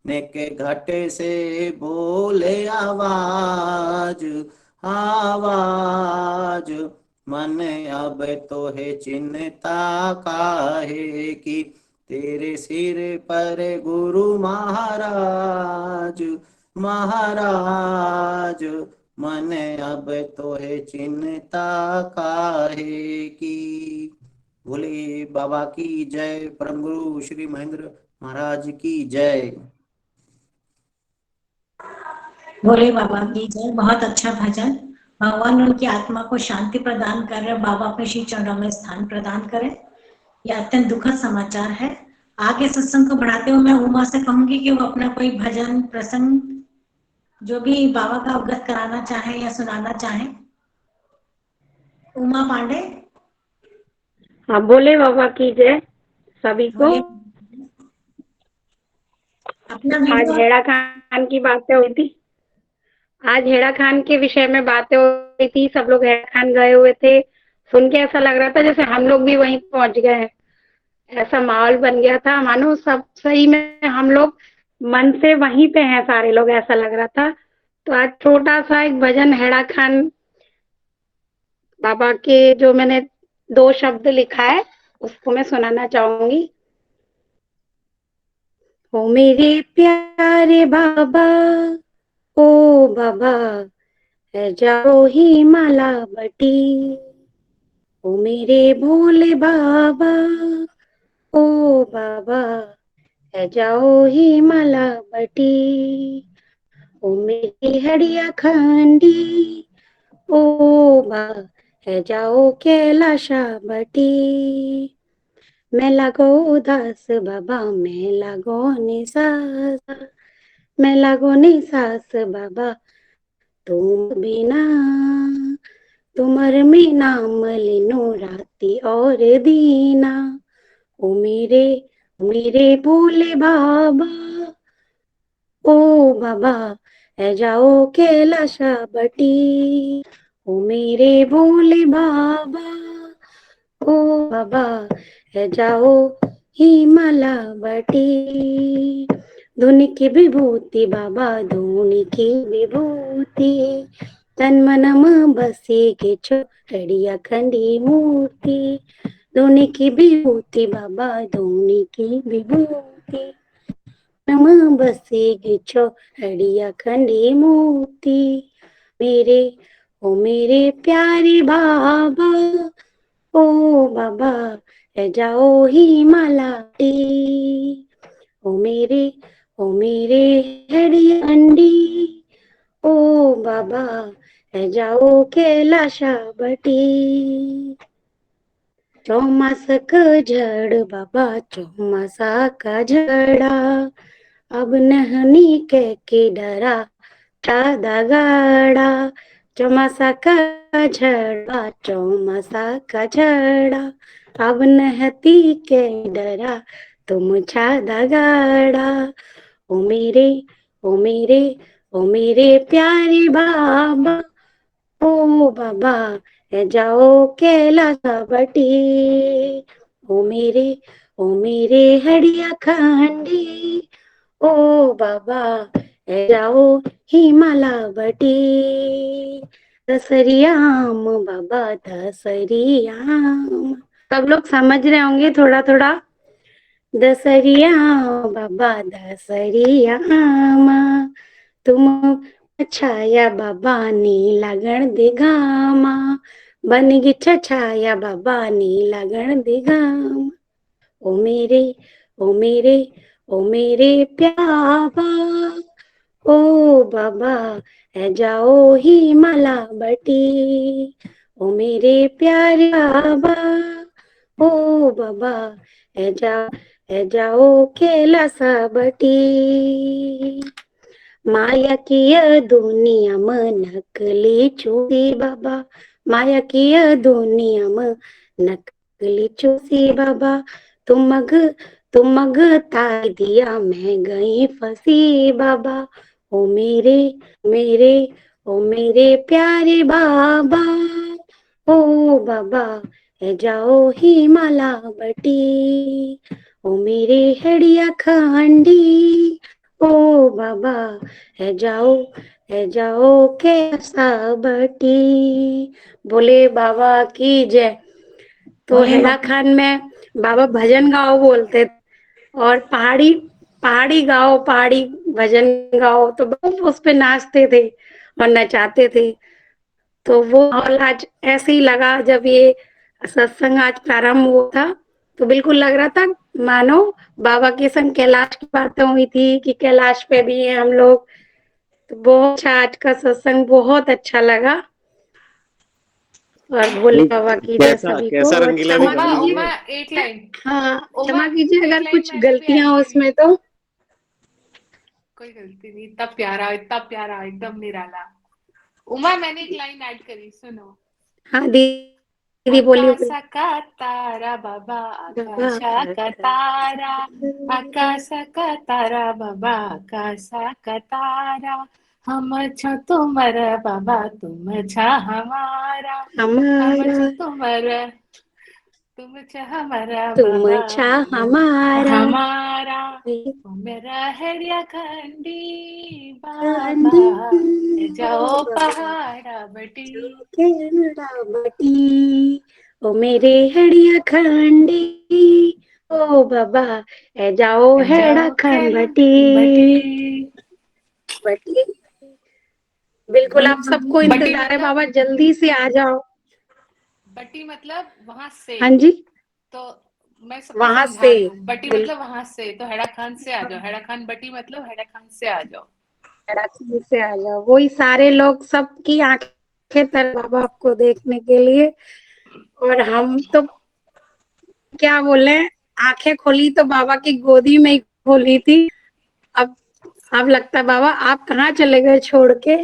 Speaker 5: निक घट से बोले आवाज आवाज, मन अब तो है चिंता काहे की। तेरे सिर पर गुरु महाराज महाराज, मन अब तो है चिंता काहे की। भोले बाबा की जय, परम गुरु श्री महेंद्र महाराज की जय।
Speaker 2: भोले बाबा की जय। बहुत अच्छा भजन। भगवान उनकी आत्मा को शांति प्रदान कर रहे, बाबा अपने श्री चरणों में स्थान प्रदान करें। यह अत्यंत दुखद समाचार है। आगे सत्संग को बढ़ाते हुए मैं उमा से कहूंगी कि वो अपना कोई भजन प्रसंग जो भी बाबा का अवगत कराना चाहे या सुनाना चाहे। उमा पांडे।
Speaker 14: हाँ, बोले बाबा की जय सभी को। आज हेड़ा खान की बातें हुई थी, आज हेड़ा खान के विषय में बातें हो रही थी। सब लोग हेड़ा खान गए हुए थे, सुन के ऐसा लग रहा था जैसे हम लोग भी वहीं पहुंच गए हैं। ऐसा माहौल बन गया था मानो सब सही में हम लोग मन से वहीं पे हैं सारे लोग, ऐसा लग रहा था। तो आज छोटा सा एक भजन हैड़ा खान बाबा के जो मैंने 2 शब्द लिखा है उसको मैं सुनाना चाहूंगी। ओ मेरे प्यारे बाबा, ओ बाबा है जाओ हिमाला बटी, ओ मेरे भोले बाबा, ओ बाबा है जाओ हिमाला बटी, ओ मेरी हड़िया खंडी, ओ बाबा है जाओ कैलाशा बटी, मैं लागो उदास बाबा, मैं लागो निसास, मैं लागो निसास बाबा, तुम बिना तुमर में नाम लिनो राती और दीना, ओ मेरे भोले बाबा, ओ बाबा है जाओ कैलाशा बटी, ओ मेरे भोले बाबा, ओ बाबा है जाओ हिमाला बटी, धुन की विभूति बाबा, धुन की विभूति, तन मन बसे के छड़िया खंडी मूर्ति, धुन की विभूति बाबा, धुन की विभूति, नम बसे के छड़िया खंडी मूर्ति, मेरे ओ मेरे प्यारे बाबा, ओ बाबा है जाओ हिमाला बटी, ओ मेरे हड़िया अंडी, ओ बाबा है जाओ कैलाशा बटी, चौमास का झड़ बाबा, चौमासा का झड़ा, अब नहनी के डरा चादा गाड़ा, चौमासा का झड़ा, चौमासा का झड़ा, अब नहती के डरा तुम छादा गाड़ा, ओ मेरे प्यारे बाबा, ओ बाबा है जाओ कैलाशा बटी, ओ मेरे हड़िया खंडी, ओ बाबा है जाओ हिमाला बटी, दसरियाम बाबा दसरियाम, सब लोग समझ रहे होंगे थोड़ा थोड़ा, दसरिया बाबा दसरियाम, तुम छाया बाबा नीला गण दिगामा, बन गी छाया बाबा नीला गण दिगामा, ओ मेरे प्याबा, ओ बाबा है जाओ हिमाला बटी, ओ मेरे प्यारे बाबा, ओ बाबा है जाओ कैलाशा बटी, माया की दुनिया में नकली चूसी बाबा, माया की दुनिया में नकली चूसी बाबा, तुम मग तार दिया मैं गई फंसी बाबा, ओ मेरे प्यारे बाबा, ओ बाबा है जाओ हिमाला बटी, ओ मेरे हड़िया खंडी, ओ बाबा है जाओ कैसा बटी, बोले बाबा की जय। तो हैड़ा खान में बाबा भजन गाओ बोलते और पहाड़ी गाओ, पहाड़ी भजन गाओ, तो उस पे नाचते थे और नचाते थे। तो वो माहौल आज ऐसे ही लगा जब ये सत्संग आज प्रारंभ हुआ था, तो बिल्कुल लग रहा था मानो बाबा के संग कैलाश की बातें हुई थी कि कैलाश पे भी हैं हम लोग। तो बहुत अच्छा आज का सत्संग, बहुत अच्छा लगा और भोले बाबा की जय सभी को।
Speaker 6: कैसा रंगीला भी
Speaker 10: उमा
Speaker 6: गाने
Speaker 10: उमा एक लाइन,
Speaker 14: हाँ क्षमा
Speaker 10: उमा
Speaker 14: कीजिए
Speaker 10: एक
Speaker 14: अगर
Speaker 10: लाइन
Speaker 14: कुछ
Speaker 10: मैंने भी
Speaker 14: गलतियां हो
Speaker 10: ऐड करी।
Speaker 14: उसमें तो।
Speaker 10: कोई गलती नहीं, इतना प्यारा एकदम निराला। उमा मैंने एक लाइन ऐड करी, सुनो।
Speaker 14: हाँ दीदी बोलिए बोलिए।
Speaker 10: आकाश का तारा बाबा, आकाश का तारा, आकाश का तारा बाबा, आकाश का तारा, हम छ तुमर बाबा, तुम छ हमारा, हम छ तुमर, तुम छ हमारा
Speaker 14: तुम
Speaker 10: बाबा,
Speaker 14: छा हमारा,
Speaker 10: हमारा, मेरा हरिया खंडी बाबा, बाबा जाओ पहाड़ा बटी।
Speaker 14: बटी ओ मेरे हेड़िया खंडी, ओ बाबा ए जाओ हेड़ा
Speaker 10: जाओ
Speaker 14: खान
Speaker 10: खेल
Speaker 14: बटी।
Speaker 10: बटी।
Speaker 14: बटी बिल्कुल, आप सबको
Speaker 10: बटी
Speaker 14: इंतजार है
Speaker 10: मतलब,
Speaker 14: बाबा, जल्दी से आ जाओ।
Speaker 10: बटी मतलब वहां से,
Speaker 14: हाँ जी,
Speaker 10: तो मैं सबको
Speaker 14: वहां
Speaker 10: समझा
Speaker 14: से
Speaker 10: रही हूँ। बटी
Speaker 14: बिल्कुल,
Speaker 10: मतलब वहां से, तो हेड़ा खान से आ जाओ। हेड़ा खान बटी मतलब हेड़ा खान से आ जाओ।
Speaker 14: कराची से आ जाओ। वही सारे लोग, सबकी आंखें तर बाबा आपको देखने के लिए। और हम तो क्या बोले, आंखें खोली तो बाबा की गोदी में ही खोली थी। अब लगता है बाबा आप कहाँ चले गए छोड़ के।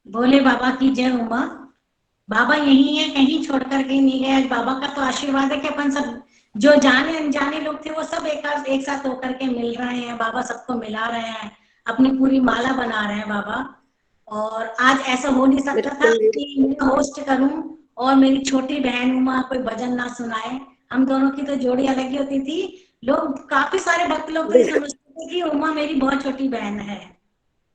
Speaker 2: भोले बाबा की जय उमा। बाबा यही है, कहीं छोड़ कर के नहीं गए। आज बाबा का तो आशीर्वाद है कि अपन सब जो जाने अनजाने लोग थे वो सब एक साथ होकर के मिल रहे हैं। बाबा सबको मिला रहे हैं, अपनी पूरी माला बना रहे हैं बाबा। और आज ऐसा हो नहीं सकता था
Speaker 14: बिल्कुल
Speaker 2: कि मैं होस्ट करूं और मेरी छोटी बहन उमा कोई भजन ना सुनाए। हम दोनों की तो जोड़ी अलग ही होती थी। लोग, काफी सारे भक्त लोग तो ये
Speaker 14: बिल्कुल
Speaker 2: समझते थे कि उमा मेरी बहुत छोटी बहन है।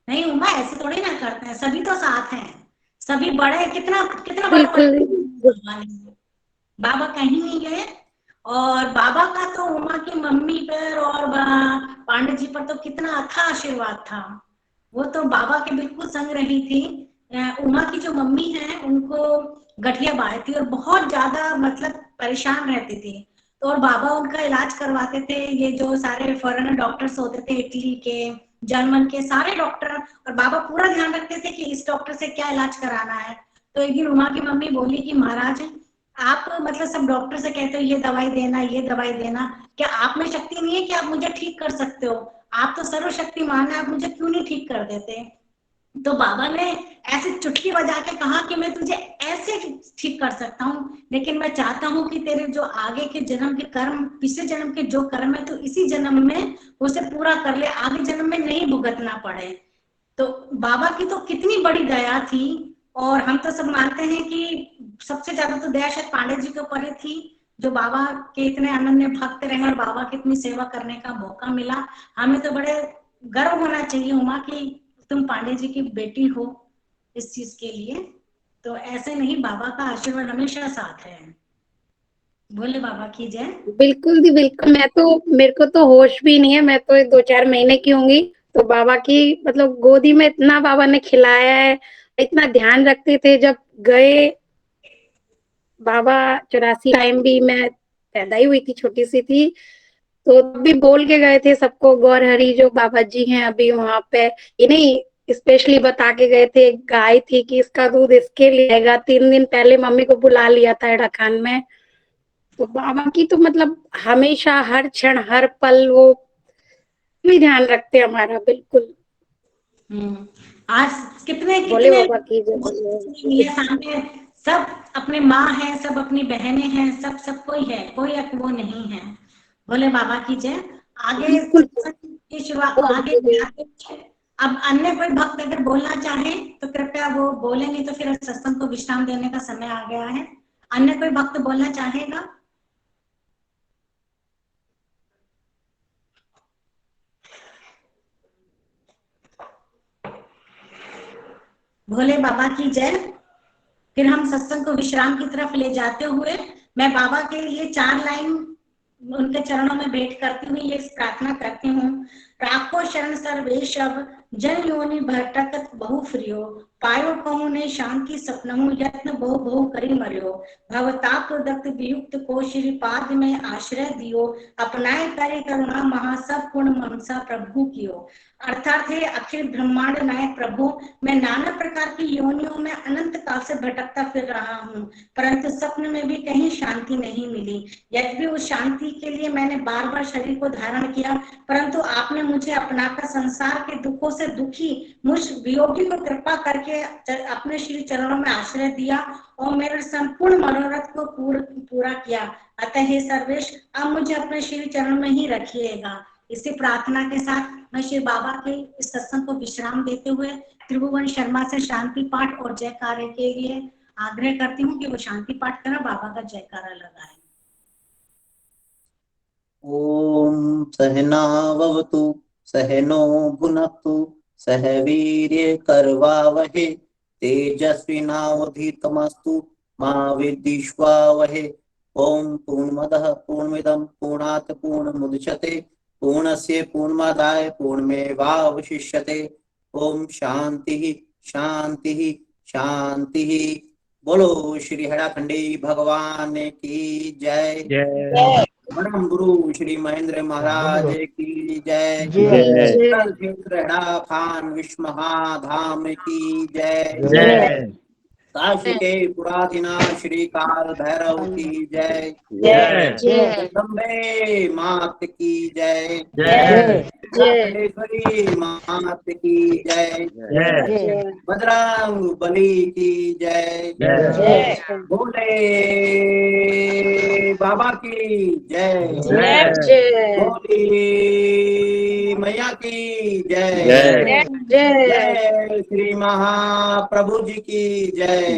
Speaker 2: नहीं उमा, ऐसे थोड़ी ना करते हैं, सभी तो साथ हैं, सभी बड़े। कितना कितना बड़ा
Speaker 14: बिल्कुल
Speaker 2: बाबा ने, बाबा कहीं नहीं गए। और बाबा का तो उमा की मम्मी पर और पांडे जी पर तो कितना अच्छा आशीर्वाद था। वो तो बाबा के बिल्कुल संग रही थी। उमा की जो मम्मी है उनको गठिया बांधी थी और बहुत ज्यादा मतलब परेशान रहती थी। तो और बाबा उनका इलाज करवाते थे। ये जो सारे फॉरेनर डॉक्टर्स होते थे, इटली के, जर्मन के सारे डॉक्टर, और बाबा पूरा ध्यान रखते थे कि इस डॉक्टर से क्या इलाज कराना है। तो एक दिन उमा की मम्मी बोली कि महाराज, आप मतलब सब डॉक्टर से कहते हो ये दवाई देना, ये दवाई देना, क्या आप में शक्ति नहीं है कि आप मुझे ठीक कर सकते हो? आप तो सर्वशक्तिमान है, आप मुझे क्यों नहीं ठीक कर देते? तो बाबा ने ऐसे चुटकी बजा के कहा कि मैं तुझे ऐसे ठीक कर सकता हूँ, लेकिन मैं चाहता हूँ कि तेरे जो आगे के जन्म के कर्म, पिछले जन्म के जो कर्म है, तो इसी जन्म में उसे पूरा कर ले, आगे जन्म में नहीं भुगतना पड़े। तो बाबा की तो कितनी बड़ी दया थी। और हम तो सब मानते हैं कि सबसे ज्यादा तो दया शायद पांडे जी के ऊपर ही थी, जो बाबा के इतने अनन्य भक्त रहे और बाबा की इतनी सेवा करने का मौका मिला। हमें तो बड़े गर्व होना चाहिए उमा की तुम पांडे जी की बेटी हो इस चीज के लिए। तो ऐसे नहीं, बाबा का आशीर्वाद हमेशा साथ है। भोले बाबा की जय।
Speaker 14: बिल्कुल जी बिल्कुल। मैं तो, मेरे को तो होश भी नहीं है, मैं तो 2-4 महीने की होंगी। तो बाबा की मतलब गोदी में इतना बाबा ने खिलाया है, इतना ध्यान रखते थे। जब गए बाबा 84 टाइम भी मैं पैदा ही हुई थी, छोटी सी थी, तो तब भी बोल के गए थे सबको, गौर हरी जो बाबा जी हैं अभी वहां पे, ये नहीं स्पेशली बता के गए थे, एक गाय थी कि इसका दूध इसके लिए आएगा। 3 दिन पहले मम्मी को बुला लिया था एडा खान में। तो बाबा की तो मतलब हमेशा हर क्षण हर पल वो भी ध्यान रखते हैं हमारा। बिल्कुल
Speaker 2: आज कितने
Speaker 14: भोले
Speaker 2: कितने
Speaker 14: बाबा की जय।
Speaker 2: ये सामने सब अपने माँ हैं, सब अपनी बहनें हैं, सब सब कोई है, कोई अब वो नहीं है। भोले बाबा की जय। आगे
Speaker 14: बिल्कुल
Speaker 2: सत्संग की शुरुआत आगे अब अन्य कोई भक्त अगर बोलना चाहे तो कृपया वो बोले, नहीं तो फिर सत्संग को विश्राम देने का समय आ गया है। अन्य कोई भक्त बोलना चाहेगा? भोले बाबा की जय। फिर हम सत्संग को विश्राम की तरफ ले जाते हुए मैं बाबा के लिए 4 लाइन उनके चरणों में भेंट करती हुई ये प्रार्थना करती हूँ। राखो शरण सर्वेशव, जन योनि भटकत बहु फ्रियो, पायो कहूँ ने शांति सपनहु, यत्न बहु बहु करी मरियो, भवताप दत्त वियुक्त को श्री पाद में आश्रय दियो, अपनाए करे करुणा महा सब पूर्ण ममसा प्रभु कियो। अर्थात है अखिल ब्रह्मांड नायक प्रभु, मैं नाना प्रकार की योनियों में अनंत काल से भटकता फिर रहा हूँ, परंतु स्वप्न में भी कहीं शांति नहीं मिली। यद्यपि उस शांति के लिए मैंने बार बार शरीर को धारण किया, परंतु आपने मुझे अपनाकर संसार के दुखों से दुखी मुझ वियोगी को कृपा करके अपने श्री चरणों में आश्रय दिया और मेरे संपूर्ण मनोरथ को पूरा किया। अतः हे सर्वेश, अब मुझे अपने श्री चरण में ही रखिएगा। इसी प्रार्थना के साथ मैं श्री बाबा के इस सत्संग को विश्राम देते हुए त्रिभुवन शर्मा से शांति पाठ और जयकारे के लिए आग्रह करती हूँ कि वो शांति पाठ करें, बाबा का जयकारा लगाए।
Speaker 5: ओम सहना भवतु सहनो भुनक्तु सह वीर्ये करवावहे तेजस्विनावधीतमस्तु मा विद्विषावहे। ओम पूर्णमदः पूर्णमिदं पूर्णात् पूर्णमुदच्यते पूर्णस्य पूर्णमादाय पूर्णमेवावशिष्यते। ओम शांति शांति शांति। बोलो श्री हेड़ाखंडी भगवान की जय। परम गुरु श्री महेंद्र महाराज की जय। कल क्षेत्र हेड़ा खान विश्व महाधाम की जय। काशी के पुराधीनाथ श्री काल भैरव की जय। जगदम्बे मात की जय। खंडेश्वरी मात की जय। बजरंग बली की जय। भोले बाबा की जय। भोली मैया की जय। जय श्री महाप्रभु जी की जय।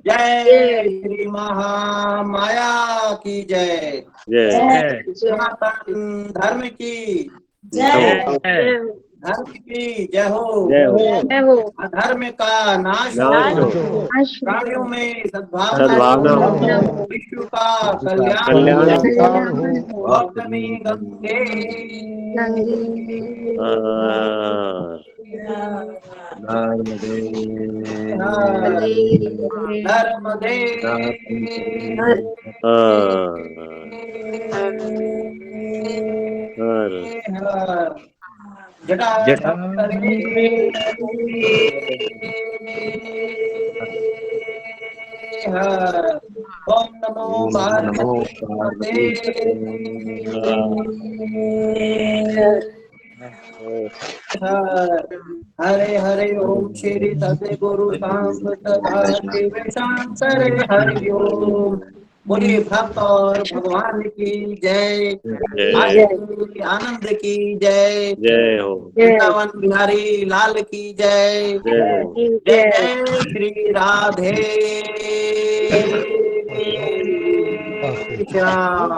Speaker 5: जय श्री महामाया की जय। सनातन धर्म की जय। धर्म की जय हो। अधर्म का नाश हो। प्राणियों में सद्भावना हो। विश्व का कल्याण हो। गौतमी गंगे नर्मदे ओम नमो पार्वती। हरे हरे ओम श्री सद्गुरु सांब सदा शिव शंकर हरि ओम। बोलिए भक्त और भगवान की जय। आनंद की जय। वृंदावन बिहारी लाल की जय। जय जय श्री राधे श्याम।